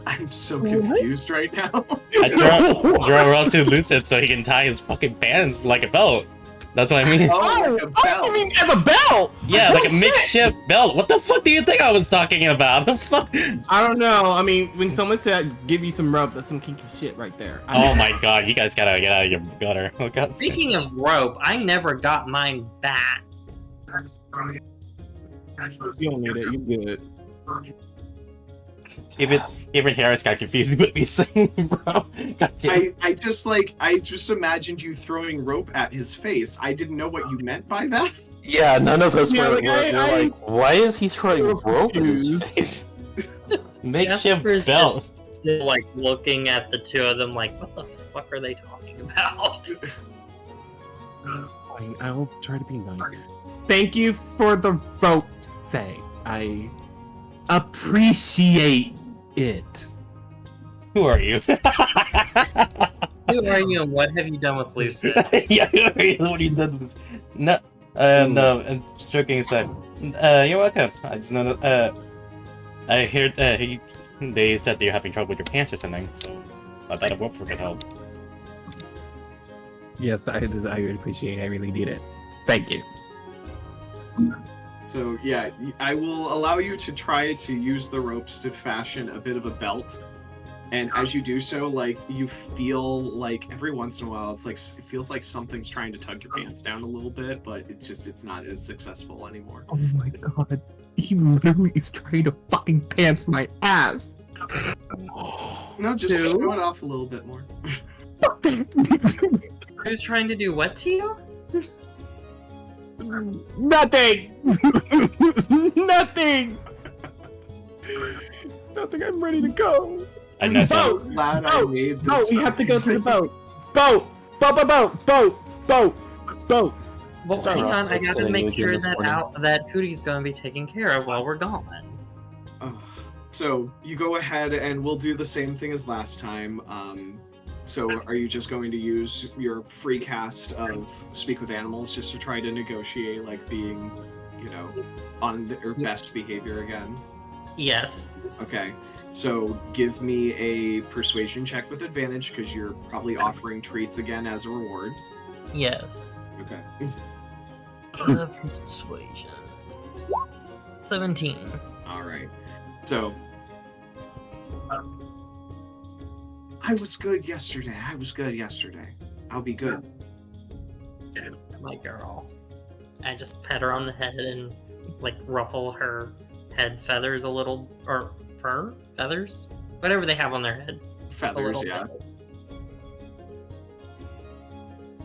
I'm so confused right now. I throw a rope to Lucid so he can tie his fucking pants like a belt. That's what I mean. Oh, like a Oh, bell. you mean as a belt? Yeah, like a Oh, shit. makeshift belt. What the fuck do you think I was talking about? The fuck? I don't know. I mean, when someone said give you some rope, that's some kinky shit right there. Oh my god, you guys gotta get out of your gutter. Oh god. Speaking of rope, I never got mine back. You don't need it. You good. Even Harris got confused with me saying, bro. God damn. I just imagined you throwing rope at his face. I didn't know what you meant by that. Yeah, none of us Yeah, were. like, We're like, why is he throwing rope in his face? Makeshift Jasper's belt. just still, like, looking at the two of them like, what the fuck are they talking about? Fine, I'll try to be nice. Thank you for the rope, say. I appreciate it. Who are you? Who are you and what have you done with Lucid? Yeah, who are you? What have you done to this? No, And stroking his head. You're welcome. I just know that, I hear they said that you're having trouble with your pants or something, so I thought a rope could help. Yes, I really appreciate it. I really need it. Thank you. So yeah, I will allow you to try to use the ropes to fashion a bit of a belt. And as you do so, like, you feel like every once in a while, it feels like something's trying to tug your pants down a little bit, but it's not as successful anymore. Oh my god. He literally is trying to fucking pants my ass. No, just show it off a little bit more. Who's trying to do what to you? Nothing! Nothing! Nothing, I'm ready to go. I know. So glad I made this. Oh, we have to go to the boat. Boat! Boat! Well, Sorry, hang Ross, on, I I'm gotta sending you make again sure this that morning. Cootie's gonna be taken care of while we're gone. So you go ahead and we'll do the same thing as last time. So are you just going to use your free cast of Speak with Animals just to try to negotiate, like, being, you know, on your best behavior again? Yes. Okay. So give me a persuasion check with advantage because you're probably offering treats again as a reward. Yes. Okay. Persuasion. 17. All right. So I was good yesterday. I'll be good. That's my girl. I just pet her on the head and, like, ruffle her head feathers a little, or fur? Feathers? Whatever they have on their head. A Feathers, little yeah. bit.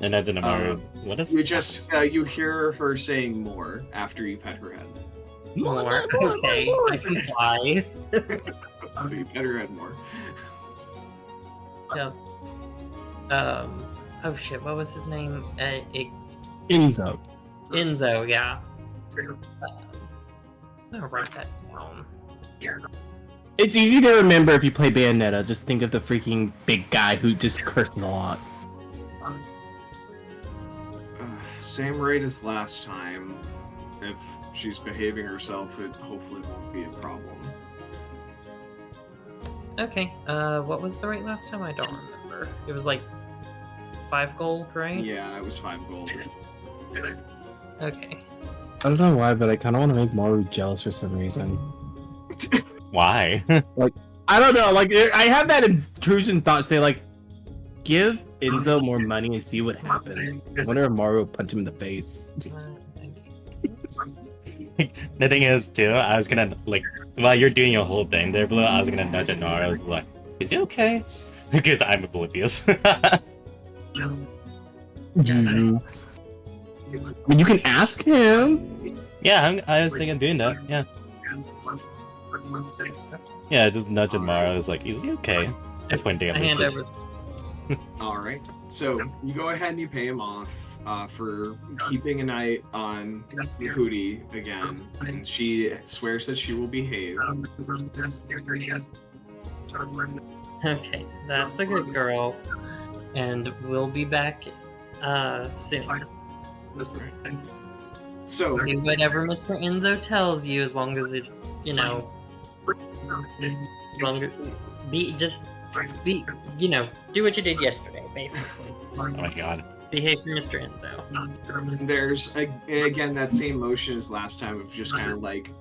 And I didn't know what is. You just you hear her saying more after you pet her head. More. Okay, I comply. So you pet her head more. Yeah. Oh shit, what was his name? Enzo. Enzo, yeah. I'll write that down. It's easy to remember if you play Bayonetta. Just think of the freaking big guy who just curses a lot. Same rate as last time. If she's behaving herself, it hopefully won't be a problem. Okay, what was the rate last time? I don't remember. It was like 5 gold, right? Yeah, it was 5 gold. Okay. I don't know why, but I kind of want to make Maru jealous for some reason. Why? I don't know, like, I have that intrusion thought, say, like, give Enzo more money and see what happens. I wonder if Maru will punch him in the face. The thing is, too, I was gonna, like, while you're doing your whole thing there, Blue, I was gonna nudge at Nora. I was like, is he okay? Because I'm oblivious. Mhm. I mean, you can ask him. Yeah, I was thinking of doing that, yeah. Yeah, just nudge at Mara. I was like, is he okay? And pointing at I hand over. Alright, so you go ahead and you pay him off for keeping an eye on Hootie again, and she swears that she will behave. Okay, that's a good girl. And we'll be back soon. So, Do whatever Mr. Enzo tells you, as long as it's, you know, as long as be, you know, do what you did yesterday, basically. Oh my god. Behave for Mr. Enzo. there's again that same motion as last time of just kind of like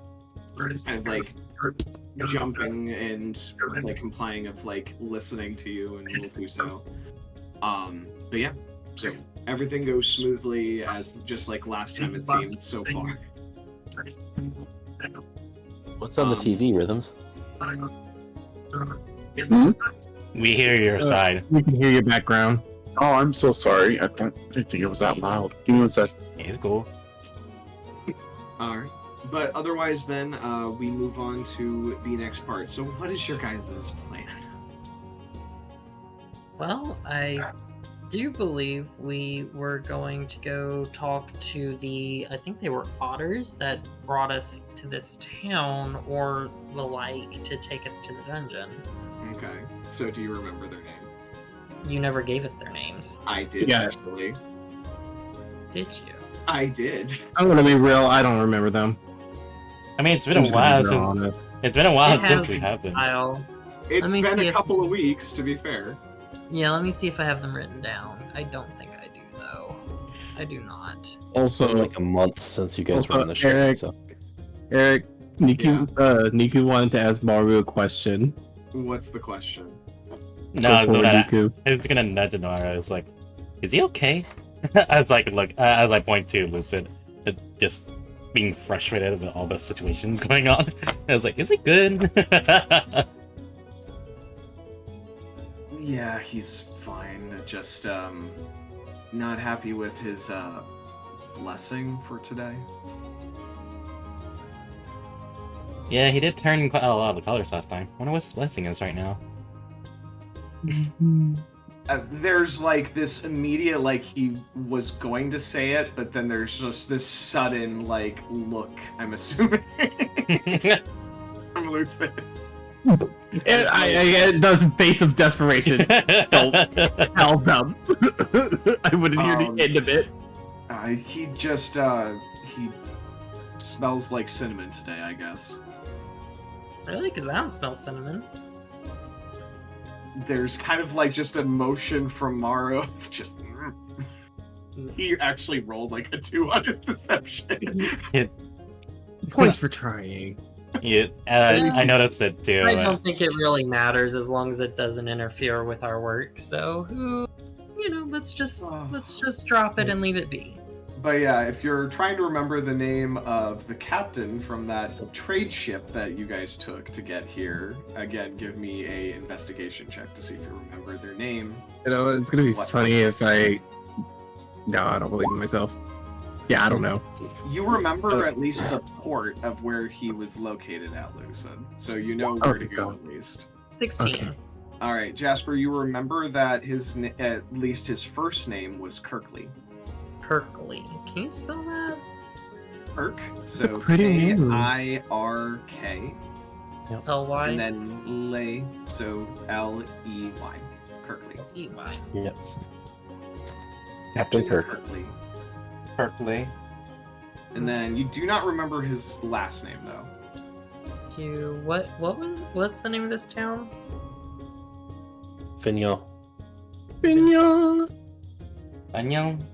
jumping and like complying of like listening to you, and we'll do so. But yeah, so everything goes smoothly as just like last time it seemed so far. What's on the TV, Rhythms? We hear your side. We can hear your background. Oh, I'm so sorry. I didn't think it was that loud. Give me one sec. It's cool. Alright. But otherwise then, we move on to the next part. So what is your guys' plan? Well, I do believe we were going to go talk to I think they were otters that brought us to this town, or the like, to take us to the dungeon. Okay. So do you remember their name? You never gave us their names, I did Yeah. actually. did you? I did. I'm gonna be real. I don't remember them. I mean, it's been I'm a just gonna while be real since on it. it's been a while It since has we been have been. I'll- It's me been see a if- couple of weeks, to be fair. Yeah, let me see if I have them written down. I don't think I do, though. I do not. It's Also, been like a month since you guys were Also, on the show. Eric- So Eric, Niku wanted to ask Maru a question. What's the question? No, I was, Go for it, gonna, Niku. I was gonna nudge Nora. I was like, "Is he okay?" I was like, "Look," as I point to Lucid, just being frustrated about all the situations going on. I was like, "Is he good?" Yeah, he's fine. Just not happy with his blessing for today. Yeah, he did turn quite a lot of the colors last time. Wonder what his blessing is right now. There's like this immediate, like he was going to say it, but then there's just this sudden like look, I'm assuming. I'm Lucid. It does face of desperation. Don't tell them. I wouldn't hear the end of it. He just he smells like cinnamon today, I guess. Really? Because I don't smell cinnamon. There's kind of like just a motion from Morrow. Just he actually rolled like a 2 on his deception. Points for trying. Yeah, I noticed it too. I don't think it really matters as long as it doesn't interfere with our work. So, let's just drop it and leave it be. But yeah, if you're trying to remember the name of the captain from that trade ship that you guys took to get here, again, give me a investigation check to see if you remember their name. It's gonna be What? funny if I. No, I don't believe in myself. Yeah, I don't know. You remember at least the port of where he was located at, Lucid. So you know where to go at least. 16. Okay. All right, Jasper, you remember that at least his first name was Kirkley. Kirkley. Can you spell that? Kirk. a So pretty name. Kirk. L-Y? And then Ley, so Ley. Kirkley. E-Y. yes, Captain Kirk. Kirkley. Berkeley. And then you do not remember his last name though. What's the name of this town? Finyo. Binyo. Annyeong.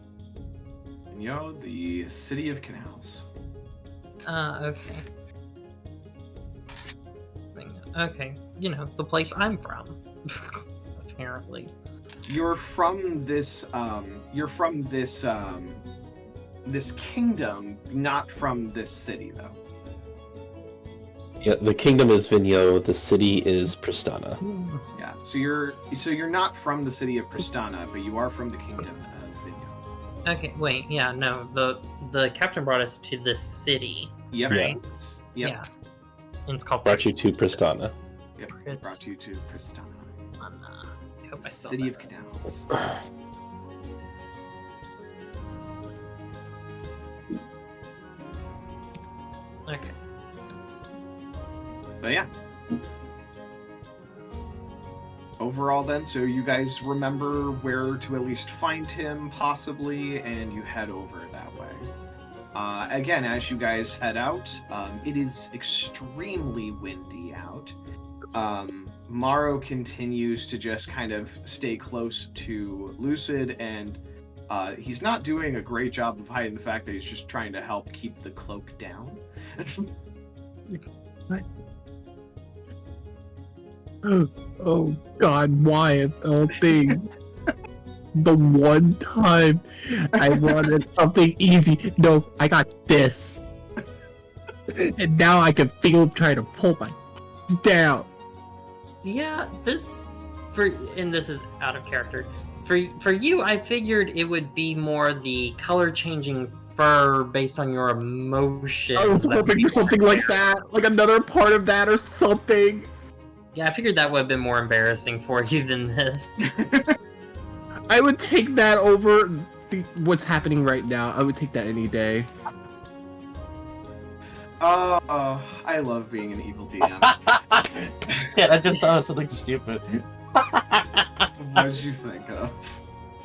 You know, the city of canals. Okay. Okay, the place I'm from. Apparently. You're from this this kingdom, not from this city though. Yeah, the kingdom is Vinyo. The city is Pristana. Yeah. So you're not from the city of Pristana, but you are from the kingdom of Vinyo. Okay, wait, yeah, no, the captain brought us to the city. Yep. Right? Yep. Yeah. And it's called Brought you to Pristana. Yep. Pris- Brought you to Pristana. I hope I spelled City that of right. canals. Okay. But yeah. Overall then, so you guys remember where to at least find him, possibly, and you head over that way. Again, as you guys head out, it is extremely windy out. Morrow continues to just kind of stay close to Lucid, and he's not doing a great job of hiding the fact that he's just trying to help keep the cloak down. Oh God, why of all things? The one time I wanted something easy. No, I got this. And now I can feel trying to pull my down. Yeah, this is out of character. For you, I figured it would be more the color changing fur based on your emotions. I was hoping for something like that, like another part of that or something. Yeah, I figured that would have been more embarrassing for you than this. I would take that over what's happening right now. I would take that any day. I love being an evil DM. Yeah, I just thought of something stupid. What did you think of?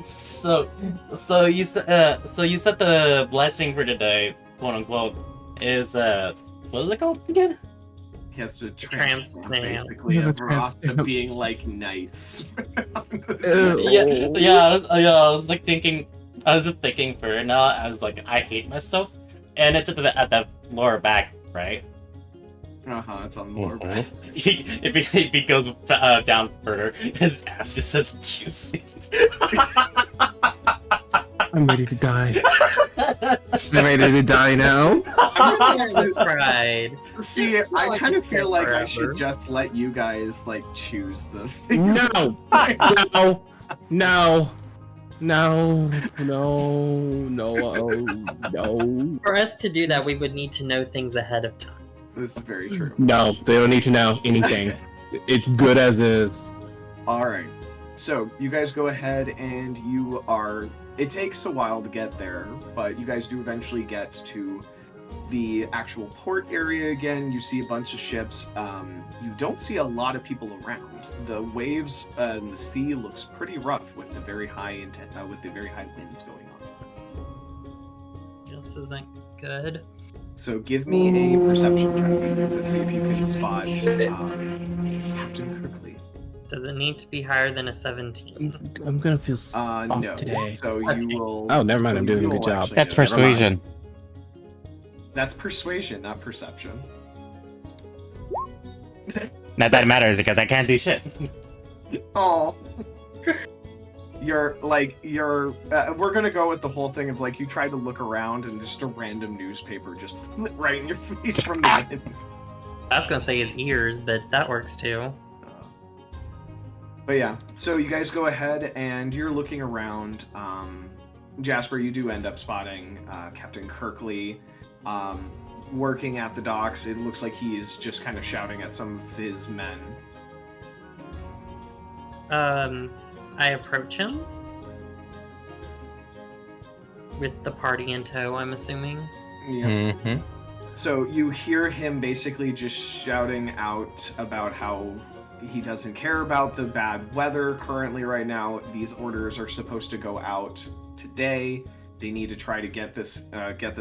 So you said the blessing for today, quote unquote, is what is it called again? He has to Tramp transform stamp. basically Yeah, the of tramp Roth to stamp. being like nice. Yeah. I was like thinking. I was just thinking for now. I was like, I hate myself, and it's at the lower back, right? It's on the lower back. If he goes down further, his ass just says juicy. I'm ready to die. I'm ready to die now. I'm just gonna cried. See, It's not I like kind of it's feel been like I forever. should just let you guys like choose the things. No, no. For us to do that, we would need to know things ahead of time. This is very true. No, they don't need to know anything. It's good as is. All right. So you guys go ahead and you are. It takes a while to get there, but you guys do eventually get to the actual port area again. You see a bunch of ships. You don't see a lot of people around. The waves and the sea looks pretty rough with the very high winds going on. This isn't good. So give me a perception check to see if you can spot Captain Kirkley. Does it need to be higher than a 17? I'm gonna feel No. off today. So you will. Oh, never mind. I'm doing a you good will job. actually That's know. Never mind. persuasion. That's persuasion, not perception. That matters because I can't do shit. Oh. We're gonna go with the whole thing of like you tried to look around and just a random newspaper just right in your face from the wind. I was gonna say his ears, but that works too. But yeah, so you guys go ahead and you're looking around. Jasper, you do end up spotting Captain Kirkley working at the docks. It looks like he is just kind of shouting at some of his men. I approach him with the party in tow, I'm assuming. Yeah. Mm-hmm. So you hear him basically just shouting out about how he doesn't care about the bad weather currently right now. These orders are supposed to go out today. They need to try to get this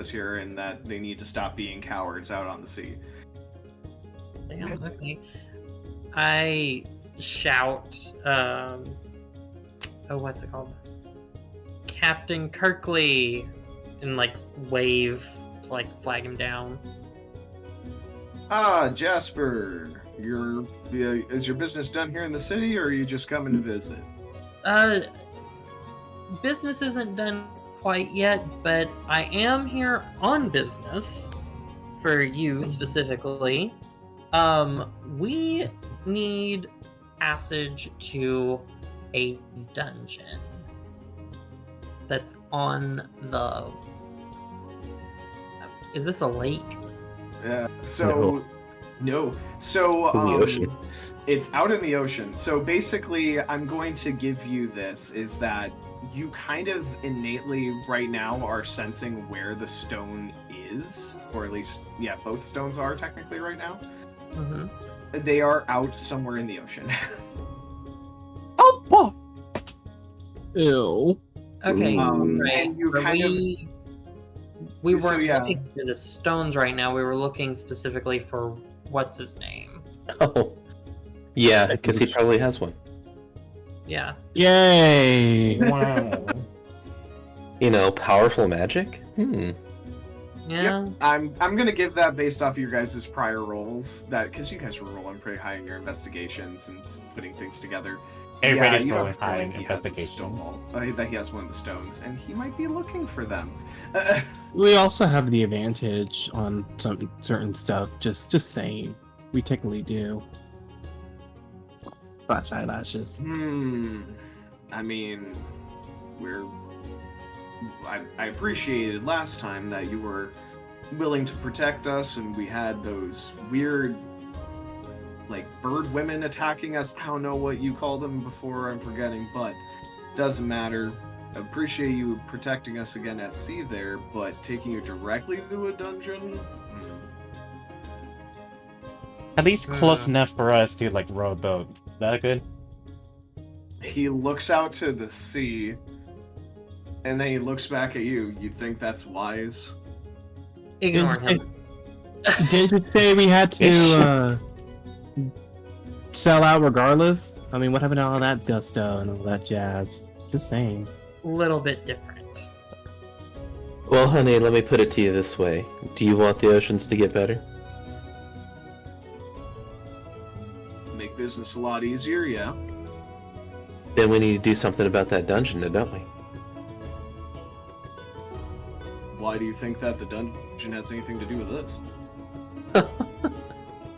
here, and that they need to stop being cowards out on the sea. Yeah, okay. I shout, what's it called? Captain Kirkley! And, like, wave to, like, flag him down. Ah, Jasper, is your business done here in the city, or are you just coming to visit? Business isn't done quite yet, but I am here on business for you specifically. We need passage to a dungeon that's on the... Is this a lake? So In the ocean. It's out in the ocean. So basically, I'm going to give you this, is that you kind of innately right now are sensing where the stone is, or at least, yeah, both stones are technically right now. Mm-hmm. They are out somewhere in the ocean. Oh, Ew. Okay, right. And you But kind of... we So, weren't yeah. looking for the stones right now. We were looking specifically for what's his name. Oh. Yeah, because he probably has one. Yeah. Yay! wow. You know, powerful magic? Yeah. I'm gonna give that based off of your guys' prior rolls, that because you guys were rolling pretty high in your investigations and putting things together. Everybody's you have rolling a high feeling in he has a investigation. stone, that he has one of the stones, and he might be looking for them. We also have the advantage on some certain stuff. Just saying, we technically do. Flash eyelashes. I mean, I appreciated last time that you were willing to protect us, and we had those weird, like, bird women attacking us. I don't know what you called them before, I'm forgetting, but doesn't matter. I appreciate you protecting us again at sea there, but taking you directly to a dungeon? At least close enough for us to like row a boat. That good? He looks out to the sea, And then he looks back at you. You think that's wise? Ignore him. Did you say we had to sell out regardless? I mean, what happened to all that gusto and all that jazz? Just saying. Little bit different. Well, honey, let me put it to you this way. Do you want the oceans to get better? Make business a lot easier, yeah. Then we need to do something about that dungeon, don't we? Why do you think that the dungeon has anything to do with this?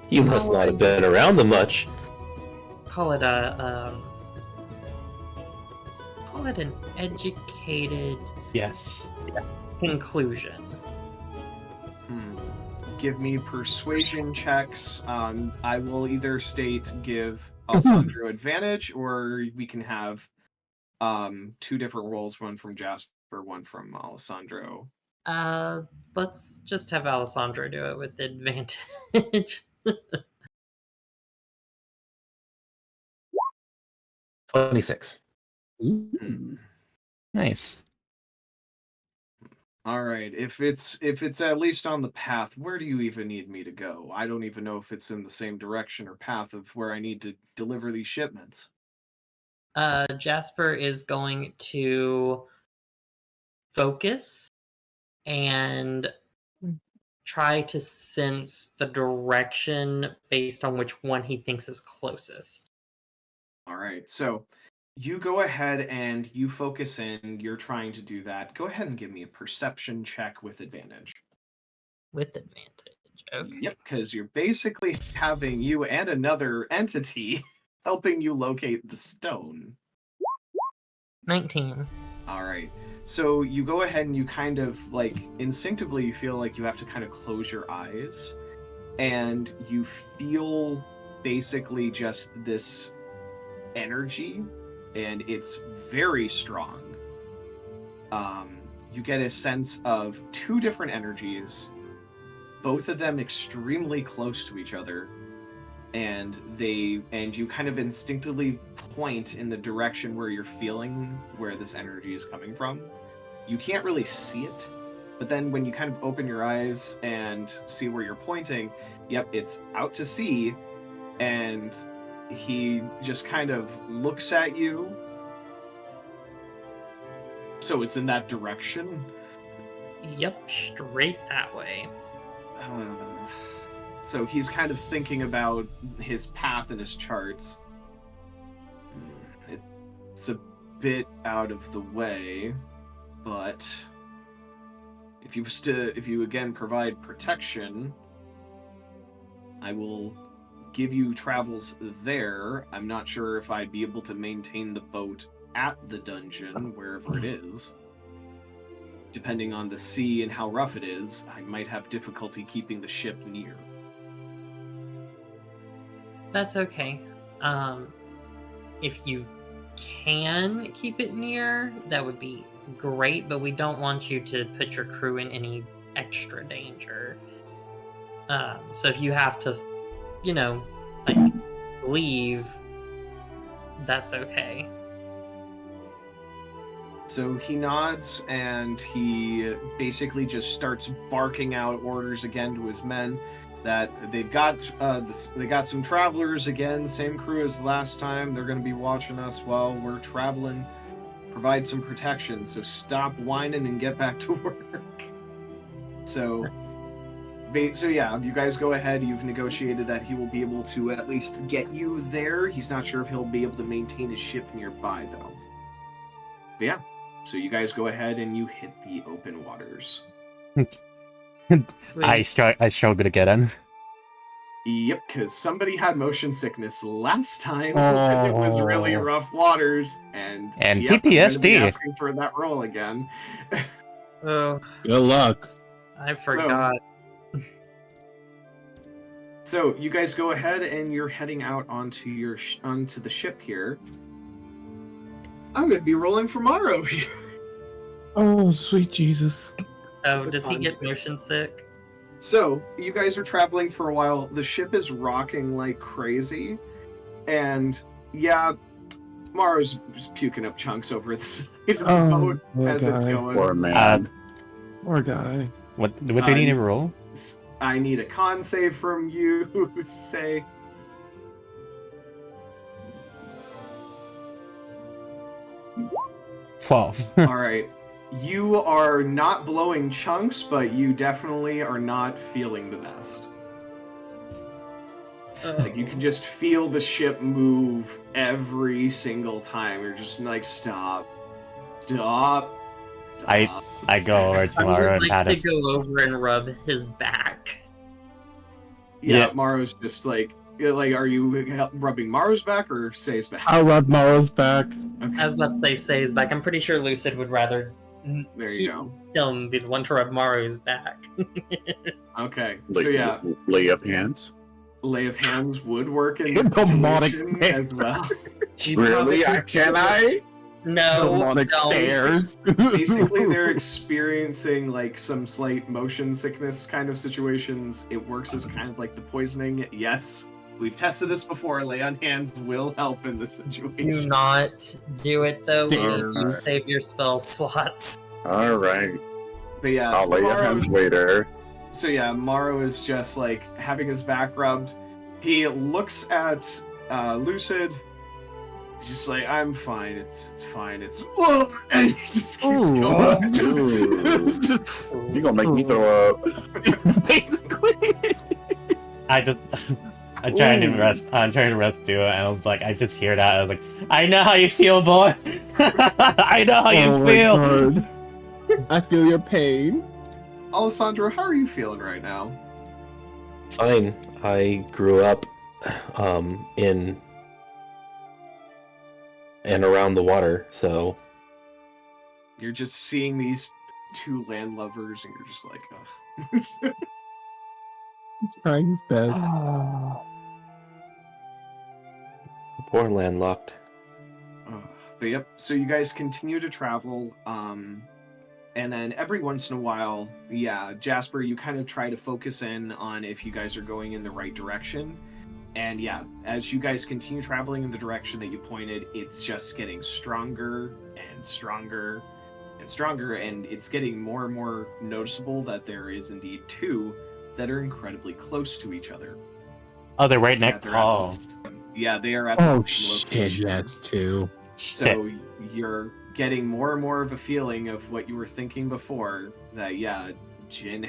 You must not have been around them much. Call it an educated Yes. conclusion. Give me persuasion checks. I will either state give Alessandro advantage, or we can have 2 different rolls, one from Jasper, one from Alessandro. Let's just have Alessandro do it with advantage. 26. Nice. All right. If it's at least on the path, where do you even need me to go? I don't even know if it's in the same direction or path of where I need to deliver these shipments. Jasper is going to focus and try to sense the direction based on which one he thinks is closest. All right. So you go ahead and you focus in. You're trying to do that. Go ahead and give me a perception check with advantage. With advantage. Okay. Yep, because you're basically having you and another entity helping you locate the stone. 19. All right. So you go ahead and you kind of like instinctively you feel like you have to kind of close your eyes, and you feel basically just this energy, and it's very strong. You get a sense of 2 different energies, both of them extremely close to each other, and you kind of instinctively point in the direction where you're feeling where this energy is coming from. You can't really see it, but then when you kind of open your eyes and see where you're pointing, yep, it's out to sea, and he just kind of looks at you. So it's in that direction? Yep, straight that way. So he's kind of thinking about his path and his charts. It's a bit out of the way, but if you again provide protection, I will give you travels there. I'm not sure if I'd be able to maintain the boat at the dungeon, wherever it is. Depending on the sea and how rough it is, I might have difficulty keeping the ship near. That's okay. If you can keep it near, that would be great, but we don't want you to put your crew in any extra danger. So if you have to, leave, that's okay. So he nods, and he basically just starts barking out orders again to his men that they've got they got some travelers again, same crew as last time. They're going to be watching us while we're traveling. Provide some protection, so stop whining and get back to work. So yeah, you guys go ahead. You've negotiated that he will be able to at least get you there. He's not sure if he'll be able to maintain his ship nearby, though. But yeah, so you guys go ahead and you hit the open waters. I struggle to get in. Yep, because somebody had motion sickness last time. And it was really rough waters, and yep, I'm gonna be PTSD. asking for that roll again. Oh, Good luck. I forgot. So you guys go ahead and you're heading out onto onto the ship here. I'm gonna be rolling for Morrow here. Oh, sweet Jesus. Oh, does he get motion sick? So you guys are traveling for a while. The ship is rocking like crazy, and yeah, Maro's just puking up chunks over the side of the Oh, boat poor as it's guy. going. Poor man. Poor guy. What do they need to roll? I need a con save from you, say. Well, All right. You are not blowing chunks, but you definitely are not feeling the best. Like, you can just feel the ship move every single time. You're just like, stop. Stop. Stop. I go over to I Mara would and pat like his. to go over and rub his back. Yeah, Yeah. Maro's just like, are you rubbing Maro's back or Say's back? I'll rub Morrow's back. Okay. I was about to say Say's back. I'm pretty sure Lucid would rather There you go. him be the one to rub Maru's back. Okay. So yeah, Lay of hands. lay of hands would work in In the demonic situation stare. as well. Really? Can I? No, Demonic don't. stairs. Basically, they're experiencing like some slight motion sickness kind of situations. It works as kind of like the poisoning. Yes, we've tested this before. Lay on hands will help in this Do situation. not do it though. We need you to Alright. save your spell slots. All right. But yeah, I'll lay your hands later. So yeah, Morrow is just like having his back rubbed. He looks at Lucid. He's just like, I'm fine. It's fine. It's and he just keeps Ooh. going. Ooh. You gonna make me throw up? Basically. I I'm trying to rest too, and I was like, I just hear that. I was like, I know how you feel, boy. I know how you Oh my feel. God. I feel your pain. Alessandro, how are you feeling right now? Fine. I grew up in and around the water, so You're just seeing these two landlubbers, and you're just like, ugh. He's trying his best. poor landlocked. But yep, so you guys continue to travel, and then every once in a while, yeah, Jasper, you kind of try to focus in on if you guys are going in the right direction. And yeah, as you guys continue traveling in the direction that you pointed, it's just getting stronger and stronger and stronger, and it's getting more and more noticeable that there is indeed two that are incredibly close to each other. Oh, they're right Yeah, next. they're at Oh, yeah, they are at the Oh same shit, location. yes, too. So you're getting more and more of a feeling of what you were thinking before, that yeah, Jin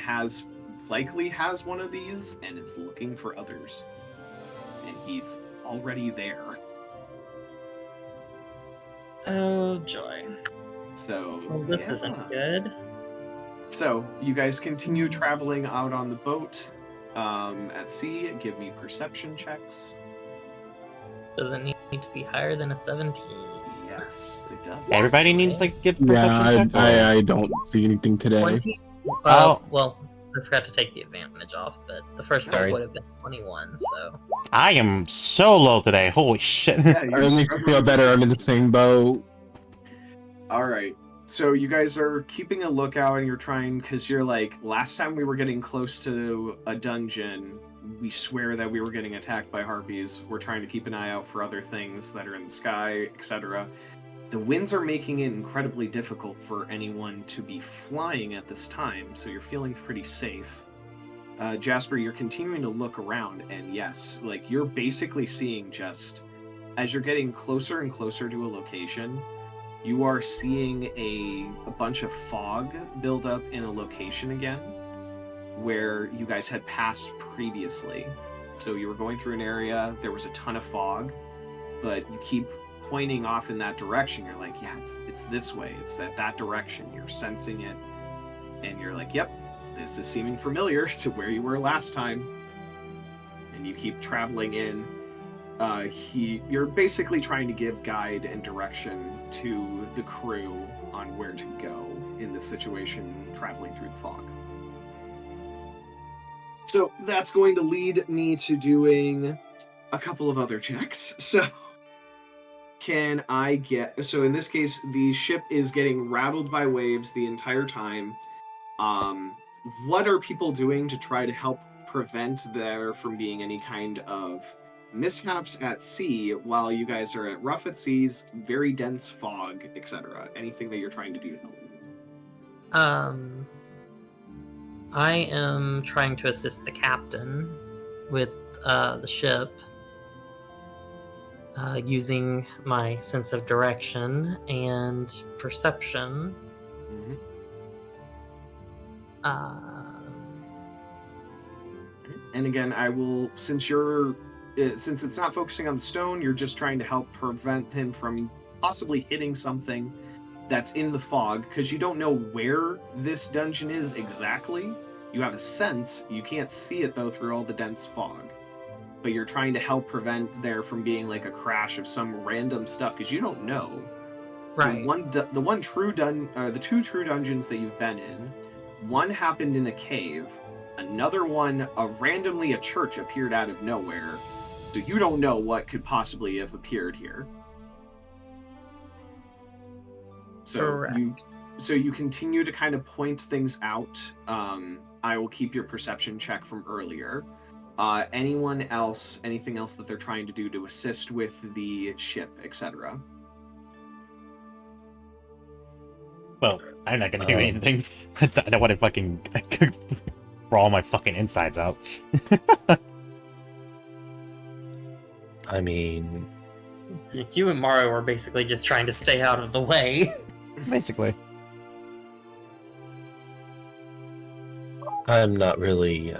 likely has one of these and is looking for others. And he's already there. Oh joy. So Well, this yeah. isn't good. So you guys continue traveling out on the boat at sea. Give me perception checks. Doesn't need to be higher than a 17. Yes, it does. everybody needs to give perception Yeah, check. or- I don't see anything today. 20. Oh. Well, I forgot to take the advantage off, but the first one Sorry. would have been 21. So I am so low today. Holy shit. Yeah, It you're makes me struggling. feel better. I'm in the same boat. All right. So you guys are keeping a lookout, and you're trying, because you're like, last time we were getting close to a dungeon, we swear that we were getting attacked by harpies. We're trying to keep an eye out for other things that are in the sky, etc. The winds are making it incredibly difficult for anyone to be flying at this time, so you're feeling pretty safe. Jasper, you're continuing to look around, and yes, like, you're basically seeing, just as you're getting closer and closer to a location, you are seeing a bunch of fog build up in a location again where you guys had passed previously. So you were going through an area, there was a ton of fog, but you keep pointing off in that direction. You're like, yeah, it's this way, it's at that direction. You're sensing it, and you're like, yep, this is seeming familiar to where you were last time. And you keep traveling in. You're basically trying to give guide and direction to the crew on where to go in this situation, traveling through the fog. So that's going to lead me to doing a couple of other checks. So can I get... So in this case, the ship is getting rattled by waves the entire time. What are people doing to try to help prevent there from being any kind of mishaps at sea while you guys are at rough at seas, very dense fog, etc. Anything that you're trying to do to help. I am trying to assist the captain with the ship, using my sense of direction and perception. Mm-hmm. And again, I will, since it's not focusing on the stone, you're just trying to help prevent him from possibly hitting something that's in the fog, because you don't know where this dungeon is exactly. You have a sense, you can't see it though through all the dense fog. But you're trying to help prevent there from being like a crash of some random stuff, because you don't know. Right. The two true dungeons that you've been in, one happened in a cave, another one, randomly a church appeared out of nowhere. So you don't know what could possibly have appeared here. So you continue to kind of point things out. I will keep your perception check from earlier. Anyone else, anything else that they're trying to do to assist with the ship, etc.? Well, I'm not gonna do anything. I don't want to fucking brawl my fucking insides out. I mean, You and Mario are basically just trying to stay out of the way. basically. I'm not really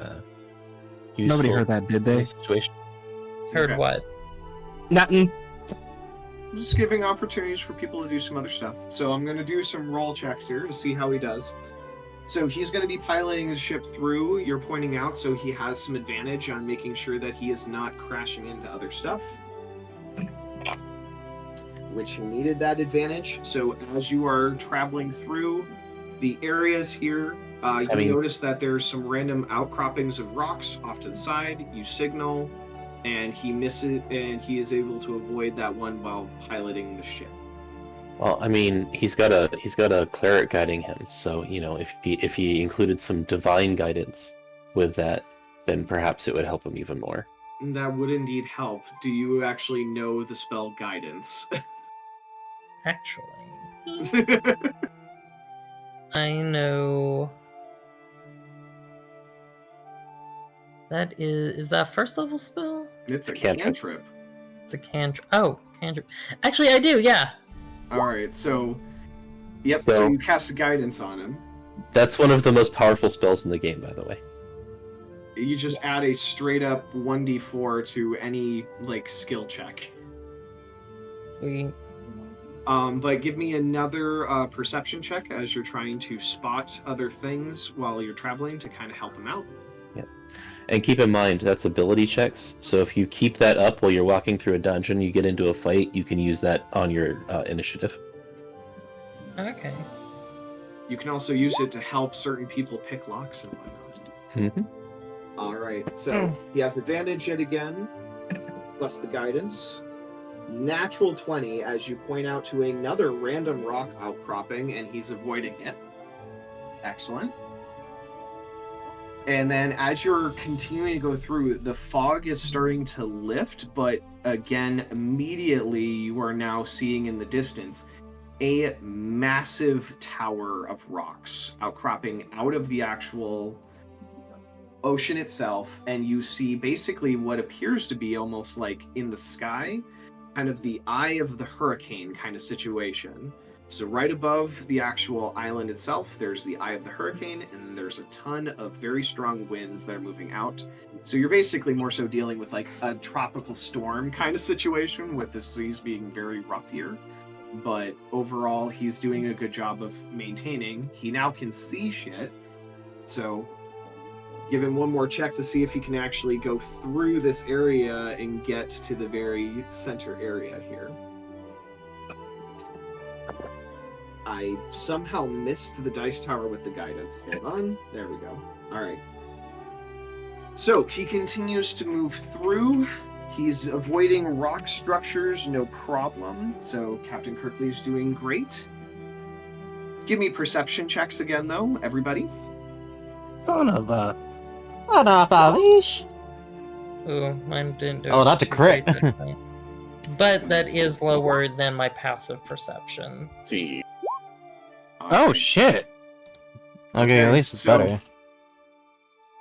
useful. Nobody heard that, did in they? this situation. Heard Okay. what? Nothing. Just giving opportunities for people to do some other stuff. So I'm going to do some roll checks here to see how he does. So he's going to be piloting his ship through, you're pointing out, so he has some advantage on making sure that he is not crashing into other stuff. Which he needed that advantage. So as you are traveling through the areas here, you notice that there's some random outcroppings of rocks off to the side. You signal, and he misses, and he is able to avoid that one while piloting the ship. Well, I mean, he's got a cleric guiding him, so you know, if he included some divine guidance with that, then perhaps it would help him even more. That would indeed help. Do you actually know the spell guidance? Actually, I know that is that first level spell? It's a Cantrip. cantrip. It's a cantrip. Oh, cantrip. Actually, I do. Yeah. Alright, so... Yep, So- so you cast a guidance on him. That's one of the most powerful spells in the game, by the way. You just add a straight up 1d4 to any, like, skill check. We. But give me another perception check as you're trying to spot other things while you're traveling to kind of help him out. And keep in mind, that's ability checks, so if you keep that up while you're walking through a dungeon, you get into a fight, you can use that on your initiative. Okay. You can also use it to help certain people pick locks and whatnot. Mm-hmm. Alright, so he has advantage yet again, plus the guidance. Natural 20 as you point out to another random rock outcropping, and he's avoiding it. Excellent. And then as you're continuing to go through, the fog is starting to lift, but again, immediately you are now seeing in the distance a massive tower of rocks outcropping out of the actual ocean itself, and you see basically what appears to be almost like in the sky, kind of the eye of the hurricane kind of situation. So right above the actual island itself, there's the eye of the hurricane, and then there's a ton of very strong winds that are moving out. So you're basically more so dealing with like a tropical storm kind of situation, with the seas being very rough here. But overall, he's doing a good job of maintaining. He now can see shit. So give him one more check to see if he can actually go through this area and get to the very center area here. I somehow missed the dice tower with the guidance. Hold on. There we go. Alright. So, he continues to move through. He's avoiding rock structures, no problem. So, Captain Kirkley's doing great. Give me perception checks again, though, everybody. Son of a... Ooh, mine didn't do. Oh, that's a too crit. great that time. But that is lower than my passive perception. See. Oh shit! Okay, at least it's so better.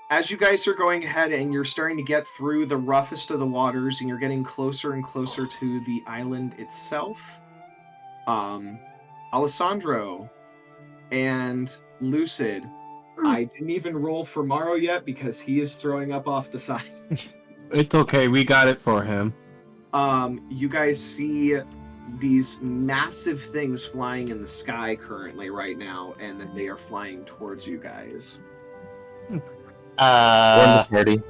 As you guys are going ahead and you're starting to get through the roughest of the waters and you're getting closer and closer to the island itself, Alessandro and Lucid, I didn't even roll for Morrow yet because he is throwing up off the side. It's okay, we got it for him. You guys see these massive things flying in the sky currently right now, and then they are flying towards you guys. One party.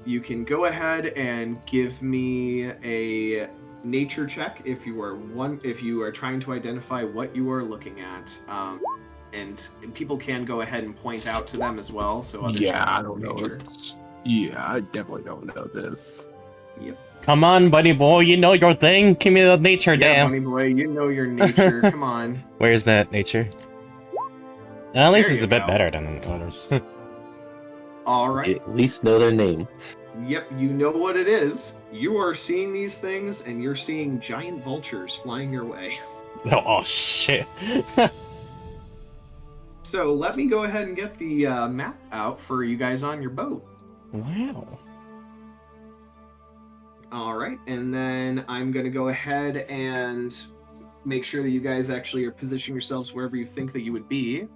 You can go ahead and give me a nature check if you are trying to identify what you are looking at. And people can go ahead and point out to them as well. So others Yeah, can I don't know. nature. Yeah, I definitely don't know this. Yep. Come on, buddy boy, you know your thing. Give me the nature, Yeah, damn. bunny boy, you know your nature. Come on. Where's that nature? At least There it's you a bit go. better than others. All You right. at least know their name. Yep, you know what it is. You are seeing these things, and you're seeing giant vultures flying your way. Oh shit. So let me go ahead and get the map out for you guys on your boat. Wow. All right, and then I'm going to go ahead and make sure that you guys actually are positioning yourselves wherever you think that you would be.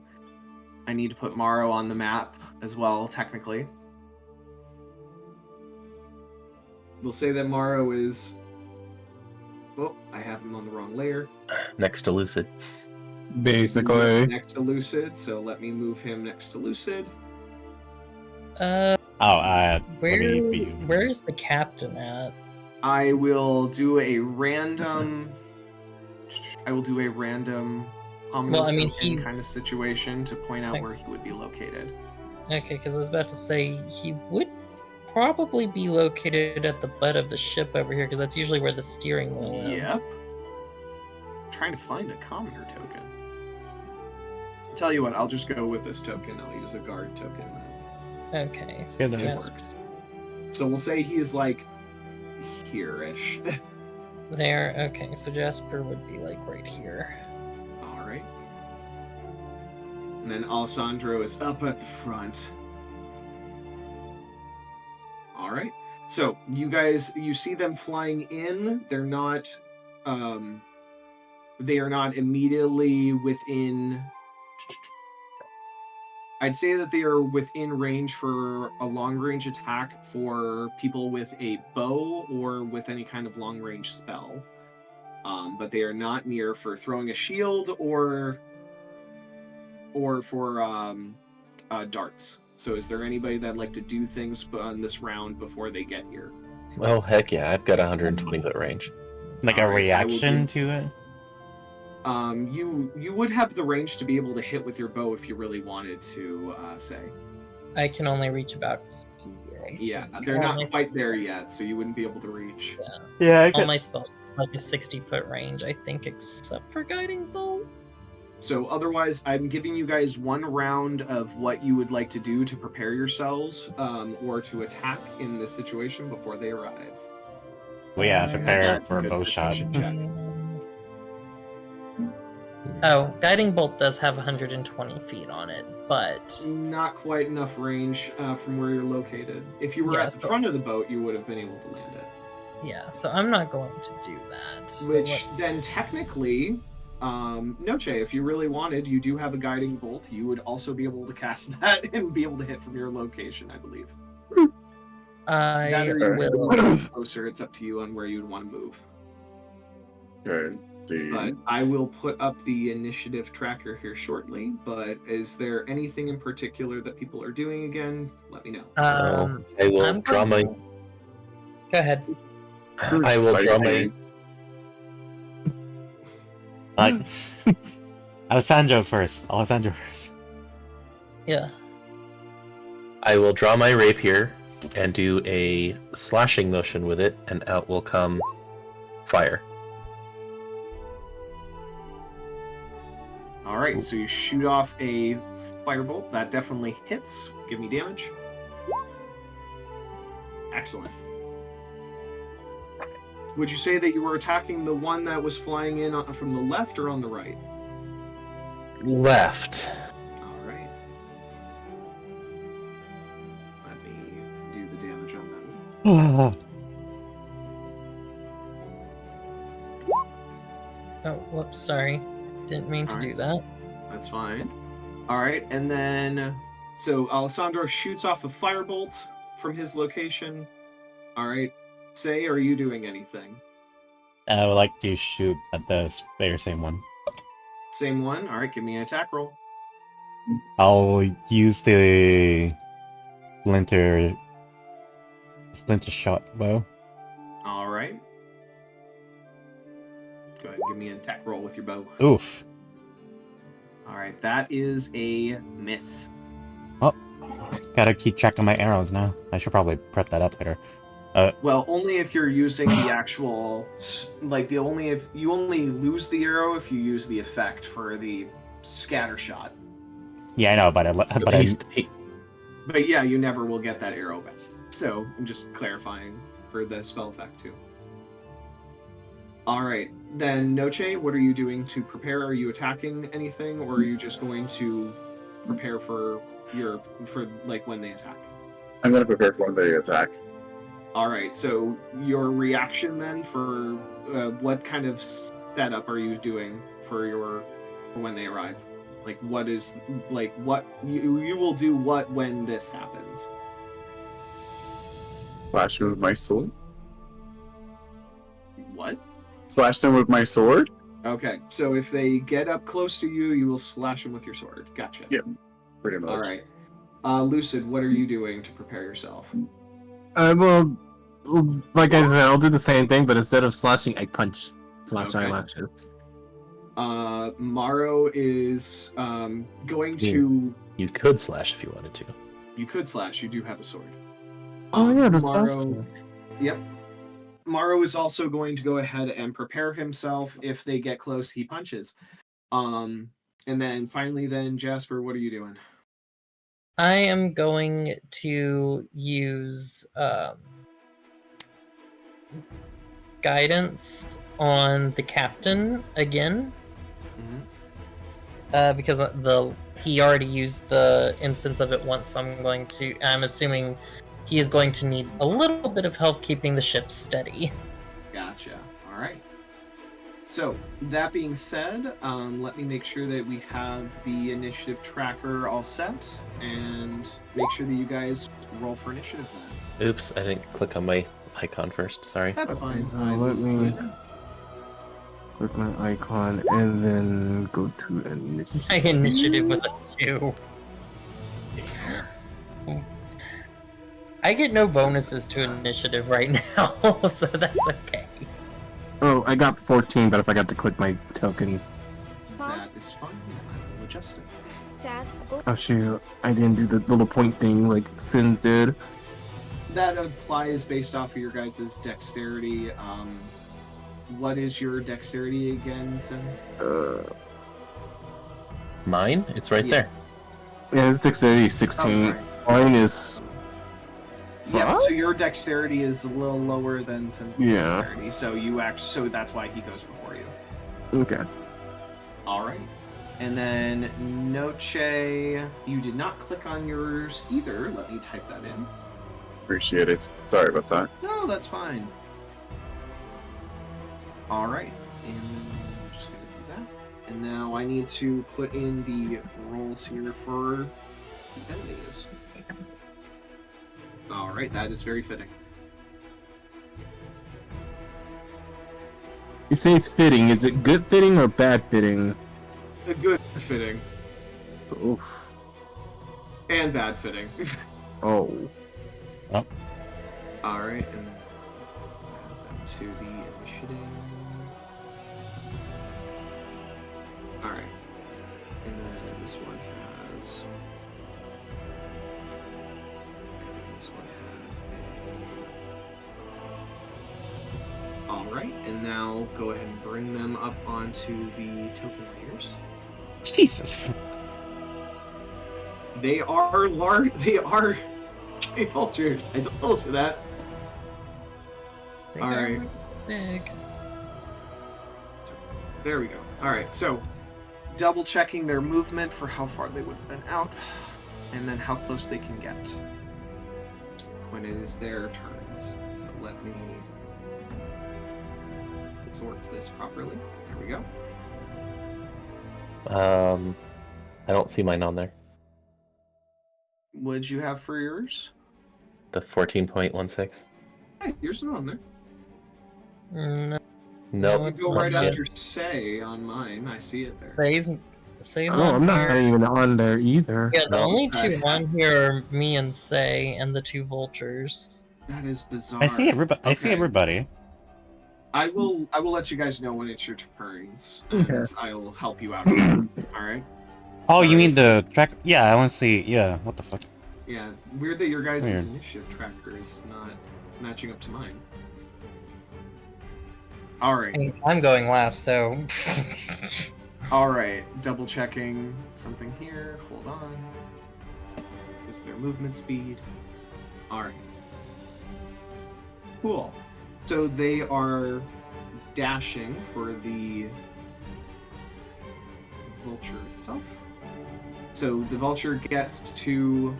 I need to put Morrow on the map as well, technically. We'll say that Morrow is... Oh, I have him on the wrong layer. Next to Lucid. Basically. Next to Lucid, so let me move him next to Lucid. Oh, Where's the captain at? I will do a random... Well, I mean, he- kind of situation to point out where he would be located. Okay, because I was about to say he would probably be located at the butt of the ship over here, because that's usually where the steering wheel is. Yep. Trying to find a commoner token. Tell you what, I'll just go with this token. I'll use a guard token. Okay, so Yeah, that just Works. So we'll say he's like here-ish. there. Okay, so Jasper would be like right here. All right. And then Alessandro is up at the front. All right. So you guys, you see them flying in. They're not. They are not immediately within. I'd say that they are within range for a long-range attack for people with a bow or with any kind of long-range spell. But they are not near for throwing a shield or for darts. So is there anybody that'd like to do things on this round before they get here? Oh, heck yeah, I've got 120 foot range. like All a right, I will reaction do- to it. You would have the range to be able to hit with your bow if you really wanted to say. I can only reach about here. I Yeah, think. they're All not my- quite there yet, so you wouldn't be able to reach. Yeah, All my spells like a 60-foot range, I think, except for guiding bolt. So otherwise, I'm giving you guys one round of what you would like to do to prepare yourselves or to attack in this situation before they arrive. Well, yeah, Uh, prepare for a good bow shot. precision check. Oh, guiding bolt does have 120 feet on it, but Not quite enough range from where you're located. If you were Yeah, at the so- front of the boat, you would have been able to land it. yeah, so I'm not going to do that. So Which then technically, Noche, if you really wanted, you do have a guiding bolt. You would also be able to cast that and be able to hit from your location, I believe. I That or you will. will closer. It's up to you on where you'd want to move. Okay. But I will put up the initiative tracker here shortly. But is there anything in particular that people are doing again? Let me know. So I will I'm draw my. going- Go ahead. I will draw my. Alessandro first. Alessandro first. Yeah. I will draw my rapier and do a slashing motion with it, and out will come fire. All right, so you shoot off a firebolt. That definitely hits. Give me damage. Excellent. Would you say that you were attacking the one that was flying in from the left or on the right? Left. All right. Let me do the damage on that one. Oh, whoops, sorry. Didn't mean to Alright. do that. That's fine. All right, and then so Alessandro shoots off a firebolt from his location. All right. Say, are you doing anything? I would like to shoot at the very same one. Same one. All right, give me an attack roll. I'll use the splinter shot bow. All right. Go ahead and give me an attack roll with your bow. Oof. All right, that is a miss. Gotta keep track of my arrows now. I should probably prep that up later. Well, only if you're using the actual, like if you only lose the arrow if you use the effect for the scatter shot. Yeah, I know, But yeah, you never will get that arrow back. So I'm just clarifying for the spell effect too. All right, then Noche, what are you doing to prepare? Are you attacking anything, or are you just going to prepare for when they attack? I'm gonna prepare for when they attack. All right, so your reaction then for what kind of setup are you doing for when they arrive? Like what you will do what when this happens? Slash them with my sword. What? Slash them with my sword. Okay, so if they get up close to you, you will slash them with your sword. Gotcha. Yeah. Pretty much. All right. Lucid, what are you doing to prepare yourself? Well, like I said, I'll do the same thing, but instead of slashing, I punch. Slash Okay. eyelashes. Maro is going to. You could slash if you wanted to. You could slash. You do have a sword. Oh yeah, that's Maro. faster. Yep. Maro is also going to go ahead and prepare himself. If they get close, he punches. And then finally, Jasper, what are you doing? I am going to use guidance on the captain again. Because he already used the instance of it once, so I'm assuming he is going to need a little bit of help keeping the ship steady. Gotcha. All right. So, that being said, let me make sure that we have the initiative tracker all set, and make sure that you guys roll for initiative then. Oops, I didn't click on my icon first. Sorry. That's fine. So let me click my icon and then go to initiative. My initiative was a 2. I get no bonuses to initiative right now, so that's okay. Oh, I got 14, but if I got to click my token. That is fine. I will adjust it. Dad. Oh shoot, I didn't do the little point thing like Sin did. That applies based off of your guys' dexterity. What is your dexterity again, Sin? Mine? It's right there. Yeah, it's dexterity 16. Okay. Mine is. Yeah, What? so your dexterity is a little lower than Sin's Yeah. dexterity, so that's why he goes before you. Okay. All right. And then Noche, you did not click on yours either. Let me type that in. Appreciate it. Sorry about that. No, that's fine. All right. And I'm just going to do that. And now I need to put in the rolls here for the enemies. All right, that is very fitting. You say it's fitting. Is it good fitting or bad fitting? A good fitting Oof. and bad fitting. Oh. All right, and then add them to the initiative. All right, and then this one has. This one has a. All right, and now go ahead and bring them up onto the token layers. Jesus. They are large. They are giant vultures. I told you that. They All got right. really big. There we go. All right, so double checking their movement for how far they would have been out, and then how close they can get when it is their turns. So let me sort this properly. There we go. I don't see mine on there. What'd you have for yours? The 14.16. Hey, yours is on there. No, Nope. You it's go not right yet. after say on mine. I see it there. Say's Oh, on I'm not here. even on there either. Yeah, the No. only two Okay. on here are me and Say, and the two vultures. That is bizarre. I see everybody. I see Okay. everybody. I will let you guys know when it's your turns, and Okay. I'll help you out. All right. Oh, you Sorry. mean the track? Yeah, I want to see. Yeah, what the fuck? Yeah, weird that your guys' Weird. initiative tracker is not matching up to mine. Alright, I'm going last, so. alright. Double checking something here. Hold on. Is their movement speed? Alright. Cool. So they are dashing for the vulture itself. So the vulture gets to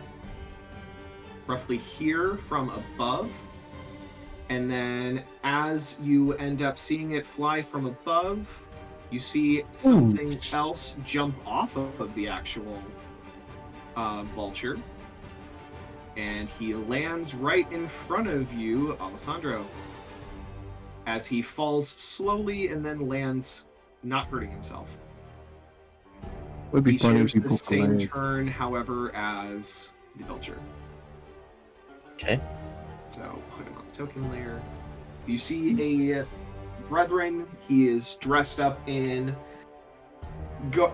roughly here from above, and then as you end up seeing it fly from above, you see something else jump off of the actual vulture, and he lands right in front of you, Alessandro, as he falls slowly and then lands, not hurting himself. Would be He funny shares if the people same played. turn, however, as the vulture. Okay. So put him on the token layer. You see a brethren. He is dressed up in.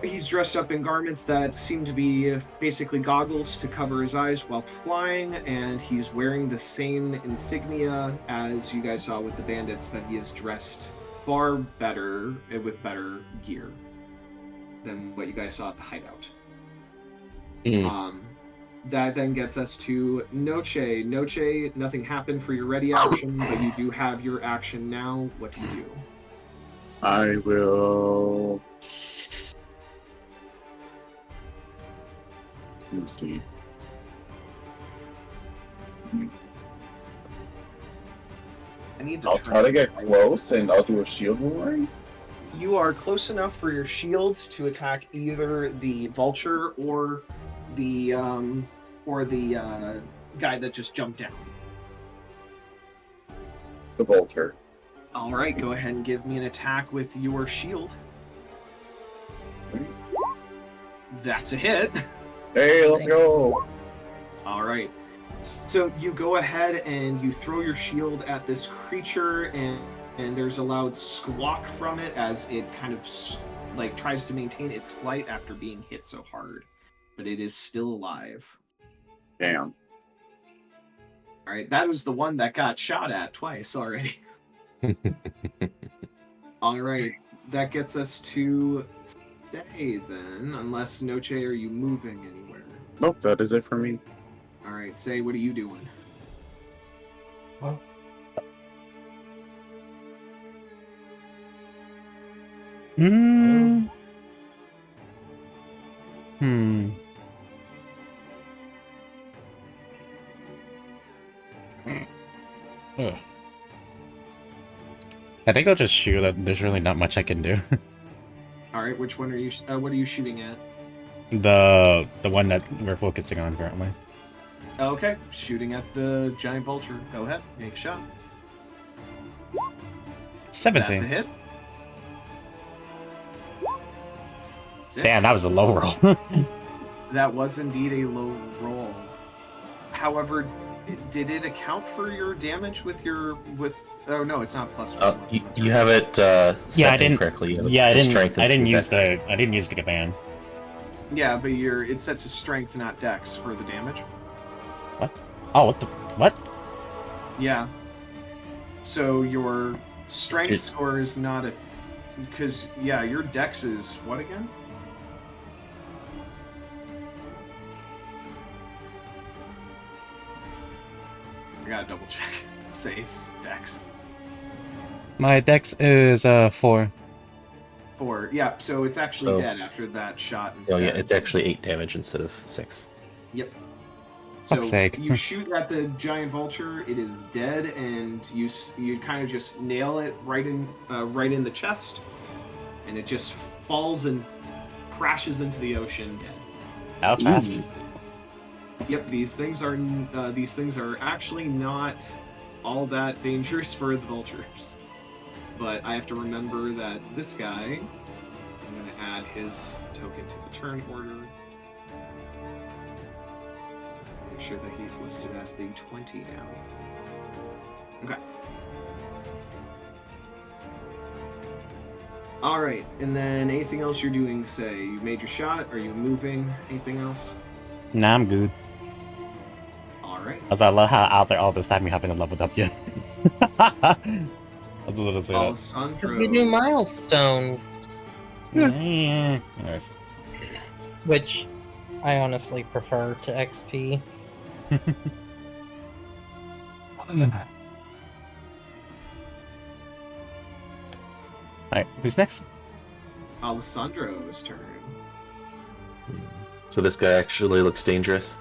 He's dressed up in garments that seem to be basically goggles to cover his eyes while flying, and he's wearing the same insignia as you guys saw with the bandits, but he is dressed far better with better gear than what you guys saw at the hideout. That then gets us to Noche. Noche, nothing happened for your ready action, but you do have your action now. What do you do? I will. Let me see. I need to I'll turn try to it get right. close and I'll do a shield warring. You are close enough for your shield to attack either the vulture or the guy that just jumped down. The vulture. All right, go ahead and give me an attack with your shield. That's a hit. Hey, let's go. All right. So you go ahead and you throw your shield at this creature, and there's a loud squawk from it as it kind of like tries to maintain its flight after being hit so hard, but it is still alive. Damn. All right, that was the one that got shot at twice already. All right, that gets us to stay then, unless Noche, are you moving anywhere? Nope, that is it for me. All right, Say, what are you doing? Well, Hmm. Ugh. I think I'll just shoot. There's really not much I can do. All right, which one are you? What are you shooting at? The one that we're focusing on currently. Okay, shooting at the giant vulture. Go ahead, make a shot. 17. That's a hit. 6. Damn, that was a low roll. That was indeed a low roll. However, did it account for your damage with your Oh no, it's not plus 1. You have it set Yeah, I didn't- incorrectly. Yeah, I Strength didn't and use dex. I didn't use the command. Yeah, but it's set to strength, not dex, for the damage. Oh, what? Yeah. So your strength Dude. score is not a... Because, yeah, your dex is what again? I gotta double check. Says dex. My dex is 4. 4. Yeah, so it's actually Oh. dead after that shot Oh instead. yeah, it's actually 8 damage instead of 6. Yep. So Fuck's sake. you shoot at the giant vulture, it is dead, and you kind of just nail it right in the chest, and it just falls and crashes into the ocean dead. That was fast. Yep, these things are actually not all that dangerous for the vultures. But I have to remember that this guy, I'm going to add his token to the turn order. Make sure that he's listed as the 20 now. Okay. Alright, and then anything else you're doing, say, you made your shot, are you moving, anything else? Nah, I'm good. Alright. As I love how out there all this time you haven't leveled up yet. I just want to say that. Alessandro. Because we do milestone, Yeah. Nice. which I honestly prefer to XP. Alright, who's next? Alessandro's turn. So this guy actually looks dangerous.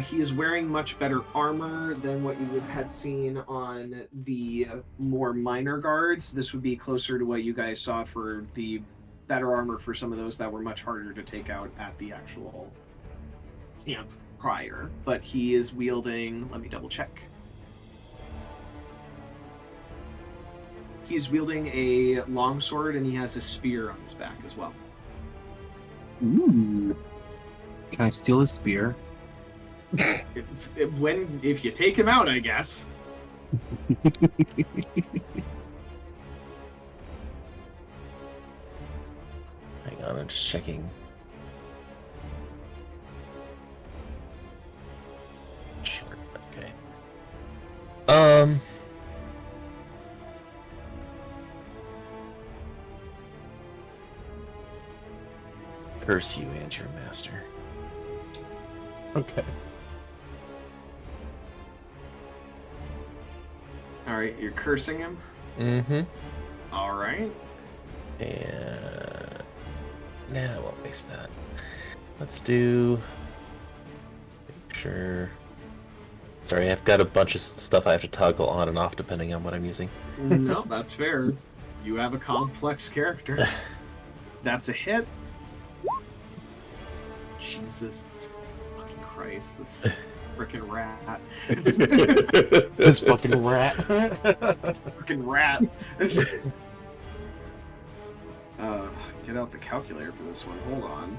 He is wearing much better armor than what you would have seen on the more minor guards. This would be closer to what you guys saw for the better armor for some of those that were much harder to take out at the actual camp prior. But he is wielding, let me double check. He's wielding a longsword and he has a spear on his back as well. Ooh. Can I steal his spear? If you take him out, I guess. Hang on, I'm just checking. Sure, okay. Curse you and your master. Okay. Alright, you're cursing him? Mm-hmm. Alright. And nah, I won't waste that. Let's do. Make sure. Sorry, I've got a bunch of stuff I have to toggle on and off depending on what I'm using. No, that's fair. You have a complex character. That's a hit. Jesus fucking Christ, this freaking rat. This fucking rat. Freaking rat. Get out the calculator for this one. Hold on.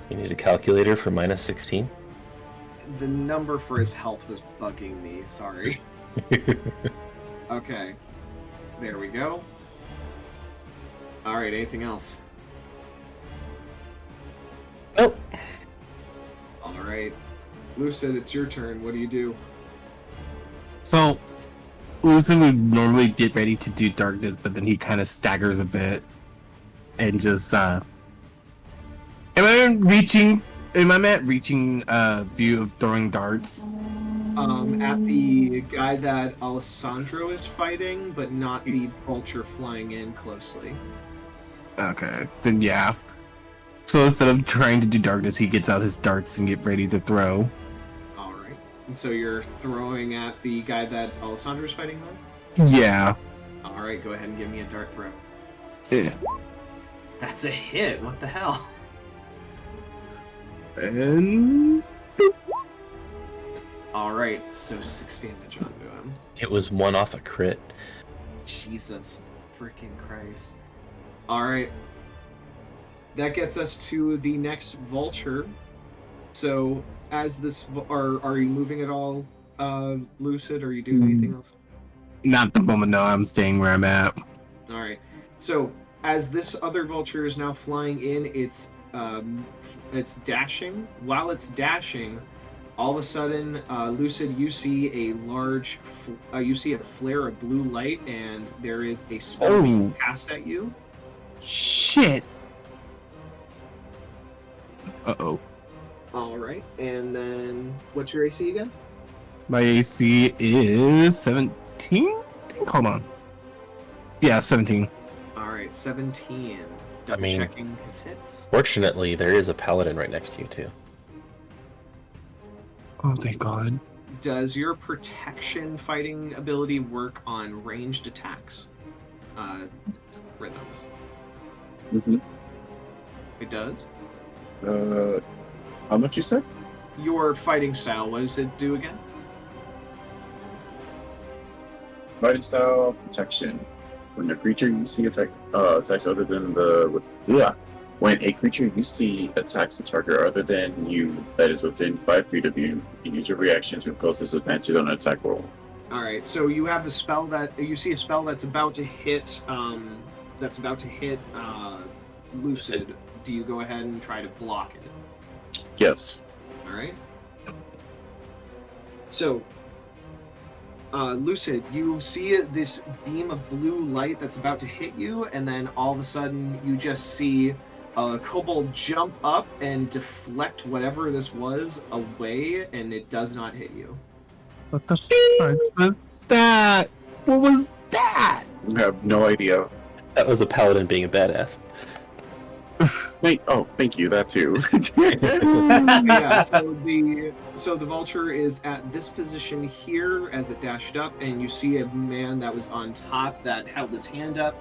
You need a calculator for -16? The number for his health was bugging me. Sorry. Okay. There we go. Alright, anything else? Nope. Alright. Lucid, it's your turn. What do you do? So, Lucid would normally get ready to do darkness, but then he kind of staggers a bit and just Am I at reaching view of throwing darts? At the guy that Alessandro is fighting, but not the vulture flying in closely. Okay, then yeah. So instead of trying to do darkness, he gets out his darts and get ready to throw. Alright. And so you're throwing at the guy that Alessandro's fighting then? Yeah. Alright, go ahead and give me a dart throw. Yeah. That's a hit, what the hell? And Alright, so 6 damage onto him. It was 1 off a crit. Jesus freaking Christ. Alright. That gets us to the next vulture. So, as this... Are you moving at all, Lucid? Or are you doing anything else? not at the moment, no, I'm staying where I'm at. Alright. So, as this other vulture is now flying in, it's dashing. While it's dashing, all of a sudden, Lucid, you see a large... you see a flare of blue light, and there is a spell being cast at you. Shit. Uh-oh. Alright, and then what's your AC again? My AC is 17? Hold on. Yeah, 17. Alright, 17. Double mean- checking his hits. Fortunately, there is a paladin right next to you too. Oh, thank God. Does your protection fighting ability work on ranged attacks? Rhythms. Mm-hmm. It does? How much you said? Your fighting style, what does it do again? Fighting style protection. When a creature you see attacks other than when a creature you see attacks a target other than you that is within 5 feet of you, you use your reaction to impose disadvantage on an attack roll. Alright, so you have a spell that you see a spell that's about to hit Lucid. Do you go ahead and try to block it? Yes. Alright. So Lucid, you see this beam of blue light that's about to hit you, and then all of a sudden you just see a kobold jump up and deflect whatever this was away, and it does not hit you. What the fuck was that? What was that? I have no idea. That was a paladin being a badass. Thank you, that too. Yeah, so the vulture is at this position here as it dashed up, and you see a man that was on top that held his hand up.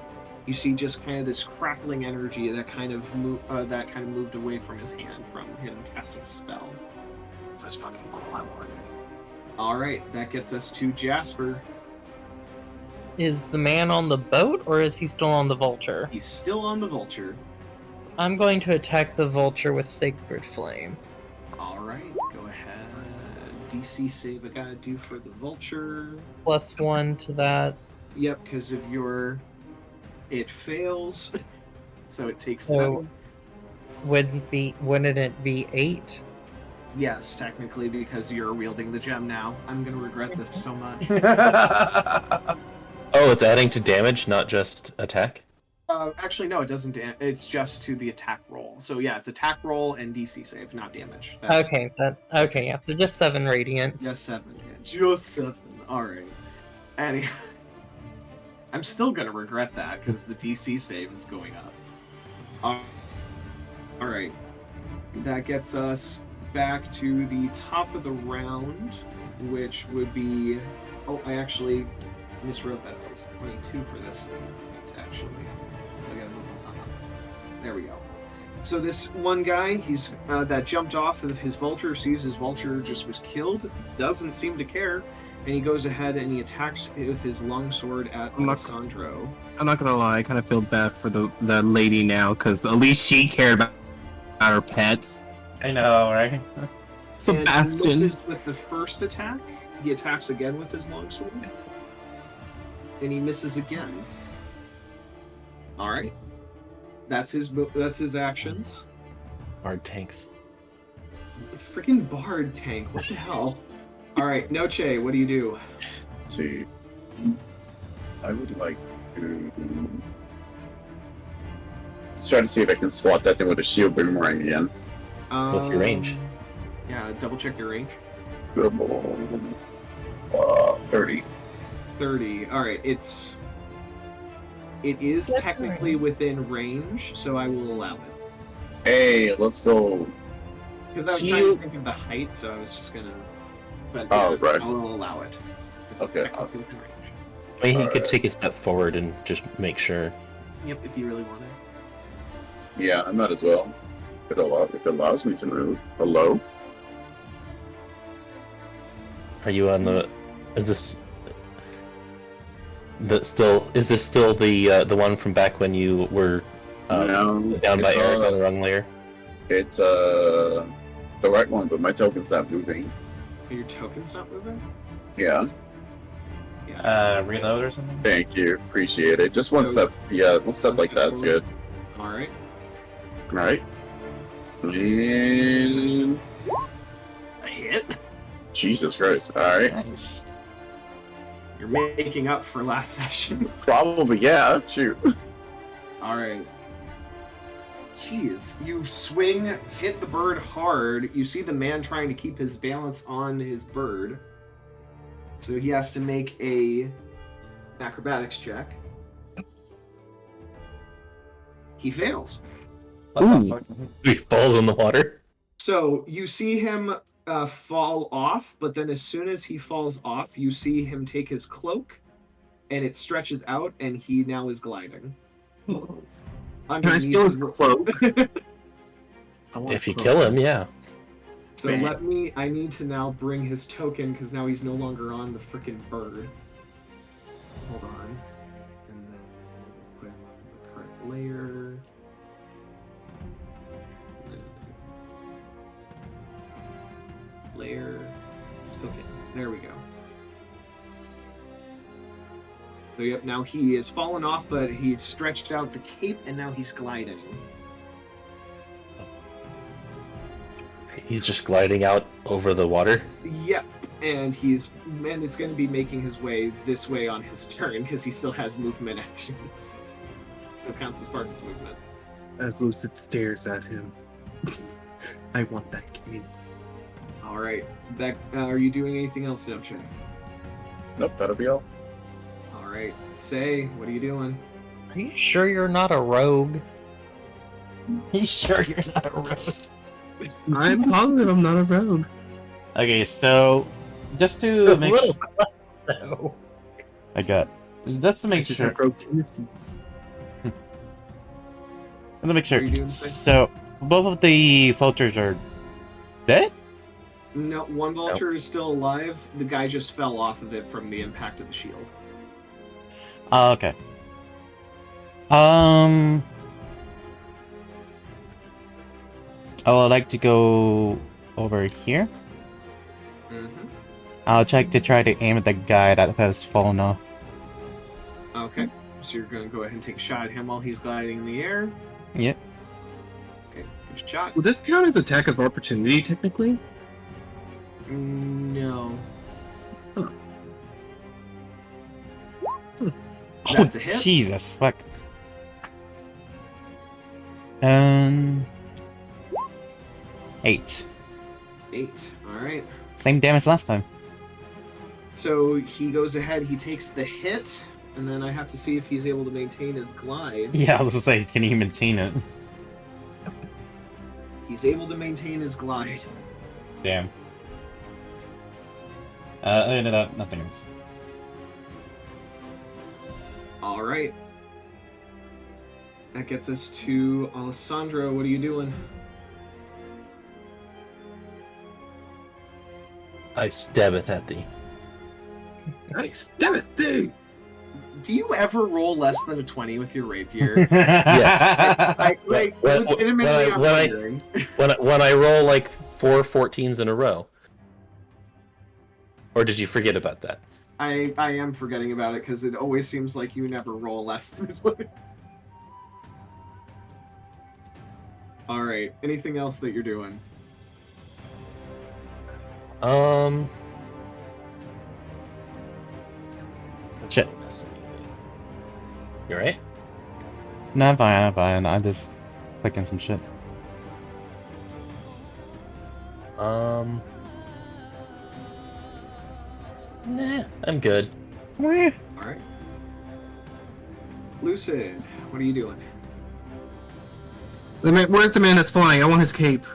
You see just kind of this crackling energy that kind of moved away from his hand from him casting a spell. That's fucking cool. I want it. All right, that gets us to Jasper. Is the man on the boat, or is he still on the vulture? He's still on the vulture. I'm going to attack the vulture with Sacred Flame. All right, go ahead. DC save I gotta do for the vulture. +1 to that. Yep, because of it fails, so it takes So- 7. Wouldn't it be 8? Yes, technically, because you're wielding the gem now. I'm gonna regret this so much. Oh, it's adding to damage, not just attack? Actually, no, it doesn't. It's just to the attack roll. So yeah, it's attack roll and DC save, not damage. Okay, yeah, so just 7 radiant. Just 7. Yeah, just 7. All right. Anyway, I'm still gonna regret that because the DC save is going up. All right. That gets us back to the top of the round, which would be. Oh, I actually miswrote that. There's 22 for this. Actually. I gotta move on. There we go. So this one guy, he's that jumped off of his vulture, sees his vulture just was killed, doesn't seem to care, and he goes ahead and he attacks with his longsword at Alessandro. I'm not gonna lie, I kind of feel bad for the lady now, because at least she cared about her pets. I know, right? Sebastian. And he misses with the first attack. He attacks again with his longsword, and he misses again. All right, that's his actions. Bard tanks. Freaking bard tank! What the hell? All right, Noche, what do you do? Let's see. I would like to try to see if I can swat that thing with a shield boomerang again. What's your range? Yeah, double check your range. 30. 30. All right, it is That's technically within range, so I will allow it. Hey, let's go. Because I was trying to think of the height, so I was just gonna. But Oh, yeah, right. I will allow it. 'Cause it's Okay, technically awesome. within range. I mean, he could Alright. take a step forward and just make sure. Yep, if you really want it. Yeah, I might as well. If it allows me to move. Hello? Are you on the? Is this? Is this still the one from back when you were No, down by it's, Eric on the wrong layer? It's the right one, but my token's not moving. Are your tokens not moving? Yeah, Reload or something? thank you. Appreciate it. Just one So- step. Yeah, one step like that's good. All right. Right? And A hit. Jesus Christ. Alright. Nice. You're making up for last session. Probably, yeah. Shoot. All right. Jeez, you swing, hit the bird hard. You see the man trying to keep his balance on his bird. So he has to make a acrobatics check. He fails. What the fuck? He falls in the water. So you see him fall off, but then as soon as he falls off, you see him take his cloak, and it stretches out, and he now is gliding. Can I steal his cloak? If you kill him, yeah. So I need to now bring his token, because now he's no longer on the frickin' bird. Hold on. And then put him on the correct layer. Layer. Token. There we go. So yep, now he is fallen off, but he stretched out the cape, and now he's gliding. He's just gliding out over the water. Yep, and it's going to be making his way this way on his turn because he still has movement actions. Still counts as part of his movement. As Lucid stares at him. I want that cape. All right, that are you doing anything else, Noche? Nope, that'll be all. All right, Say, what are you doing? Are you sure you're not a rogue? You sure you're not a rogue? I'm positive I'm not a rogue. Okay, so just to make sure, No. I got just to make Just sure. have rogue tendencies. Just to make What are you sure. doing, Say? So both of the vultures are dead. No, one vulture is still alive. The guy just fell off of it from the impact of the shield. Okay. I would like to go over here. Mm-hmm. I'll check to try to aim at the guy that has fallen off. Okay, so you're going to go ahead and take a shot at him while he's gliding in the air. Yep. Okay, good shot. Would that count as attack of opportunity, technically? No. Oh, That's a hit. Jesus, fuck. 8. 8. All right. Same damage last time. So he goes ahead, he takes the hit, and then I have to see if he's able to maintain his glide. Yeah, I was gonna say, can he maintain it? He's able to maintain his glide. Damn. Other than that, nothing else. All right. That gets us to Alessandro. What are you doing? I stabbeth at thee. Nice. Damn it, dude! Do you ever roll less than a 20 with your rapier? Yes. I When- legitimately, when I'm I- wondering. When I roll like 4 14s in a row. Or did you forget about that? I am forgetting about it because it always seems like you never roll less than a 20. All right. Anything else that you're doing? Shit. You right? No, I'm fine, I'm fine. I'm just clicking some shit. Nah, I'm good. All right. Lucid, what are you doing? Where's the man that's flying? I want his cape.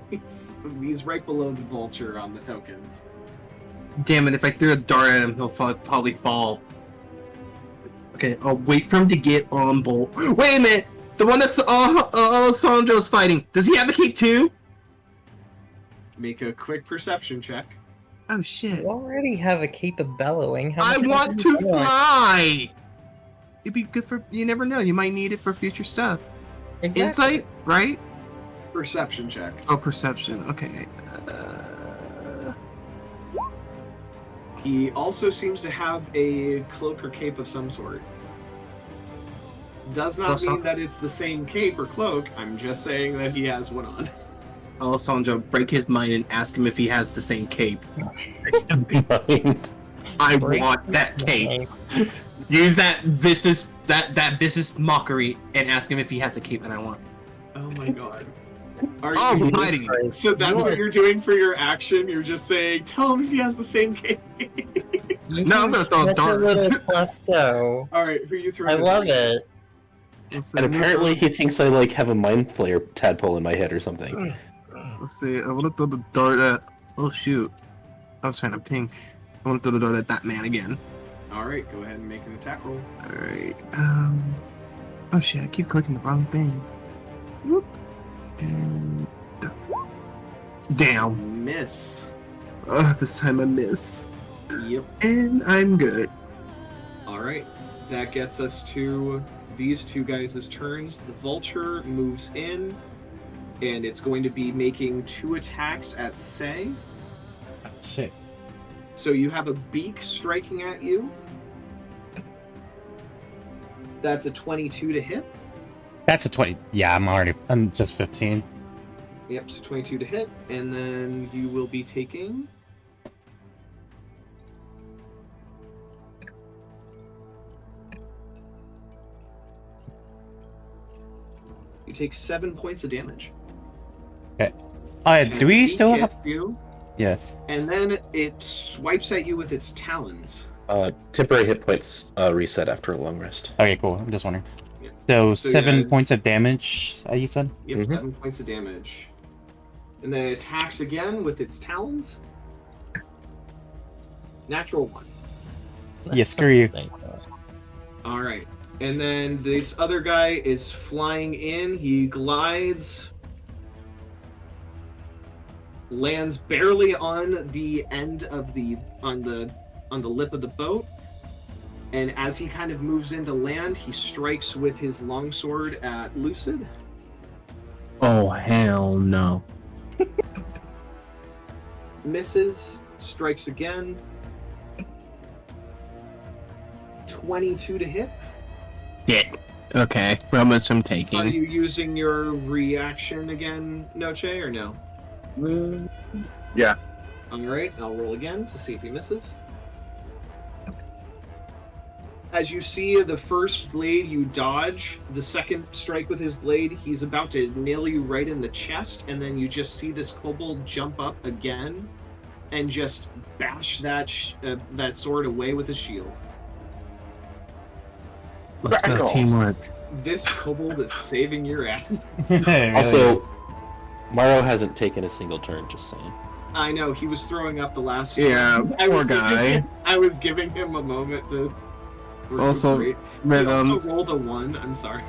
He's right below the vulture on the tokens. Damn it, if I threw a dart at him, he'll probably fall. Okay, I'll wait for him to get on bolt. Wait a minute! The one that's Alessandro's fighting, does he have a cape too? Make a quick perception check. Oh shit. You already have a cape of bellowing. How I much want do you to want? fly! It'd be good for, you never know, you might need it for future stuff. Exactly. Insight, right? Perception check. Oh, perception, okay. He also seems to have a cloak or cape of some sort. Does not Also- mean that it's the same cape or cloak. I'm just saying that he has one on. Alessandro, break his mind and ask him if he has the same cape. Mind. I Break want that his cape. mind. Use that vicious mockery and ask him if he has the cape that I want. Oh my god. Are Oh, you, mighty. so that's what you're doing for your action? You're just saying, tell him if he has the same game. No, I'm gonna throw a Such dart. little klepto. Alright, who you throwing I a love dart at? it. Let's see, And I'm gonna apparently throw- he thinks I like have a mind flayer tadpole in my head or something. Let's see. I want to throw the dart at. Oh shoot! I was trying to ping. I want to throw the dart at that man again. Alright, go ahead and make an attack roll. All right. Oh shit! I keep clicking the wrong thing. Whoop. And. Damn. Miss. This time I miss. Yep. And I'm good. Alright, that gets us to these two guys' turns. The vulture moves in, and it's going to be making 2 attacks at Sei. Shit. So you have a beak striking at you. That's a 22 to hit. That's a 20. Yeah, I'm just 15. Yep, so 22 to hit. And then you will be taking... You take 7 points of damage. Alright, do As the we beak still hits have... you, Yeah. and then it swipes at you with its talons. Temporary hit points reset after a long rest. Okay, cool. I'm just wondering. Yeah. So, So, 7 yeah. points of damage, you said? Yep, Mhm. 7 points of damage. And then it attacks again with its talons. Natural 1. Yeah, screw you. Alright. And then this other guy is flying in. He glides. Lands barely on the end of the on the lip of the boat. And as he kind of moves into land, he strikes with his longsword at Lucid. Oh hell no! Misses, strikes again. 22 to hit. Shit. Okay. How much I'm Are taking? you using your reaction again, Noche, or no? Yeah. Alright, I'll roll again to see if he misses. As you see the first blade you dodge, the second strike with his blade, he's about to nail you right in the chest, and then you just see this kobold jump up again and just bash that sword away with his shield. Let's Back go off. teamwork. This kobold is saving your ass. Also, Morrow hasn't taken a single turn, just saying. I know, he was throwing up the last Yeah, I poor was guy. I was giving him a moment to Also, recuperate. He also Rhythms. rolled a 1, I'm sorry.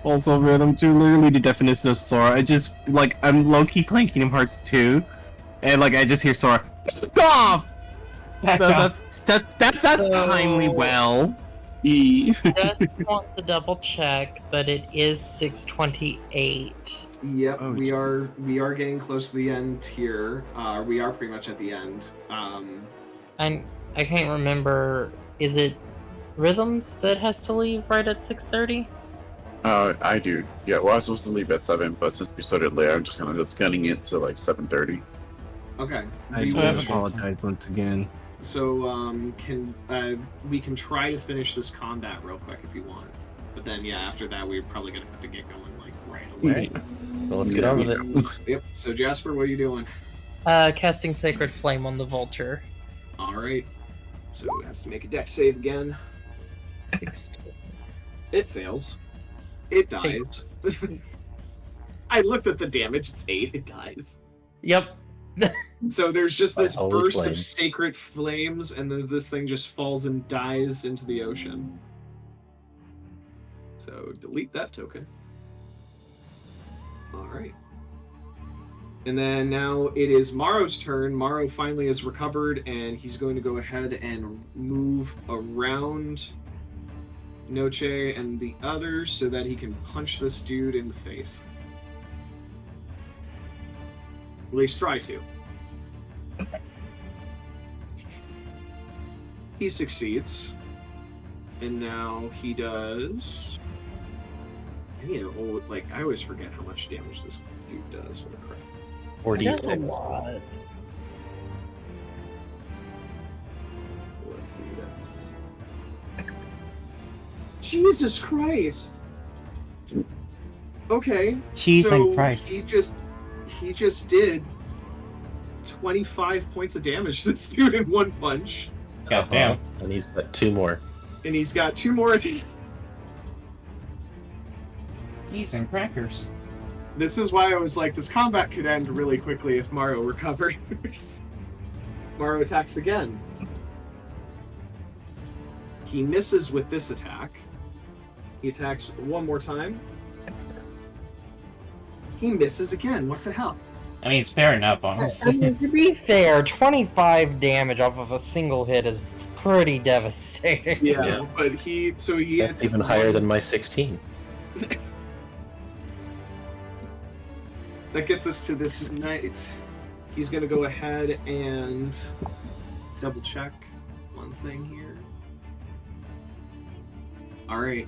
Also, Rhythm, to literally the definition of Sora. I just, like, I'm low-key playing Kingdom Hearts 2, and, like, I just hear Sora, stop! That's So- timely well. Just want to double check, but it is 6:28. Yep, Oh, we are getting close to the end here. We are pretty much at the end. I can't remember. Is it Rhythms that has to leave right at 6:30? I do. Yeah, well, I was supposed to leave at 7, but since we started late, I'm just kind of just gunning it to like 7:30. Okay. I We do will- apologize once again. So we can try to finish this combat real quick if you want. But then yeah, after that we're probably gonna have to get going like right away. Well, let's get on with it. Yep. So Jasper, what are you doing? Casting Sacred Flame on the Vulture. Alright. So it has to make a dex save again. 16. It fails. It dies. I looked at the damage, it's 8, it dies. Yep. So there's just this Holy burst flame. of sacred flames, and then this thing just falls and dies into the ocean. So delete that token. Alright. And then now it is Morrow's turn. Morrow finally is recovered, and he's going to go ahead and move around Noche and the others so that he can punch this dude in the face. At least try to. He succeeds. And now he does... I need to, like, I always forget how much damage this dude does for the crap. That's a 4d6. lot. So let's see, that's... Jesus Christ! Okay. Cheese so and Christ. He just did 25 points of damage to this dude in one punch. God damn. And he's got 2 more. And he's got 2 more. Cheese and crackers. This is why I was like, this combat could end really quickly if Mario recovers. Mario attacks again. He misses with this attack. He attacks one more time. He misses again. What the hell? I mean, it's fair enough, I honestly. mean, to be fair, 25 damage off of a single hit is pretty devastating. Yeah, but he That's hits even higher than my 16. That gets us to this night. He's gonna go ahead and double check one thing here. Alright.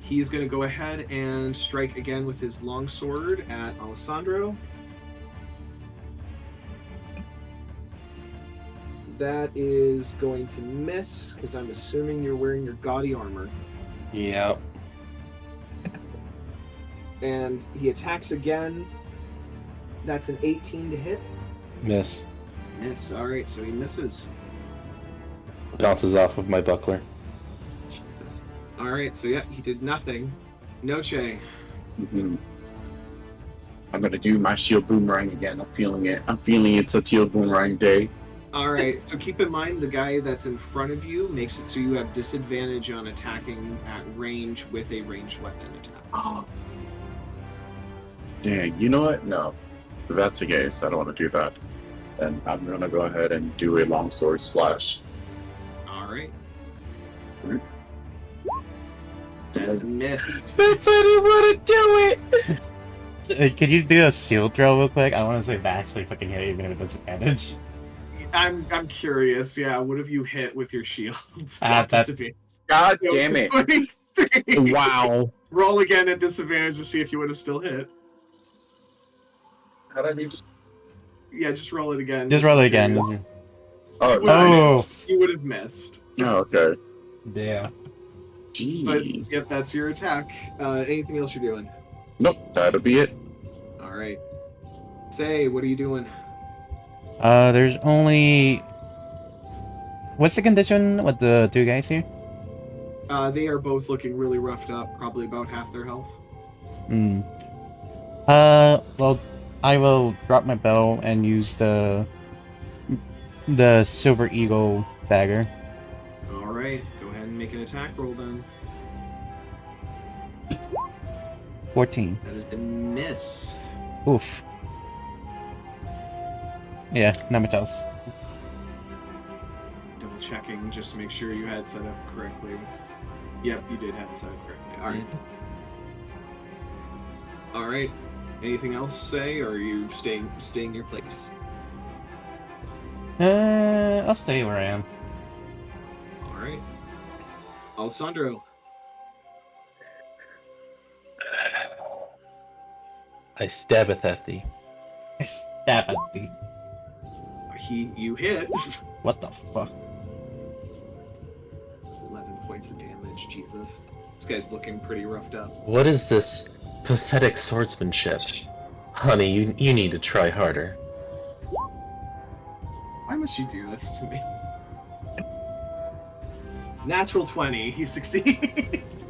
He's gonna go ahead and strike again with his longsword at Alessandro. That is going to miss, because I'm assuming you're wearing your gaudy armor. Yeah. And he attacks again. That's an 18 to hit. Miss. Miss. Alright, so he misses. Bounces off of my buckler. Jesus. Alright, so yeah, he did nothing. Noche. Mhm. I'm gonna do my shield boomerang again. I'm feeling it. I'm feeling it's a shield boomerang day. Alright, so keep in mind the guy that's in front of you makes it so you have disadvantage on attacking at range with a ranged weapon attack. Oh. Dang, you know what? No. If that's the case, I don't want to do that. And I'm gonna go ahead and do a longsword slash. Alright. That's a miss. That's how you want to do it. Could you do a shield throw real quick? I want to see if that actually fucking hit even if it disadvantage. I'm curious, yeah, what have you hit with your shield? That's- Disadvantage. God damn it! 23. Wow. Roll again at disadvantage to see if you would have still hit. How did I just? Yeah, just roll it again. Just roll it again. Oh, Oh. You would have missed. oh, okay. Yeah. But Jeez. yep, that's your attack. Anything else you're doing? Nope, that'll be it. Alright. Say, what are you doing? There's only... What's the condition with the 2 guys here? They are both looking really roughed up, probably about half their health. Hmm. Well, I will drop my bow and use the Silver Eagle dagger. Alright, go ahead and make an attack roll then. 14. That is a miss. Oof. Yeah, not much else. Double checking just to make sure you had set up correctly. Yep, you did have it set up correctly. Alright. Alright. Anything else say, or are you staying in your place? I'll stay where I am. Alright. Alessandro. I stabbeth at thee. I stab at thee. You hit. What the fuck? 11 points of damage, Jesus. This guy's looking pretty roughed up. What is this pathetic swordsmanship? Honey, you need to try harder. Why must you do this to me? Natural 20, he succeeds.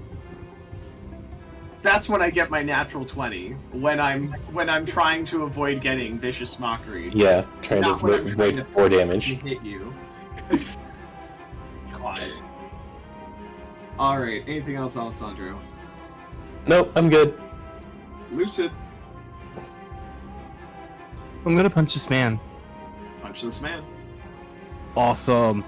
That's when I get my natural 20, when I'm trying to avoid getting vicious mockery. Yeah, trying to Not when I'm trying avoid 4 to damage. hit you. God. Alright, anything else, Alessandro? Nope, I'm good. Lucid, I'm gonna punch this man. punch this man. Awesome.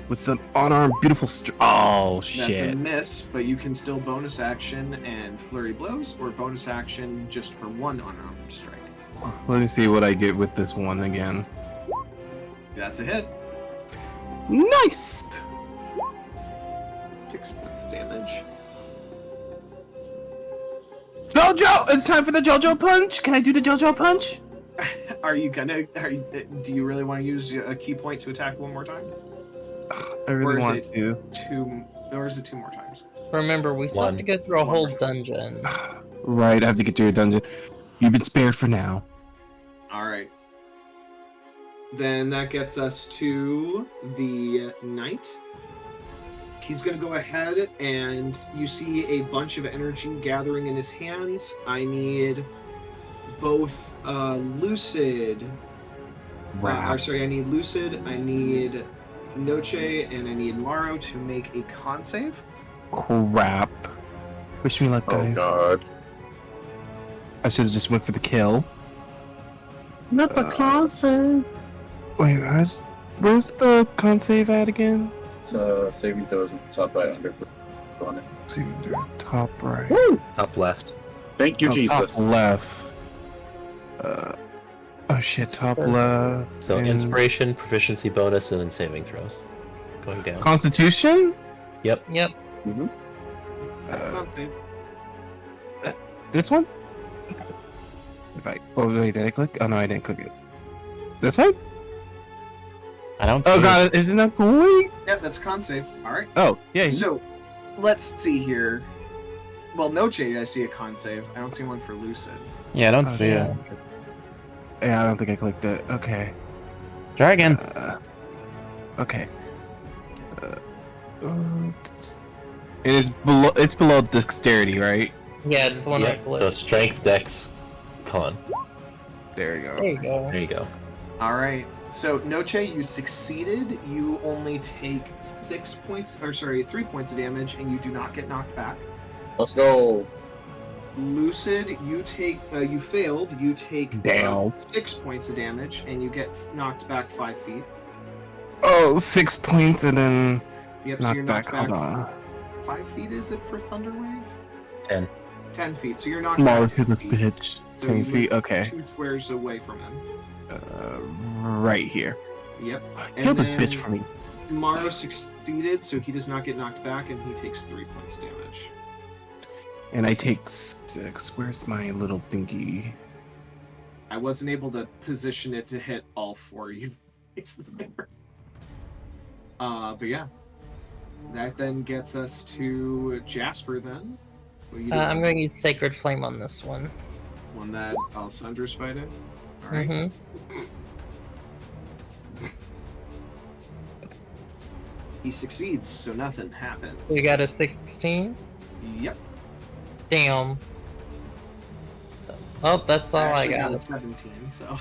With the unarmed, beautiful. Oh That's a shit. miss, but you can still bonus action and flurry blows, or bonus action just for one unarmed strike. Let me see what I get with this one again. That's a hit. Nice. 6 points of damage. JoJo, it's time for the JoJo punch. Can I do the JoJo punch? Do you really want to use a key point to attack one more time? I Or really is want it to. Or is it 2 more times? Remember, we still have to go through a whole dungeon. Right, I have to get through a dungeon. You've been spared for now. Alright. Then that gets us to the knight. He's going to go ahead, and you see a bunch of energy gathering in his hands. I need both Lucid. Wow. I need Lucid, I need Noche, and I need Maro to make a con save. Crap. Wish me luck, Oh guys. god. I should have just went for the kill. Not the concert. Wait, where's the con save at again? Saving throws at the top right under on it. Top right. Top left. Thank you, Oh, Jesus. Top left. Oh shit, top left. So and- inspiration, proficiency bonus, and then saving throws. Going down. Constitution? Yep. Yep. Con save. This one? Oh wait, did I click? Oh no, I didn't click it. This one? I don't see Oh it. god, is it not going? Yeah, that's a con save. Alright. Oh, yeah. So, let's see here. Well, Noche, I see a con save. I don't see one for Lucid. Yeah, I don't Oh, see yeah. it. Yeah, I don't think I clicked it. Okay. Try again. Okay. It is below. It's below dexterity, right? Yeah, it's the one Yep. with So strength, dex, con. There you go. There you go. There you go. Alright. So, Noche, you succeeded. You only take 3 points of damage, and you do not get knocked back. Let's go. Lucid, you failed. You take Damn. 6 points of damage, and you get knocked back 5 feet. Oh, 6 points and then Yep, so you're knocked knocked back. back. Hold on. 5 feet is it for Thunderwave? 10. 10 feet. So you're knocked Mars back to 10 the feet. bitch. So 10 you feet. move Okay. 2 squares away from him. Right here. Yep. Kill And this then bitch for me. Maro succeeded, so he does not get knocked back, and he takes 3 points of damage. And I take 6. Where's my little thingy? I wasn't able to position it to hit all 4 of you. But yeah. That then gets us to Jasper then. What are you doing? I'm going to use Sacred Flame on this one. One that Alessandra's fighting. Alright. Mm-hmm. He succeeds, so nothing happens. We got a 16. Yep. Damn. Oh, that's all I Actually got. a 17, so.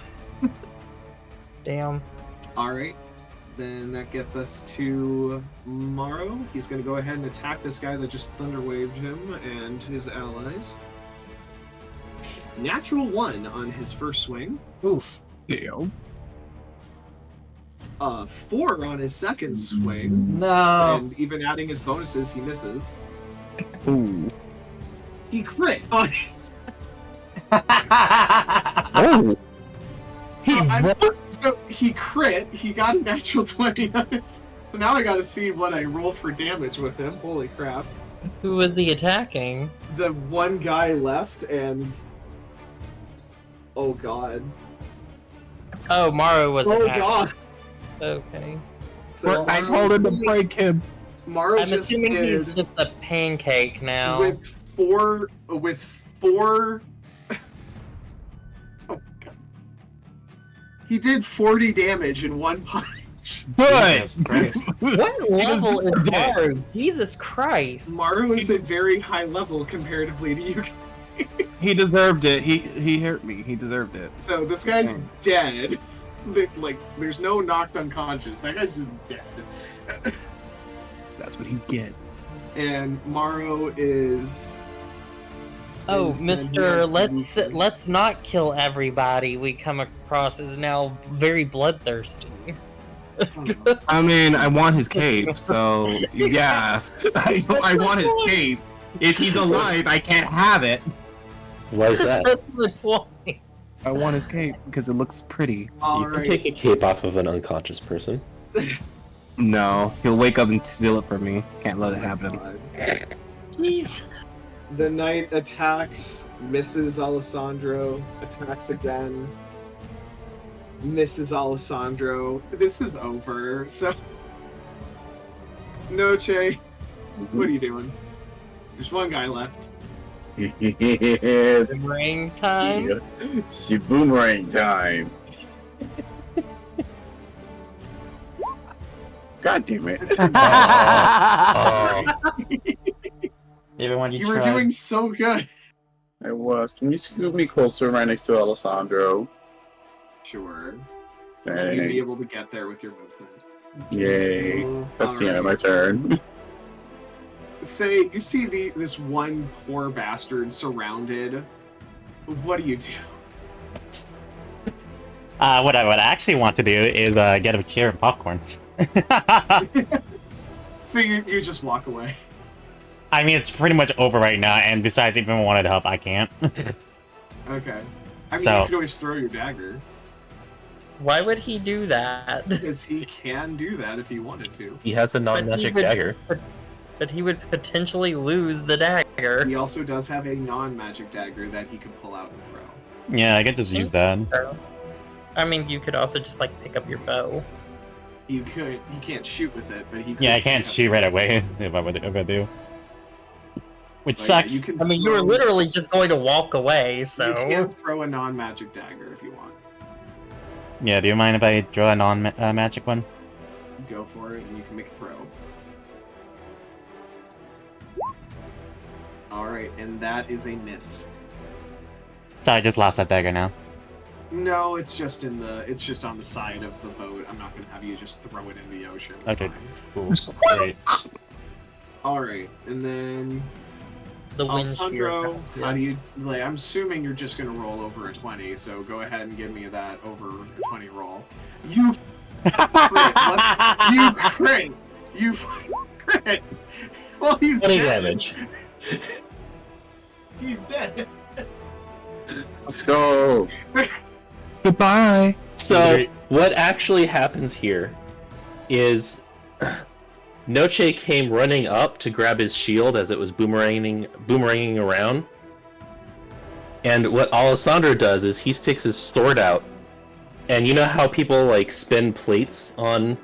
Damn. Alright. Then that gets us to Maro. He's going to go ahead and attack this guy that just thunderwaved him and his allies. Natural 1 on his first swing. Oof. Damn. 4 on his second swing. No. And even adding his bonuses, he misses. Ooh. He crit on his. Oh. So he crit. He got a natural 20 on his. So now I gotta see what I roll for damage with him. Holy crap. Who was he attacking? The one guy left and. Oh god. Oh, Maro was Oh attacking. god. Okay. So I told him to break him. Maro I'm just assuming did he's just a pancake now. with four. Oh god. He did 40 damage in one punch. Good. Jesus Christ. What level is dead. Maro? Jesus Christ. Maro is at very high level comparatively to you guys. He deserved it. He hurt me. He deserved it. So this guy's dead. Like, there's no knocked unconscious. That guy's just dead. That's what he get. And Maro is. Oh, is Mister, the let's not kill everybody we come across is now very bloodthirsty. I mean, I want his cape, so yeah. I want his cape. If he's alive, I can't have it. Why is that? That's the point. I want his cape because it looks pretty. You can Alright. take a cape off of an unconscious person. No, he'll wake up and steal it from me. Can't let it happen. Jeez. The knight attacks, misses Alessandro, attacks again, misses Alessandro. This is over, so. Noche, what are you doing? There's one guy left. It's Ring time. see boomerang time. God damn it. Even when you You were try. doing so good. I was. Can you scoot me closer right next to Alessandro? Sure. Thanks. You'd be able to get there with your movement. Yay. That's the end of my Alright. turn. Say, you see this one poor bastard surrounded. What do you do? What I actually want to do is get a chair and popcorn. So you just walk away. I mean, it's pretty much over right now, and besides, even if I wanted to help, I can't. Okay. I mean, So- you could always throw your dagger. Why would he do that? Because he can do that if he wanted to. He has a But non-magic he would- dagger. But he would potentially lose the dagger. He also does have a non-magic dagger that he could pull out and throw. Yeah, I could just use that. I mean, you could also just like pick up your bow. He can't shoot with it, but he could Yeah, I can't pick up- shoot right away if I do. Which But yeah, sucks. you can I mean, you were throw- literally just going to walk away, You so. can throw a non-magic dagger if you want. Yeah, do you mind if I draw a non-magic one? Go for it, and you can make a throw. Alright, and that is a miss. So I just lost that dagger now. No, it's just on the side of the boat. I'm not gonna have you just throw it in the ocean. It's Okay. fine. Cool. Great. Alright, and then The wind shear. Alessandro, how do you like? I'm assuming you're just gonna roll over a 20, so go ahead and give me that over a 20 roll. You crit! What? You crit! You crit! Well, he's 20 dead. damage. He's dead. Let's go. Goodbye. So, Great. what actually happens here is Noche came running up to grab his shield as it was boomeranging around. And what Alessandro does is he sticks his sword out. And you know how people like spin plates on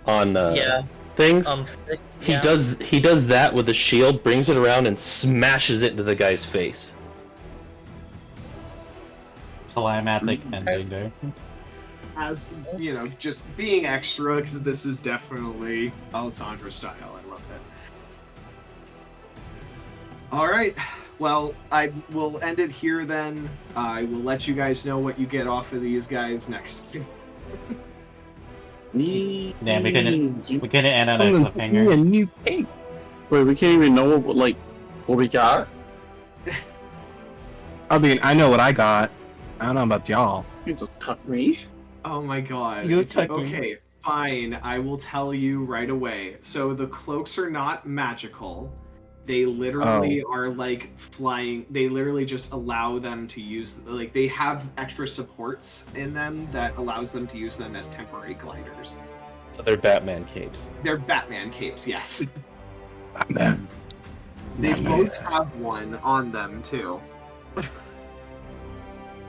Yeah, things? sticks. He Yeah. does that with the shield, brings it around and smashes it into the guy's face. Climatic ending there. As you know, just being extra because this is definitely Alessandro style. I love it. All right. Well, I will end it here then. I will let you guys know what you get off of these guys next. Damn, we couldn't end on a cliffhanger. A new cape. Wait, we can't even know what we got? I mean, I know what I got. I don't know about y'all. You just cut me. Oh my god. You took me. Okay, fine. I will tell you right away. So the cloaks are not magical. They literally are like flying. They literally just allow them to use, like, they have extra supports in them that allows them to use them as temporary gliders. So they're Batman capes. They're Batman capes, yes. Batman. They Batman. both have one on them too.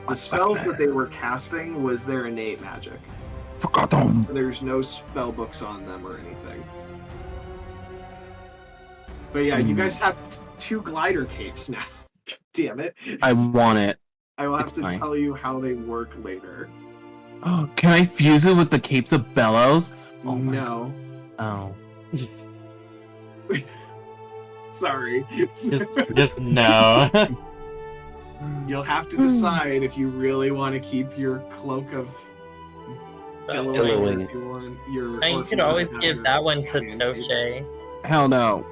The spells that they were casting was their innate magic. Forgot them. There's no spell books on them or anything. But yeah, you guys have 2 glider capes now. Damn it. I want it. I will have it's to fine. tell you how they work later. Oh, can I fuse it with the capes of bellows? Oh my no. Oh. Sorry. Just no. You'll have to decide if you really want to keep your cloak of billowing. Billowing. If you want your, And or you if could want always have give your that one to Batman Noche. cape. Hell no.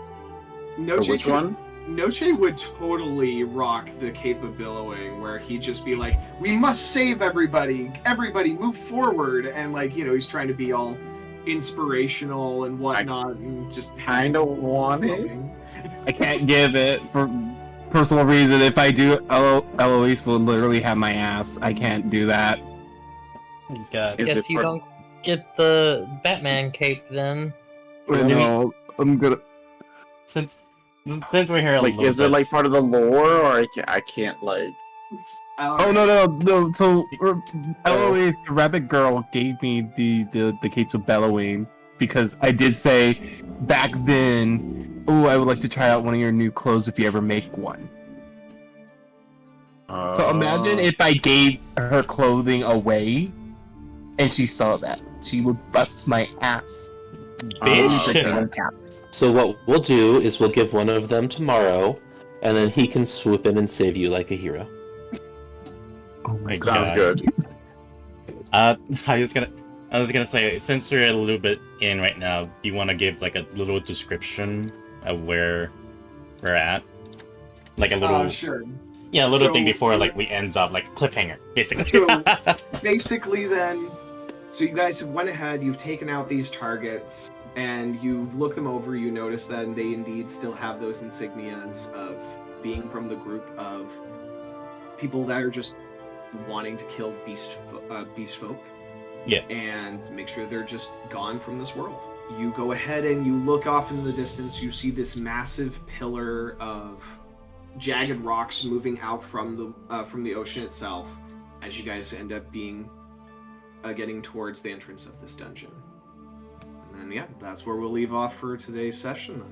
Noche Which could- one? Noche would totally rock the cape of billowing, where he'd just be like, "We must save everybody! Everybody, move forward!" And like, you know, he's trying to be all inspirational and whatnot, and just has Kinda his want it. flowing. I can't give it for personal reason. If I do, Eloise will literally have my ass. I can't do that. God. Is Guess it you for- don't get the Batman cape then. You know, I'm gonna. Since we're here a Like, little is it bit- like part of the lore, or I can't like? Oh no! So Eloise, the rabbit girl, gave me the capes of bellowing because I did say back then "Ooh, I would like to try out one of your new clothes if you ever make one." So imagine if I gave her clothing away, and she saw that. She would bust my ass. Bitch. So what we'll do is we'll give one of them tomorrow, and then he can swoop in and save you like a hero. Oh my Thanks, god. Sounds good. I was gonna say, since we're a little bit in right now, do you want to give like a little description of where we're at? Like a little, Sure. yeah, a little So- thing before like we ends up like cliffhanger, basically. So- Basically, then, so you guys have went ahead, you've taken out these targets, and you've looked them over. You notice that they indeed still have those insignias of being from the group of people that are just wanting to kill beast folk. Yeah. And make sure they're just gone from this world. You go ahead and you look off into the distance. You see this massive pillar of jagged rocks moving out from the ocean itself, as you guys end up being getting towards the entrance of this dungeon. And then, yeah, that's where we'll leave off for today's session.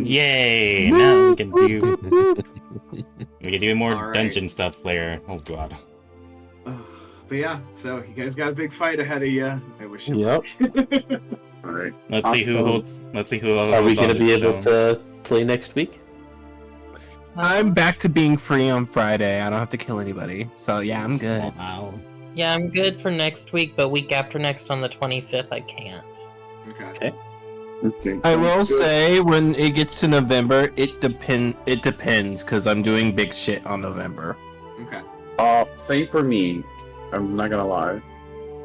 Yay! Now we can do more All right. dungeon stuff later. Oh god. But yeah, so you guys got a big fight ahead of you. I wish you Yep. luck. All right. Let's see who Awesome. holds. Let's see who holds. Are we all gonna the be able stones. to play next week? I'm back to being free on Friday. I don't have to kill anybody. So yeah, I'm good. Wow. Yeah, I'm good for next week, but week after next on the 25th, I can't. Okay. Okay. I will sounds good. say when it gets to November, it depends because I'm doing big shit on November. Okay. Same for me. I'm not gonna lie.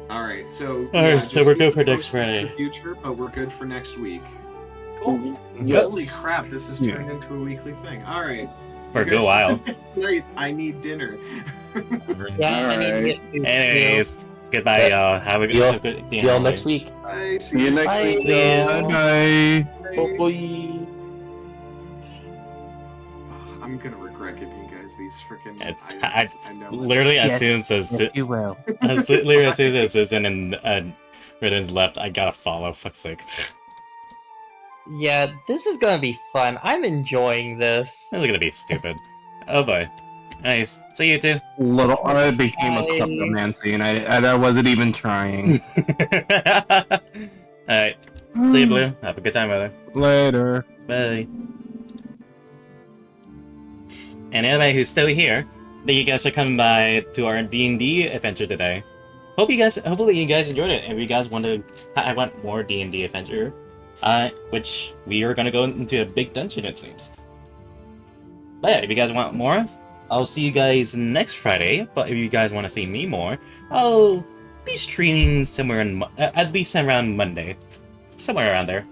All right. So. Alright, so just we're keep good for it next posted in Friday. The future, but we're good for next week. Yes. Holy crap! This has turned into a weekly thing. All right. For a good while. Tonight, I need dinner. Yeah, I need to Alright. get food, too. Anyways, goodbye, y'all. Have a good, Yeah. have a good day. See y'all next week. Bye. See you next Bye. week. See ya. y'all. Bye. Hopefully. I'm gonna regret giving you guys these freaking. It's- I know. Literally, as Yes, soon as yes, you will. literally as soon as Susan and Ridden's left, I gotta follow. Fuck's sake. Yeah, this is gonna be fun. I'm enjoying this. This is gonna be stupid. Oh boy. Nice. See you too. Little, I became a Bye. kleptomancy, and I wasn't even trying. Alright. See you, Blue. Have a good time, brother. Later. Bye. And anybody who's still here, thank you guys for coming by to our D&D adventure today. Hopefully you guys enjoyed it. And if you guys I want more D&D adventure, which we are gonna go into a big dungeon, it seems. But yeah, if you guys want more, I'll see you guys next Friday. But if you guys want to see me more, I'll be streaming somewhere at least around Monday, somewhere around there.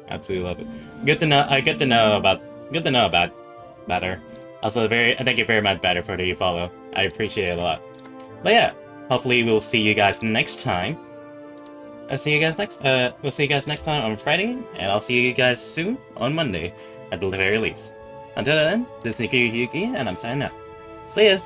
Absolutely love it. Good to know. Good to know about Batter. Also, thank you very much, Batter, for the follow. I appreciate it a lot. But yeah, hopefully we'll see you guys next time. We'll see you guys next time on Friday, and I'll see you guys soon on Monday, at the very least. Until then, this is Nikki Yuki, and I'm signing out. See ya.